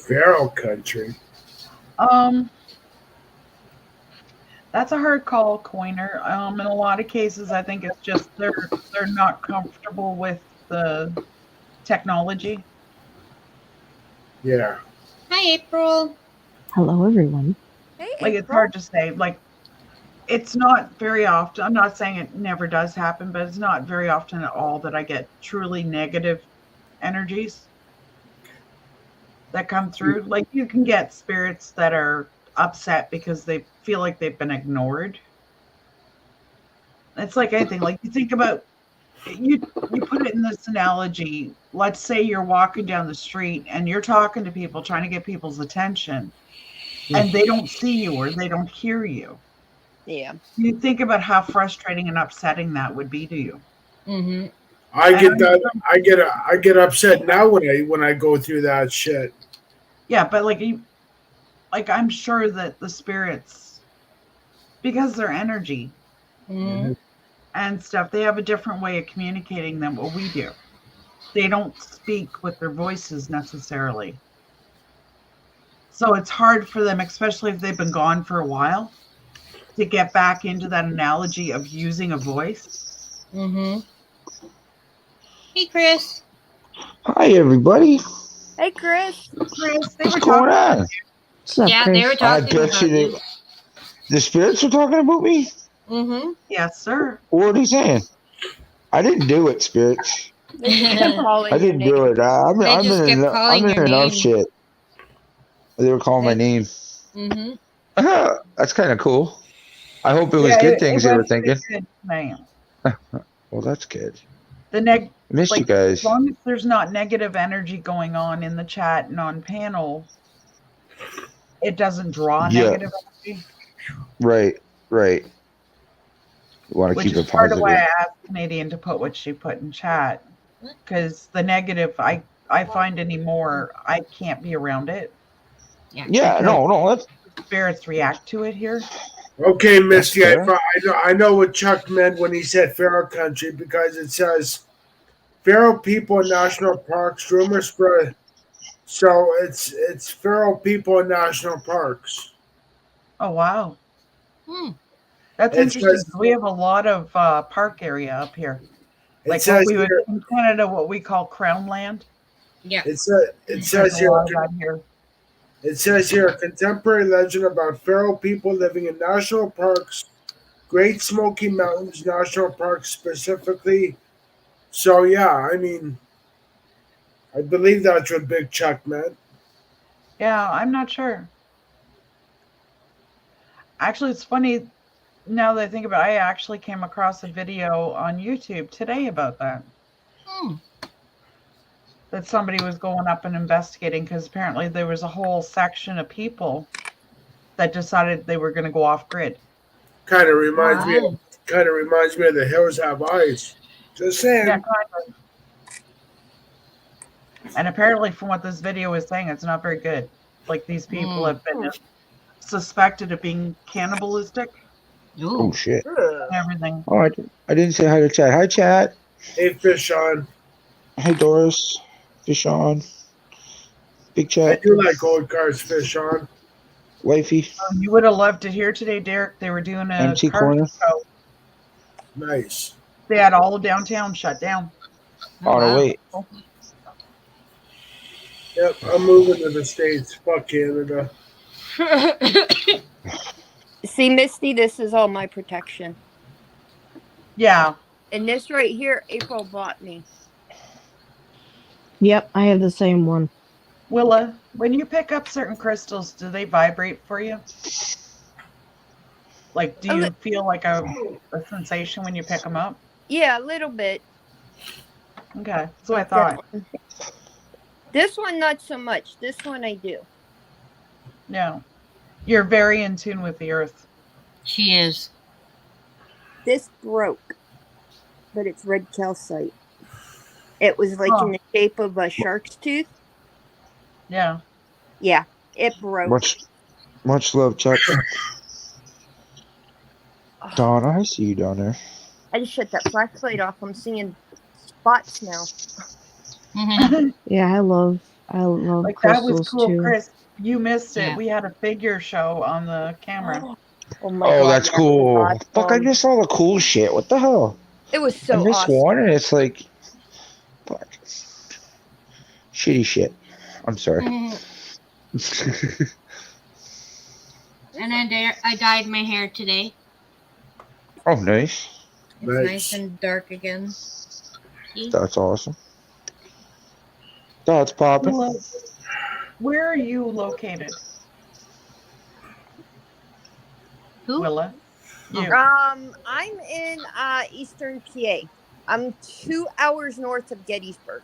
[SPEAKER 4] Feral country.
[SPEAKER 2] That's a hard call, Coiner. In a lot of cases, I think it's just they're not comfortable with the technology.
[SPEAKER 4] Yeah.
[SPEAKER 1] Hi, April.
[SPEAKER 7] Hello, everyone.
[SPEAKER 5] Hey,
[SPEAKER 2] Like it's
[SPEAKER 5] April.
[SPEAKER 2] hard to say. Like it's not very often. I'm not saying it never does happen, but it's not very often at all that I get truly negative energies that come through. Like you can get spirits that are upset because they feel like they've been ignored. It's like anything. Like you think about you put it in this analogy. Let's say you're walking down the street and you're talking to people, trying to get people's attention, and they don't see you or they don't hear you.
[SPEAKER 5] Yeah.
[SPEAKER 2] You think about how frustrating and upsetting that would be to you.
[SPEAKER 1] Mm-hmm.
[SPEAKER 4] I get that. I get upset now when I go through that shit.
[SPEAKER 2] Yeah, but like I'm sure that the spirits, because they're energy
[SPEAKER 1] Mm-hmm.
[SPEAKER 2] and stuff, they have a different way of communicating than what we do. They don't speak with their voices necessarily. So it's hard for them, especially if they've been gone for a while, to get back into that analogy of using a voice.
[SPEAKER 1] Mm-hmm. Hey, Chris.
[SPEAKER 8] Hi, everybody.
[SPEAKER 5] Hey, Chris.
[SPEAKER 2] Chris, they
[SPEAKER 8] What's
[SPEAKER 2] were
[SPEAKER 8] going
[SPEAKER 2] talking.
[SPEAKER 8] on?
[SPEAKER 7] What's up,
[SPEAKER 1] Yeah,
[SPEAKER 7] Chris?
[SPEAKER 1] they were
[SPEAKER 8] I
[SPEAKER 1] talking
[SPEAKER 8] bet
[SPEAKER 1] about
[SPEAKER 8] you
[SPEAKER 1] you.
[SPEAKER 8] the spirits were talking about me.
[SPEAKER 1] Mm-hmm.
[SPEAKER 2] Yes, sir.
[SPEAKER 8] What are you saying? I didn't do it, spirits.
[SPEAKER 5] They just kept calling
[SPEAKER 8] I
[SPEAKER 5] your
[SPEAKER 8] didn't do
[SPEAKER 5] name.
[SPEAKER 8] it. I'm
[SPEAKER 1] They
[SPEAKER 8] I'm
[SPEAKER 1] just
[SPEAKER 8] in
[SPEAKER 1] kept
[SPEAKER 8] enough, I'm
[SPEAKER 1] calling
[SPEAKER 8] in
[SPEAKER 1] your
[SPEAKER 8] enough
[SPEAKER 1] name.
[SPEAKER 8] shit. They were calling my name.
[SPEAKER 1] Mm-hmm.
[SPEAKER 8] That's kind of cool. I hope it was
[SPEAKER 2] Yeah,
[SPEAKER 8] good
[SPEAKER 2] it
[SPEAKER 8] things they were
[SPEAKER 2] went pretty
[SPEAKER 8] thinking.
[SPEAKER 2] good, man.
[SPEAKER 8] Well, that's good.
[SPEAKER 2] The neg
[SPEAKER 8] I missed
[SPEAKER 2] like
[SPEAKER 8] you guys.
[SPEAKER 2] as long as there's not negative energy going on in the chat and on panel, it doesn't draw
[SPEAKER 8] Yeah,
[SPEAKER 2] negative energy,
[SPEAKER 8] right. You want to
[SPEAKER 2] which
[SPEAKER 8] keep
[SPEAKER 2] is
[SPEAKER 8] it
[SPEAKER 2] part of why
[SPEAKER 8] positive.
[SPEAKER 2] I asked Canadian to put what she put in chat. Because the negative I find anymore, I can't be around it.
[SPEAKER 1] Yeah.
[SPEAKER 8] Yeah, no, that's
[SPEAKER 2] Spirits react to it here.
[SPEAKER 4] Okay, Misty.
[SPEAKER 8] fair.
[SPEAKER 4] I know what Chuck meant when he said feral country because it says feral people in national parks. Rumors spread. So it's feral people in national parks.
[SPEAKER 2] Oh wow.
[SPEAKER 1] Hmm.
[SPEAKER 2] That's
[SPEAKER 4] It
[SPEAKER 2] interesting.
[SPEAKER 4] says
[SPEAKER 2] We have a lot of park area up here.
[SPEAKER 4] it
[SPEAKER 2] Like what
[SPEAKER 4] says
[SPEAKER 2] we would
[SPEAKER 4] here.
[SPEAKER 2] in Canada, what we call crown land.
[SPEAKER 1] Yeah.
[SPEAKER 4] It
[SPEAKER 2] There's
[SPEAKER 4] says
[SPEAKER 2] a
[SPEAKER 4] here.
[SPEAKER 2] lot of that here.
[SPEAKER 4] It says here a contemporary legend about feral people living in national parks, Great Smoky Mountains National Park specifically. So yeah, I mean, I believe that's what Big Chuck meant.
[SPEAKER 2] Yeah, I'm not sure. Actually, it's funny now that I think about it, I actually came across a video on YouTube today about that.
[SPEAKER 1] Hmm.
[SPEAKER 2] That somebody was going up and investigating because apparently there was a whole section of people that decided they were going to go off grid.
[SPEAKER 4] Kind of reminds me.
[SPEAKER 1] Wow.
[SPEAKER 4] Kind of reminds me of The Hills Have Eyes. Just saying.
[SPEAKER 2] Yeah, kind of. And apparently, from what this video is saying, it's not very good. Like these people
[SPEAKER 1] Mm.
[SPEAKER 2] have been suspected of being cannibalistic
[SPEAKER 8] Oh
[SPEAKER 1] Ooh.
[SPEAKER 8] shit.
[SPEAKER 2] and everything.
[SPEAKER 8] Oh, I didn't say hi to chat. Hi, chat.
[SPEAKER 4] Hey, Fish on.
[SPEAKER 8] Hi, Doris. Fish on. Big
[SPEAKER 4] I
[SPEAKER 8] chat.
[SPEAKER 4] do like old cars, Fish on.
[SPEAKER 8] Wifey.
[SPEAKER 2] You would have loved to hear today, Derek. They were doing a
[SPEAKER 8] MC
[SPEAKER 2] car
[SPEAKER 8] Corner.
[SPEAKER 2] show.
[SPEAKER 4] Nice.
[SPEAKER 2] They had all of downtown shut down.
[SPEAKER 1] Oh,
[SPEAKER 8] Oh, no,
[SPEAKER 1] wow.
[SPEAKER 8] wait.
[SPEAKER 4] Yep, I'm moving to the States. Fuck Canada.
[SPEAKER 5] See, Misty, this is all my protection.
[SPEAKER 2] Yeah.
[SPEAKER 5] And this right here, April bought me.
[SPEAKER 7] Yep, I have the same one.
[SPEAKER 2] Willa, when you pick up certain crystals, do they vibrate for you? Like, do you feel like a sensation when you pick them up?
[SPEAKER 5] Yeah, a little bit.
[SPEAKER 2] Okay, that's what I thought.
[SPEAKER 5] This one, not so much. This one, I do.
[SPEAKER 2] No. You're very in tune with the earth.
[SPEAKER 1] She is.
[SPEAKER 5] This broke, but it's red calcite. It was like
[SPEAKER 2] Huh.
[SPEAKER 5] in the shape of a shark's tooth.
[SPEAKER 2] Yeah.
[SPEAKER 5] Yeah, it broke.
[SPEAKER 8] Much love, Chuck. Donna, I see you down there.
[SPEAKER 5] I just shut that flashlight off. I'm seeing spots now.
[SPEAKER 7] Yeah, I love
[SPEAKER 2] Like that was
[SPEAKER 7] crystals
[SPEAKER 2] cool,
[SPEAKER 7] too.
[SPEAKER 2] Chris. You missed it.
[SPEAKER 1] Yeah.
[SPEAKER 2] We had a figure show on the camera.
[SPEAKER 5] Oh my
[SPEAKER 8] Oh,
[SPEAKER 5] god,
[SPEAKER 8] that's
[SPEAKER 5] that was
[SPEAKER 8] cool.
[SPEAKER 5] awesome.
[SPEAKER 8] Fuck, I missed all the cool shit. What the hell?
[SPEAKER 5] It was
[SPEAKER 8] I
[SPEAKER 5] so
[SPEAKER 8] missed
[SPEAKER 5] awesome.
[SPEAKER 8] one, and it's like, fuck. Shitty shit. I'm sorry.
[SPEAKER 1] And I dyed my hair today.
[SPEAKER 8] Oh, nice.
[SPEAKER 1] It's nice and dark again. See?
[SPEAKER 8] That's awesome. That's popping.
[SPEAKER 2] Willa, where are you located?
[SPEAKER 1] Who?
[SPEAKER 2] Willa? You.
[SPEAKER 5] I'm in Eastern PA. I'm 2 hours north of Gettysburg.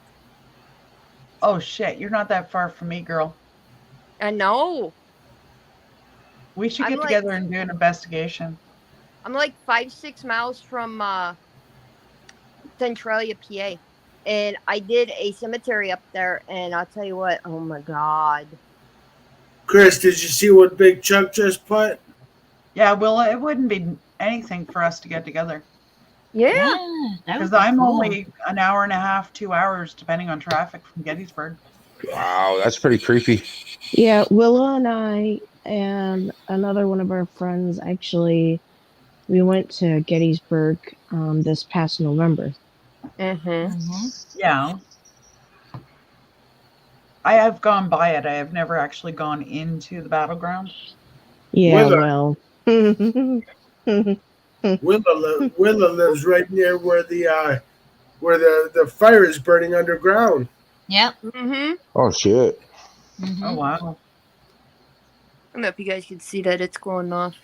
[SPEAKER 2] Oh shit, you're not that far from me, girl.
[SPEAKER 5] I know.
[SPEAKER 2] We should
[SPEAKER 5] I'm
[SPEAKER 2] get
[SPEAKER 5] like-
[SPEAKER 2] together and do an investigation.
[SPEAKER 5] I'm like 5-6 miles from Centralia, PA. And I did a cemetery up there, and I'll tell you what, oh my god.
[SPEAKER 4] Chris, did you see what Big Chuck just put?
[SPEAKER 2] Yeah, Willa, it wouldn't be anything for us to get together.
[SPEAKER 5] Yeah.
[SPEAKER 1] that
[SPEAKER 2] Because
[SPEAKER 1] would be
[SPEAKER 2] I'm
[SPEAKER 1] cool.
[SPEAKER 2] only an hour and a half, 2 hours, depending on traffic from Gettysburg.
[SPEAKER 8] Wow, that's pretty creepy.
[SPEAKER 7] Yeah, Willa and I and another one of our friends actually, we went to Gettysburg this past November.
[SPEAKER 5] Mm-hmm.
[SPEAKER 2] Yeah. I have gone by it. I have never actually gone into the battleground.
[SPEAKER 7] Yeah,
[SPEAKER 4] Willa.
[SPEAKER 7] well.
[SPEAKER 4] Willa lives right near where the fire is burning underground.
[SPEAKER 1] Yep.
[SPEAKER 5] Mm-hmm.
[SPEAKER 8] Oh, shit.
[SPEAKER 1] Mhm.
[SPEAKER 2] Oh, wow.
[SPEAKER 5] I don't know if you guys can see that it's going off.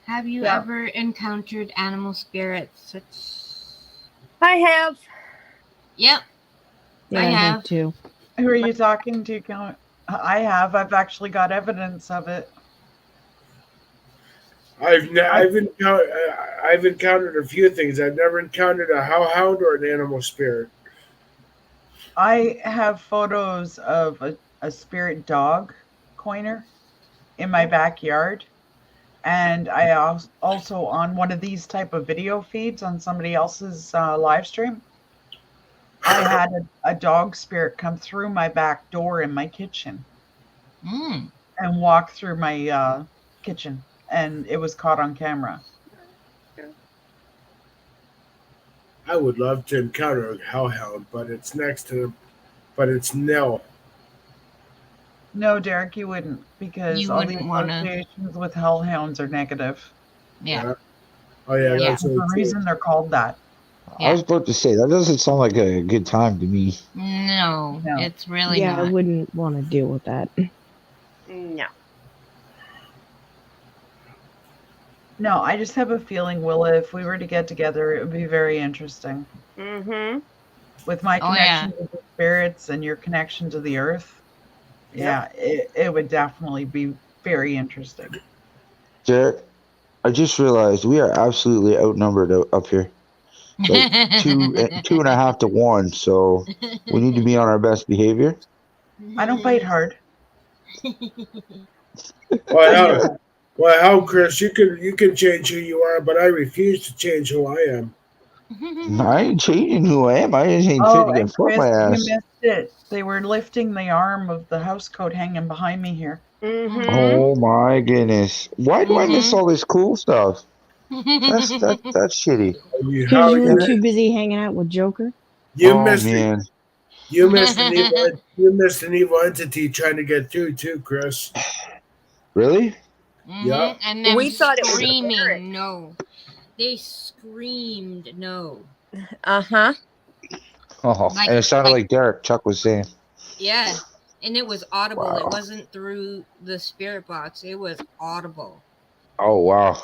[SPEAKER 1] Have you
[SPEAKER 2] Yeah.
[SPEAKER 1] ever encountered animal spirits?
[SPEAKER 5] I have.
[SPEAKER 1] Yep.
[SPEAKER 7] Yeah,
[SPEAKER 1] I
[SPEAKER 7] I
[SPEAKER 1] have.
[SPEAKER 7] have too.
[SPEAKER 2] Who are you talking to? I have. I've actually got evidence of it.
[SPEAKER 4] I've encountered a few things. I've never encountered a hellhound or an animal spirit.
[SPEAKER 2] I have photos of a spirit dog coiner in my backyard. And I also on one of these type of video feeds on somebody else's live stream, I had a dog spirit come through my back door in my kitchen
[SPEAKER 1] Mm.
[SPEAKER 2] and walk through my kitchen, and it was caught on camera.
[SPEAKER 4] I would love to encounter a hellhound, but it's nil.
[SPEAKER 2] No, Derek, you wouldn't, because
[SPEAKER 1] You
[SPEAKER 2] all the
[SPEAKER 1] wouldn't wanna-
[SPEAKER 2] associations with hellhounds are negative.
[SPEAKER 1] Yeah.
[SPEAKER 4] Oh yeah,
[SPEAKER 1] Yeah.
[SPEAKER 4] that's
[SPEAKER 2] That's
[SPEAKER 4] so
[SPEAKER 2] the
[SPEAKER 4] true.
[SPEAKER 2] reason they're called that.
[SPEAKER 8] I was about to say, that doesn't sound like a good time to me.
[SPEAKER 1] No,
[SPEAKER 2] No.
[SPEAKER 1] it's really
[SPEAKER 7] Yeah, I
[SPEAKER 1] not.
[SPEAKER 7] wouldn't want to deal with that.
[SPEAKER 5] No.
[SPEAKER 2] No, I just have a feeling, Willa, if we were to get together, it would be very interesting.
[SPEAKER 5] Mm-hmm.
[SPEAKER 2] With my
[SPEAKER 1] Oh, yeah.
[SPEAKER 2] connection to the spirits and your connection to the earth, yeah, it would definitely be very interesting.
[SPEAKER 8] Derek, I just realized we are absolutely outnumbered up here. Like 2.5 to 1, so we need to be on our best behavior.
[SPEAKER 2] I don't bite hard.
[SPEAKER 4] Well, hell, Chris, you can change who you are, but I refuse to change who I am.
[SPEAKER 8] I ain't changing who I am. I just ain't
[SPEAKER 2] Oh,
[SPEAKER 8] fit to
[SPEAKER 2] and
[SPEAKER 8] get foot
[SPEAKER 2] Chris,
[SPEAKER 8] my
[SPEAKER 2] you
[SPEAKER 8] ass.
[SPEAKER 2] missed it. They were lifting the arm of the house coat hanging behind me here.
[SPEAKER 5] Mm-hmm.
[SPEAKER 8] Oh my goodness! Why do I miss all this cool stuff? That's shitty.
[SPEAKER 7] Because you were too busy hanging out with Joker.
[SPEAKER 4] You
[SPEAKER 8] Oh
[SPEAKER 4] missed
[SPEAKER 8] man,
[SPEAKER 4] you missed an evil entity trying to get through too, Chris.
[SPEAKER 8] really?
[SPEAKER 4] Yeah.
[SPEAKER 1] And then
[SPEAKER 5] We thought it was a spirit.
[SPEAKER 1] screaming no. They screamed no.
[SPEAKER 5] Uh-huh.
[SPEAKER 8] Oh,
[SPEAKER 1] Like-
[SPEAKER 8] and it sounded
[SPEAKER 1] like-
[SPEAKER 8] like Derek. Chuck was saying.
[SPEAKER 1] Yeah. And it was audible.
[SPEAKER 8] Wow.
[SPEAKER 1] It wasn't through the spirit box. It was audible.
[SPEAKER 8] Oh wow,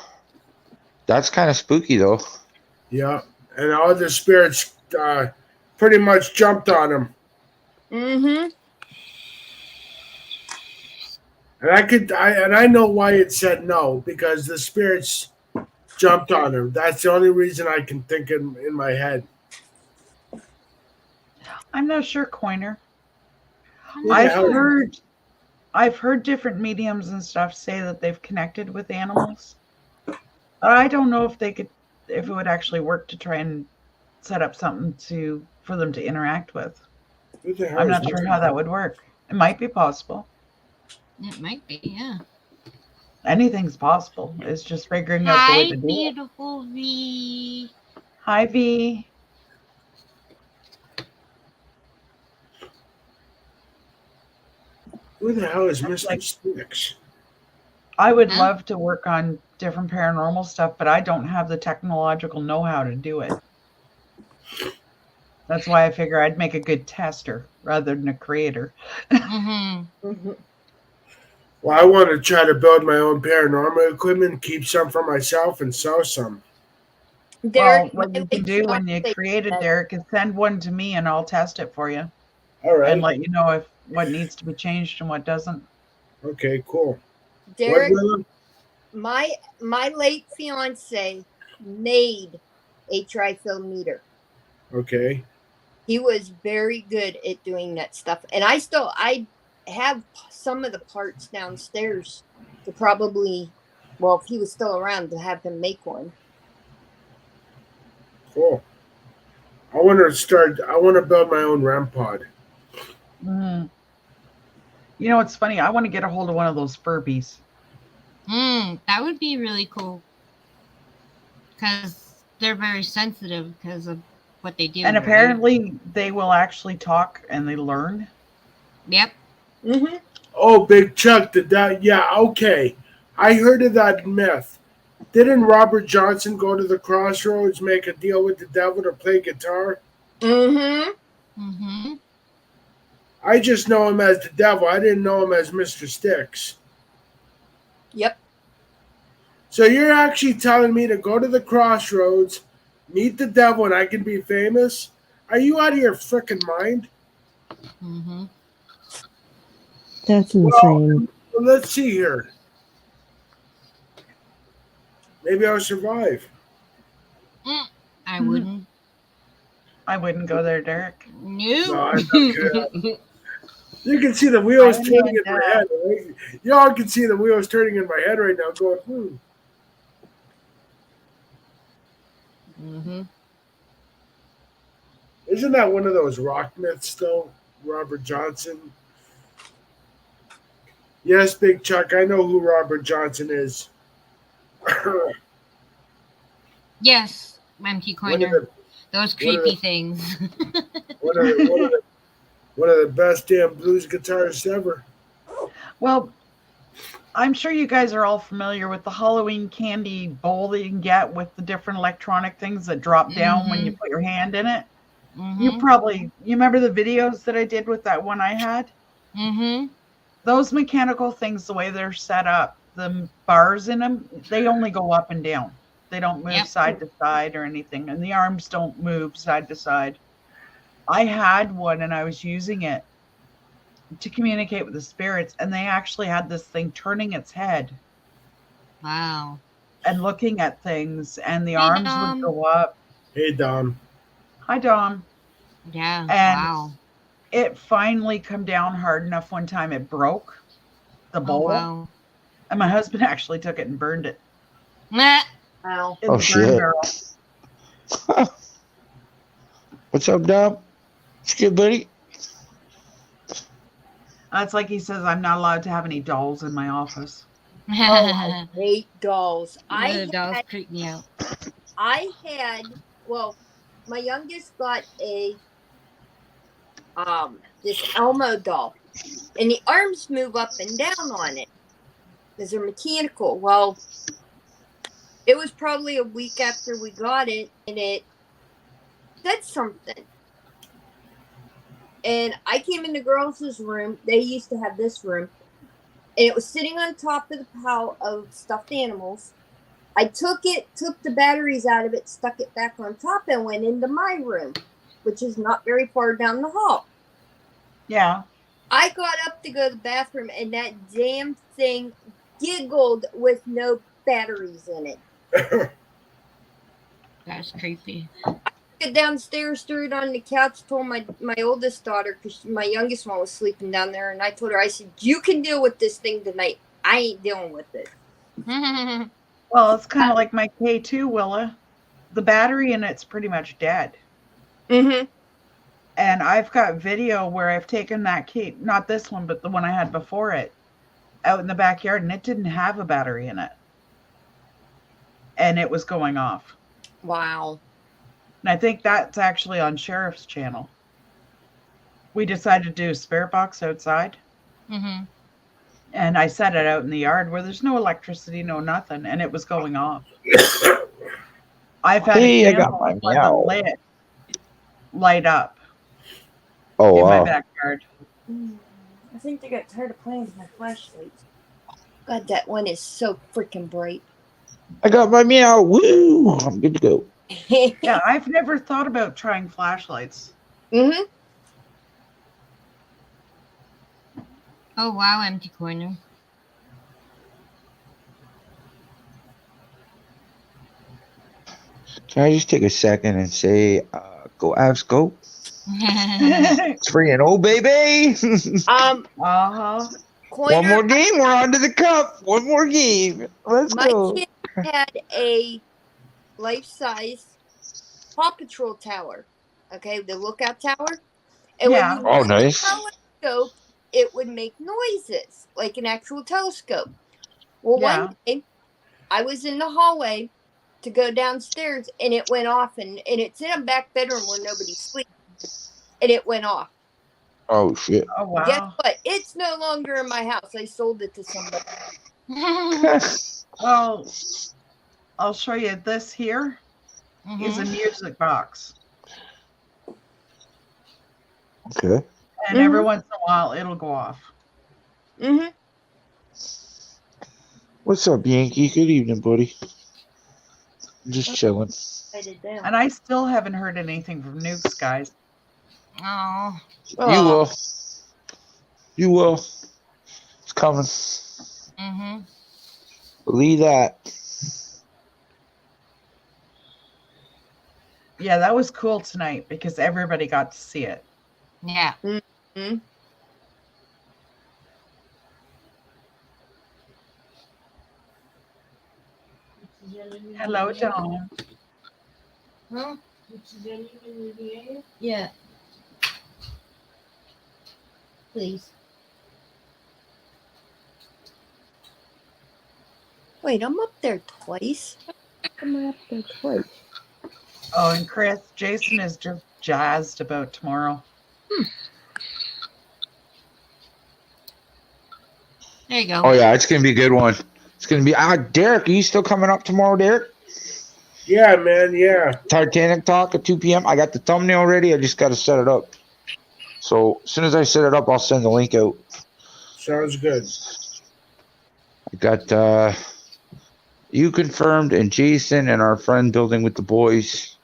[SPEAKER 8] that's kind of spooky though.
[SPEAKER 4] Yeah, and all the spirits pretty much jumped on him.
[SPEAKER 5] Mm-hmm.
[SPEAKER 4] And I know why it said no, because the spirits jumped on him. That's the only reason I can think in my head.
[SPEAKER 2] I'm not sure, Coiner.
[SPEAKER 1] I'm
[SPEAKER 4] Who
[SPEAKER 1] not
[SPEAKER 4] the
[SPEAKER 2] I've
[SPEAKER 4] hell?
[SPEAKER 1] sure.
[SPEAKER 2] heard different mediums and stuff say that they've connected with animals. I don't know if it would actually work to try and set up something for them to interact with.
[SPEAKER 4] Who the hell
[SPEAKER 2] I'm
[SPEAKER 4] is
[SPEAKER 2] not sure how that would work. It might be possible.
[SPEAKER 1] It might be, yeah.
[SPEAKER 2] Anything's possible. It's just figuring out the way
[SPEAKER 1] Hi,
[SPEAKER 2] to do it.
[SPEAKER 1] beautiful V.
[SPEAKER 2] Hi, V.
[SPEAKER 4] Who the hell is
[SPEAKER 2] It's
[SPEAKER 4] Mr.
[SPEAKER 2] like
[SPEAKER 4] Sticks?
[SPEAKER 2] I would
[SPEAKER 1] Huh?
[SPEAKER 2] love to work on different paranormal stuff, but I don't have the technological know-how to do it. That's why I figure I'd make a good tester rather than a creator.
[SPEAKER 1] Mm-hmm.
[SPEAKER 5] Mm-hmm.
[SPEAKER 4] Well, I want to try to build my own paranormal equipment, keep some for myself, and sell some.
[SPEAKER 5] Derek,
[SPEAKER 2] What
[SPEAKER 5] my
[SPEAKER 2] you can
[SPEAKER 5] late
[SPEAKER 2] do when you
[SPEAKER 5] fiance
[SPEAKER 2] create it,
[SPEAKER 5] said,
[SPEAKER 2] Derek, is send one to me and I'll test it for you
[SPEAKER 4] All
[SPEAKER 2] and
[SPEAKER 4] right.
[SPEAKER 2] let you know if what needs to be changed and what doesn't.
[SPEAKER 4] Okay, cool. What,
[SPEAKER 5] Derek,
[SPEAKER 4] William?
[SPEAKER 5] my late fiance made a trifill.
[SPEAKER 4] Okay.
[SPEAKER 5] He was very good at doing that stuff, and I have some of the parts downstairs to probably, well, if he was still around, to have him make one.
[SPEAKER 4] Cool. I want to build my own REM pod.
[SPEAKER 2] Mm. You know, it's funny. I want to get a hold of one of those Furbies.
[SPEAKER 1] That would be really cool. Because they're very sensitive because of what they do,
[SPEAKER 2] And
[SPEAKER 1] right?
[SPEAKER 2] apparently they will actually talk and they learn.
[SPEAKER 1] Yep.
[SPEAKER 5] Mm-hmm.
[SPEAKER 4] Oh, Big Chuck, did that? Yeah, okay. I heard of that myth. Didn't Robert Johnson go to the crossroads, make a deal with the devil to play guitar?
[SPEAKER 5] Mm-hmm.
[SPEAKER 1] Mm-hmm.
[SPEAKER 4] I just know him as the devil. I didn't know him as Mr. Sticks.
[SPEAKER 5] Yep.
[SPEAKER 4] So you're actually telling me to go to the crossroads, meet the devil, and I can be famous? Are you out of your frickin' mind?
[SPEAKER 1] Mm-hmm.
[SPEAKER 7] That's
[SPEAKER 4] Well,
[SPEAKER 7] insane.
[SPEAKER 4] let's see here. Maybe I'll survive.
[SPEAKER 1] I wouldn't.
[SPEAKER 2] I wouldn't go there, Derek.
[SPEAKER 4] No,
[SPEAKER 1] Nope.
[SPEAKER 4] I'm not good. You can see the
[SPEAKER 2] I
[SPEAKER 4] wheels
[SPEAKER 2] would,
[SPEAKER 4] turning in my head. Right? Y'all can see the wheels turning in my head right now, going,
[SPEAKER 1] Mm-hmm.
[SPEAKER 4] Isn't that one of those rock myths, though? Robert Johnson? Yes, Big Chuck, I know who Robert Johnson is.
[SPEAKER 1] Yes, empty
[SPEAKER 4] one of
[SPEAKER 1] coiner.
[SPEAKER 4] the
[SPEAKER 1] Those
[SPEAKER 4] one of
[SPEAKER 1] creepy
[SPEAKER 4] the
[SPEAKER 1] things.
[SPEAKER 4] one of the best damn blues guitarists ever.
[SPEAKER 2] Well, I'm sure you guys are all familiar with the Halloween candy bowl that you can get with the different electronic things that drop down when you put your hand in it.
[SPEAKER 1] Mm-hmm.
[SPEAKER 2] You remember the videos that I did with that one I had?
[SPEAKER 1] Mm-hmm.
[SPEAKER 2] Those mechanical things, the way they're set up, the bars in them, they only go up and down. They don't move
[SPEAKER 1] Yep.
[SPEAKER 2] side to side or anything, and the arms don't move side to side. I had one and I was using it to communicate with the spirits, and they actually had this thing turning its head
[SPEAKER 1] Wow.
[SPEAKER 2] and looking at things, and the
[SPEAKER 1] Hey,
[SPEAKER 2] arms would
[SPEAKER 1] Dom.
[SPEAKER 2] go up.
[SPEAKER 4] Hey, Dom.
[SPEAKER 2] Hi, Dom.
[SPEAKER 1] Yeah.
[SPEAKER 2] And
[SPEAKER 1] Wow.
[SPEAKER 2] it finally come down hard enough one time it broke the
[SPEAKER 1] Oh,
[SPEAKER 2] bowl,
[SPEAKER 1] wow.
[SPEAKER 2] and my husband actually took it and burned it
[SPEAKER 1] Meh.
[SPEAKER 5] Wow.
[SPEAKER 2] in
[SPEAKER 8] Oh,
[SPEAKER 2] the burn
[SPEAKER 8] shit.
[SPEAKER 2] barrel.
[SPEAKER 8] What's up, Dom? It's good, buddy.
[SPEAKER 2] That's like he says, I'm not allowed to have any dolls in my office.
[SPEAKER 5] Oh, I hate dolls.
[SPEAKER 1] The dolls creep me out.
[SPEAKER 5] I had, well, my youngest got a this Elmo doll, and the arms move up and down on it because they're mechanical. Well, it was probably a week after we got it, and it said something. And I came in the girls' room. They used to have this room, and it was sitting on top of the pile of stuffed animals. I took the batteries out of it, stuck it back on top, and went into my room, which is not very far down the hall.
[SPEAKER 2] Yeah.
[SPEAKER 5] I got up to go to the bathroom, and that damn thing giggled with no batteries in it.
[SPEAKER 3] That's creepy.
[SPEAKER 5] Get downstairs, threw it on the couch, told my oldest daughter, because my youngest one was sleeping down there, and I told her, I said, you can deal with this thing tonight. I ain't dealing with it.
[SPEAKER 2] Well, it's kind of like my K2, Willa. The battery in it's pretty much dead.
[SPEAKER 5] Mm-hmm.
[SPEAKER 2] And I've got video where I've taken that key, not this one, but the one I had before it, out in the backyard, and it didn't have a battery in it. And it was going off.
[SPEAKER 5] Wow.
[SPEAKER 2] And I think that's actually on Sheriff's channel. We decided to do a spirit box outside.
[SPEAKER 3] Mm-hmm.
[SPEAKER 2] And I set it out in the yard where there's no electricity, no nothing, and it was going off. I've had
[SPEAKER 8] Hey,
[SPEAKER 2] a
[SPEAKER 8] I got
[SPEAKER 2] candle
[SPEAKER 8] my
[SPEAKER 2] for the
[SPEAKER 8] meow.
[SPEAKER 2] lit light up
[SPEAKER 8] Oh,
[SPEAKER 2] in my
[SPEAKER 8] wow.
[SPEAKER 2] backyard.
[SPEAKER 5] I think they got tired of playing with my flashlight. God, that one is so freaking bright.
[SPEAKER 8] I got my meow. Woo! I'm good to go.
[SPEAKER 2] Yeah, I've never thought about trying flashlights.
[SPEAKER 5] Mm-hmm.
[SPEAKER 3] Oh, wow, empty corner.
[SPEAKER 8] Can I just take a second and say, go Avs, go? It's 3-0, baby.
[SPEAKER 2] Uh-huh.
[SPEAKER 5] Coiner,
[SPEAKER 8] One more game, we're on to the cup. One more game. Let's
[SPEAKER 5] my
[SPEAKER 8] go.
[SPEAKER 5] kid had a life-size Paw Patrol tower. Okay, the lookout tower. And
[SPEAKER 2] Yeah.
[SPEAKER 5] when you
[SPEAKER 8] Oh,
[SPEAKER 5] use
[SPEAKER 8] nice.
[SPEAKER 5] the telescope, it would make noises like an actual telescope. Well,
[SPEAKER 2] Yeah.
[SPEAKER 5] one day I was in the hallway to go downstairs, and it went off, and it's in a back bedroom where nobody sleeps, and it went off.
[SPEAKER 8] Oh, shit.
[SPEAKER 2] Oh,
[SPEAKER 5] Guess
[SPEAKER 2] wow.
[SPEAKER 5] what? It's no longer in my house. I sold it to somebody.
[SPEAKER 2] Well, I'll show you. This here is a
[SPEAKER 3] Mhm.
[SPEAKER 2] music box.
[SPEAKER 8] Okay.
[SPEAKER 2] And every once in a while, it'll go off.
[SPEAKER 5] Mm-hmm.
[SPEAKER 8] What's up, Yankee? Good evening, buddy. Just chilling.
[SPEAKER 5] I did that.
[SPEAKER 2] And I still haven't heard anything from Nukes, guys.
[SPEAKER 3] Oh.
[SPEAKER 8] You will. You will. It's coming.
[SPEAKER 3] Mhm.
[SPEAKER 8] Believe that.
[SPEAKER 2] Yeah, that was cool tonight because everybody got to see it.
[SPEAKER 3] Yeah.
[SPEAKER 5] Mm-hmm.
[SPEAKER 2] Hello, Dawn.
[SPEAKER 1] Huh? Yeah. Please.
[SPEAKER 5] Wait, I'm up there twice. How am I up there twice?
[SPEAKER 2] Oh, and Chris, Jason is just jazzed about tomorrow.
[SPEAKER 3] There you go.
[SPEAKER 8] Oh, yeah, it's going to be a good one. It's going to be. Derek, are you still coming up tomorrow, Derek?
[SPEAKER 4] Yeah, man. Yeah.
[SPEAKER 8] Titanic Talk at 2 p.m. I got the thumbnail ready. I just got to set it up. So as soon as I set it up, I'll send the link out.
[SPEAKER 4] Sounds good.
[SPEAKER 8] I got you confirmed and Jason and our friend building with the boys.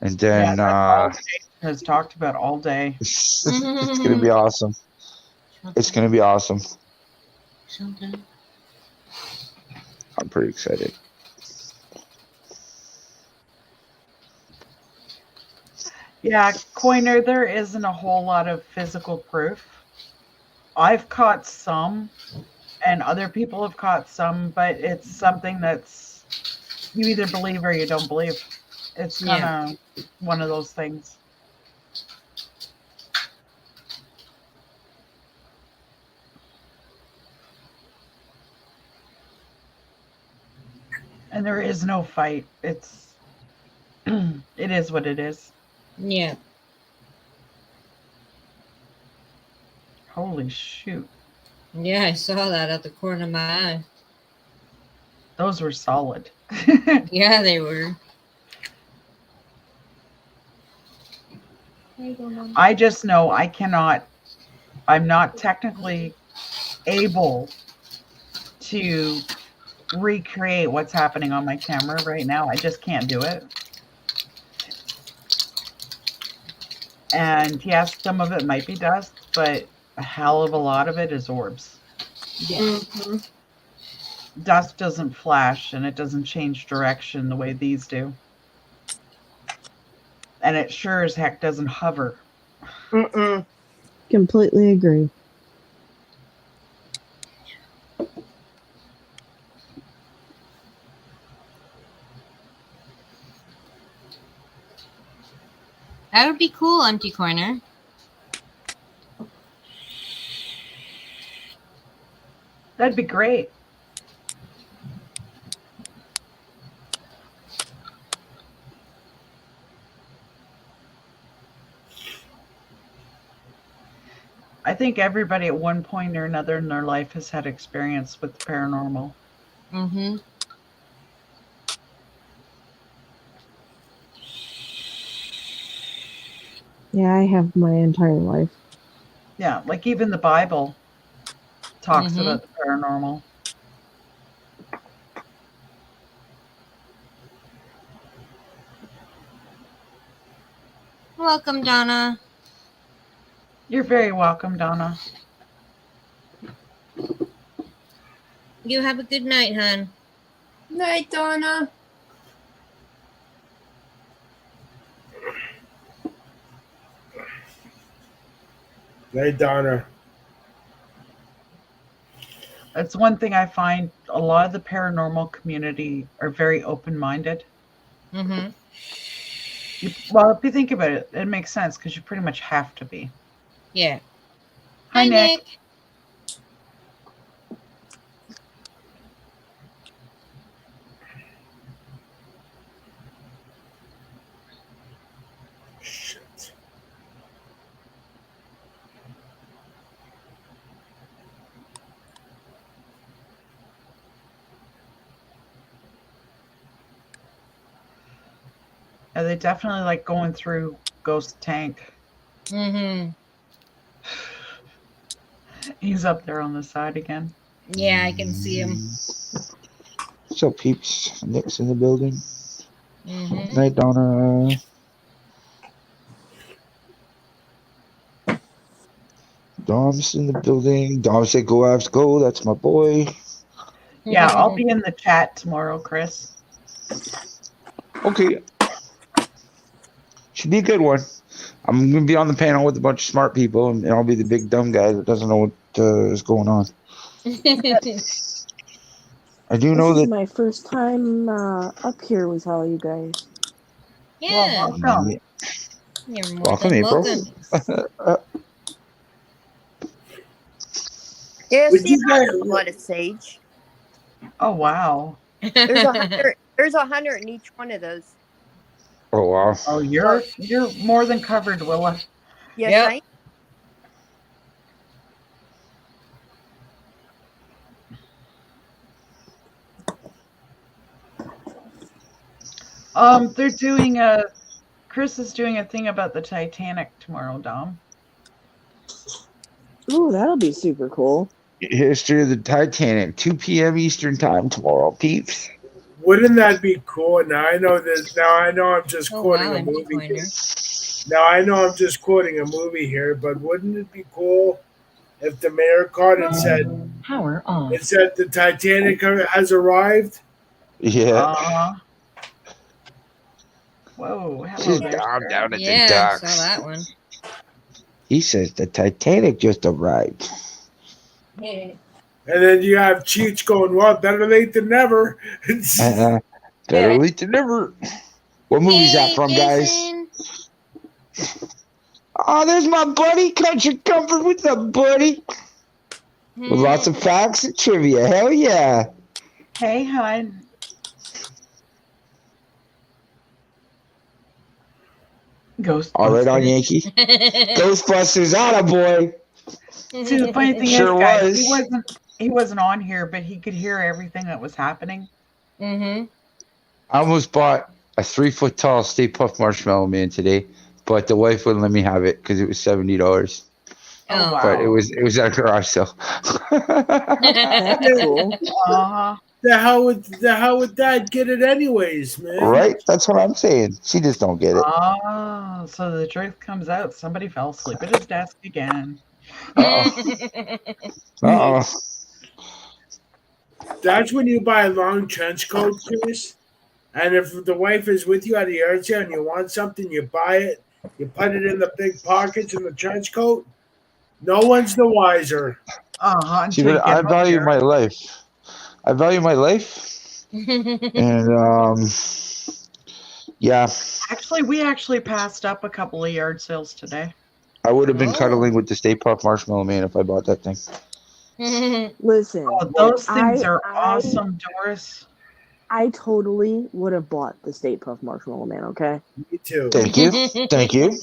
[SPEAKER 8] And then
[SPEAKER 2] That's all Jason has talked about all day.
[SPEAKER 8] it's going to be awesome. It's going to be awesome.
[SPEAKER 1] Something.
[SPEAKER 8] I'm pretty excited.
[SPEAKER 2] Yeah, Coiner, there isn't a whole lot of physical proof. I've caught some, and other people have caught some, but it's something that's you either believe or you don't believe. It's kind of one of those things. And there is no fight. It's it is what it is.
[SPEAKER 1] Yeah.
[SPEAKER 2] Holy shoot.
[SPEAKER 1] Yeah, I saw that at the corner of my eye.
[SPEAKER 2] Those were solid.
[SPEAKER 1] Yeah, they were.
[SPEAKER 2] I just know I'm not technically able to recreate what's happening on my camera right now. I just can't do it. And yes, some of it might be dust, but a hell of a lot of it is orbs.
[SPEAKER 5] Mm-hmm.
[SPEAKER 2] Dust doesn't flash and it doesn't change direction the way these do. And it sure as heck doesn't hover.
[SPEAKER 5] Mm-mm.
[SPEAKER 7] Completely agree.
[SPEAKER 1] That would be cool, Empty Corner.
[SPEAKER 2] That'd be great. I think everybody at one point or another in their life has had experience with the paranormal.
[SPEAKER 1] Mm-hmm.
[SPEAKER 7] Yeah, I have my entire life.
[SPEAKER 2] Yeah, like even the Bible talks
[SPEAKER 1] Mhm.
[SPEAKER 2] about the paranormal.
[SPEAKER 1] Welcome, Donna.
[SPEAKER 2] You're very welcome, Donna.
[SPEAKER 1] You have a good night, hon.
[SPEAKER 5] Night, Donna.
[SPEAKER 4] Hey, Donna.
[SPEAKER 2] That's one thing I find a lot of the paranormal community are very open-minded.
[SPEAKER 1] Mm-hmm.
[SPEAKER 2] Well, if you think about it, it makes sense because you pretty much have to be.
[SPEAKER 1] Yeah.
[SPEAKER 2] Hi, Nick.
[SPEAKER 4] Shit.
[SPEAKER 2] Yeah, they definitely like going through Ghost Tank.
[SPEAKER 1] Mm-hmm.
[SPEAKER 2] He's up there on the side again.
[SPEAKER 1] Yeah, I can see him.
[SPEAKER 8] What's up, peeps? Nick's in the building.
[SPEAKER 1] Mm-hmm.
[SPEAKER 8] Night, Donna. Dom's in the building. Dom said, "Go Avs, go." That's my boy.
[SPEAKER 2] Yeah, I'll be in the chat tomorrow, Chris.
[SPEAKER 8] Okay. Should be a good one. I'm gonna be on the panel with a bunch of smart people, and I'll be the big dumb guy that doesn't know what is going on. I do know
[SPEAKER 7] This is
[SPEAKER 8] that.
[SPEAKER 7] my first time up here with all you guys.
[SPEAKER 1] Yeah.
[SPEAKER 2] Well, welcome.
[SPEAKER 1] You're more
[SPEAKER 8] Welcome,
[SPEAKER 1] than
[SPEAKER 8] April.
[SPEAKER 1] welcome.
[SPEAKER 5] Yeah,
[SPEAKER 4] Would
[SPEAKER 5] see,
[SPEAKER 4] you
[SPEAKER 5] I
[SPEAKER 4] guys?
[SPEAKER 5] have a lot of sage.
[SPEAKER 2] Oh, wow.
[SPEAKER 5] There's 100. There's 100 in each one of those.
[SPEAKER 8] Oh wow.
[SPEAKER 2] Oh, you're more than covered, Willa.
[SPEAKER 5] Yes,
[SPEAKER 1] Yep.
[SPEAKER 2] They're doing Chris is doing a thing about the Titanic tomorrow, Dom.
[SPEAKER 7] Ooh, that'll be super cool.
[SPEAKER 8] History of the Titanic, 2 p.m. Eastern time tomorrow, peeps.
[SPEAKER 4] Wouldn't that be cool? Now I know this. Now I know I'm just
[SPEAKER 1] Oh
[SPEAKER 4] quoting
[SPEAKER 1] wow,
[SPEAKER 4] a
[SPEAKER 1] Empty
[SPEAKER 4] movie.
[SPEAKER 1] Corner.
[SPEAKER 4] Now I know I'm just quoting a movie here, but wouldn't it be cool if the mayor called and said,
[SPEAKER 9] Power on.
[SPEAKER 4] "It said the Titanic has arrived"?
[SPEAKER 8] Yeah.
[SPEAKER 2] Whoa, hello
[SPEAKER 8] Sit
[SPEAKER 2] there,
[SPEAKER 8] down
[SPEAKER 2] sir.
[SPEAKER 8] down at
[SPEAKER 1] Yeah,
[SPEAKER 8] the
[SPEAKER 1] I
[SPEAKER 8] docks.
[SPEAKER 1] saw that one.
[SPEAKER 8] He says the Titanic just arrived.
[SPEAKER 4] And then you have Cheech going, "Well, better late than never."
[SPEAKER 8] Better late than never. What movie's that
[SPEAKER 1] Hey,
[SPEAKER 8] from,
[SPEAKER 1] Jason.
[SPEAKER 8] guys? Oh, there's my buddy. Country Comfort with the buddy. With lots of facts and trivia. Hell yeah.
[SPEAKER 2] Hey, hon. Ghostbusters.
[SPEAKER 8] All right on Yankee. Ghostbusters, attaboy.
[SPEAKER 2] See, the funny thing
[SPEAKER 8] Sure
[SPEAKER 2] is, guys,
[SPEAKER 8] was.
[SPEAKER 2] he wasn't on here, but he could hear everything that was happening.
[SPEAKER 1] Mm-hmm.
[SPEAKER 8] I almost bought a 3-foot tall Stay Puft Marshmallow Man today, but the wife wouldn't let me have it because it was $70.
[SPEAKER 2] Oh,
[SPEAKER 1] Oh.
[SPEAKER 2] wow.
[SPEAKER 8] But it was at a garage sale.
[SPEAKER 7] That's cool.
[SPEAKER 2] Uh-huh.
[SPEAKER 4] the hell would Dad get it anyways, man?
[SPEAKER 8] Right? That's what I'm saying. She just don't get it.
[SPEAKER 2] Oh, so the truth comes out. Somebody fell asleep at his desk again.
[SPEAKER 8] Uh-oh.
[SPEAKER 4] That's when you buy a long trench coat, Chris. And if the wife is with you at the yard sale and you want something, you buy it. You put it in the big pockets in the trench coat. No one's the wiser.
[SPEAKER 8] See,
[SPEAKER 2] Until you
[SPEAKER 8] but
[SPEAKER 2] get
[SPEAKER 8] I
[SPEAKER 2] home
[SPEAKER 8] value
[SPEAKER 2] here.
[SPEAKER 8] my life. I value my life. And yeah,
[SPEAKER 2] Actually, we actually passed up a couple of yard sales today.
[SPEAKER 8] I would have been
[SPEAKER 1] Oh.
[SPEAKER 8] cuddling with the Stay Puft Marshmallow Man if I bought that thing.
[SPEAKER 9] Listen,
[SPEAKER 2] Oh, those things
[SPEAKER 9] I-
[SPEAKER 2] are
[SPEAKER 9] I-
[SPEAKER 2] awesome, Doris.
[SPEAKER 9] I totally would have bought the Stay Puft Marshmallow Man, okay?
[SPEAKER 4] Me too.
[SPEAKER 8] Thank you. Thank you.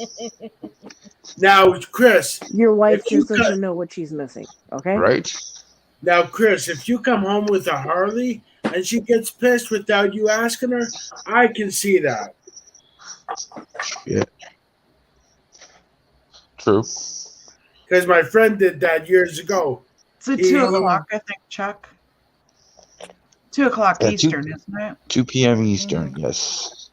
[SPEAKER 4] Now, Chris.
[SPEAKER 9] Your wife
[SPEAKER 4] If you
[SPEAKER 9] just doesn't
[SPEAKER 4] cut-
[SPEAKER 9] know what she's missing, okay?
[SPEAKER 8] Right?
[SPEAKER 4] Now, Chris, if you come home with a Harley and she gets pissed without you asking her, I can see that.
[SPEAKER 8] Yeah. True.
[SPEAKER 4] Because my friend did that years ago.
[SPEAKER 2] It's at
[SPEAKER 4] He-
[SPEAKER 2] 2 o'clock, I think, Chuck. 2 o'clock
[SPEAKER 8] Yeah,
[SPEAKER 2] Eastern, isn't it?
[SPEAKER 8] 2 p.m. Eastern, yes.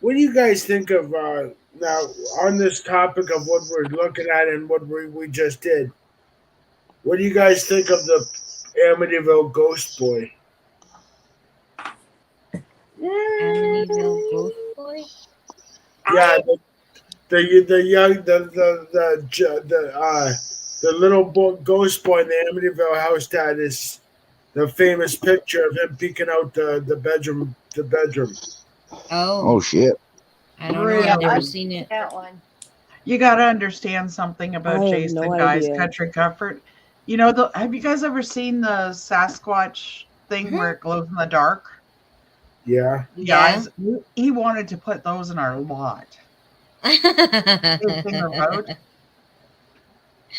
[SPEAKER 4] What do you guys think of now on this topic of what we're looking at and what we just did? What do you guys think of the Amityville Ghost Boy?
[SPEAKER 1] Amityville Ghost Boy?
[SPEAKER 4] Yeah, the young the little ghost boy in the Amityville house that is the famous picture of him peeking out the bedroom.
[SPEAKER 8] Oh, shit.
[SPEAKER 1] I don't know.
[SPEAKER 2] Really?
[SPEAKER 1] I've never seen it.
[SPEAKER 5] That one.
[SPEAKER 2] You got to understand something about
[SPEAKER 9] I have
[SPEAKER 2] Jason
[SPEAKER 9] no
[SPEAKER 2] Guy's
[SPEAKER 9] idea.
[SPEAKER 2] Country Comfort. You know, have you guys ever seen the Sasquatch thing where it glows in the dark?
[SPEAKER 4] Yeah.
[SPEAKER 2] Guys, he wanted to put those in our lot. Thing about.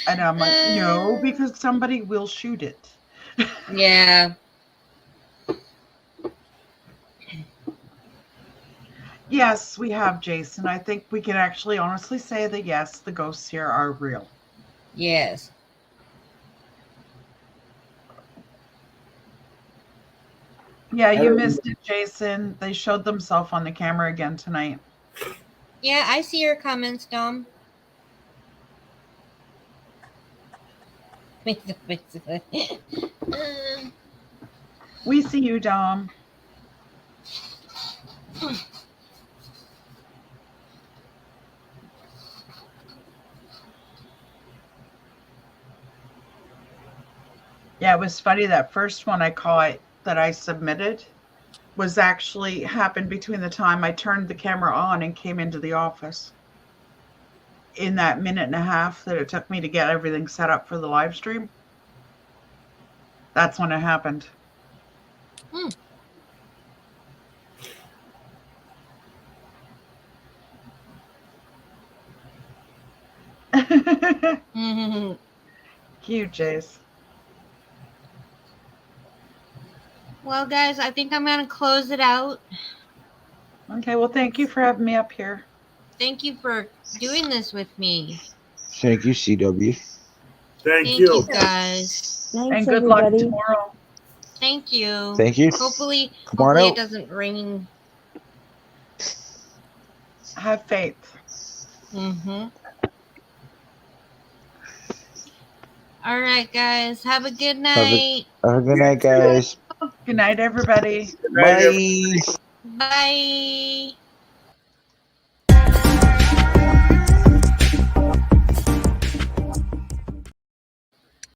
[SPEAKER 2] And I'm like, no, because somebody will shoot it.
[SPEAKER 1] Yeah.
[SPEAKER 2] Yes, we have, Jason. I think we can actually honestly say that yes, the ghosts here are real.
[SPEAKER 1] Yes.
[SPEAKER 2] Yeah, you missed it, Jason. They showed themselves on the camera again tonight.
[SPEAKER 1] Yeah, I see your comments, Dom.
[SPEAKER 2] We see you, Dom. Yeah, it was funny. That first one I caught that I submitted was actually happened between the time I turned the camera on and came into the office. In that minute and a half that it took me to get everything set up for the live stream. That's when it happened. Cute, Jace.
[SPEAKER 1] Well, guys, I think I'm going to close it out.
[SPEAKER 2] Okay, well, thank you for having me up here.
[SPEAKER 1] Thank you for doing this with me.
[SPEAKER 8] Thank you, CW.
[SPEAKER 4] Thank
[SPEAKER 1] Thank
[SPEAKER 4] you.
[SPEAKER 1] you, guys.
[SPEAKER 9] Thanks,
[SPEAKER 2] And good luck
[SPEAKER 9] everybody.
[SPEAKER 2] tomorrow.
[SPEAKER 1] Thank you.
[SPEAKER 8] Thank you.
[SPEAKER 1] Hopefully
[SPEAKER 8] Come on
[SPEAKER 1] it
[SPEAKER 8] out.
[SPEAKER 1] doesn't rain.
[SPEAKER 2] Have faith.
[SPEAKER 1] Mm-hmm. All right, guys. Have a good night.
[SPEAKER 8] Have a good night, guys.
[SPEAKER 2] Good night, everybody.
[SPEAKER 4] Good night, everyone.
[SPEAKER 8] Bye.
[SPEAKER 1] Bye.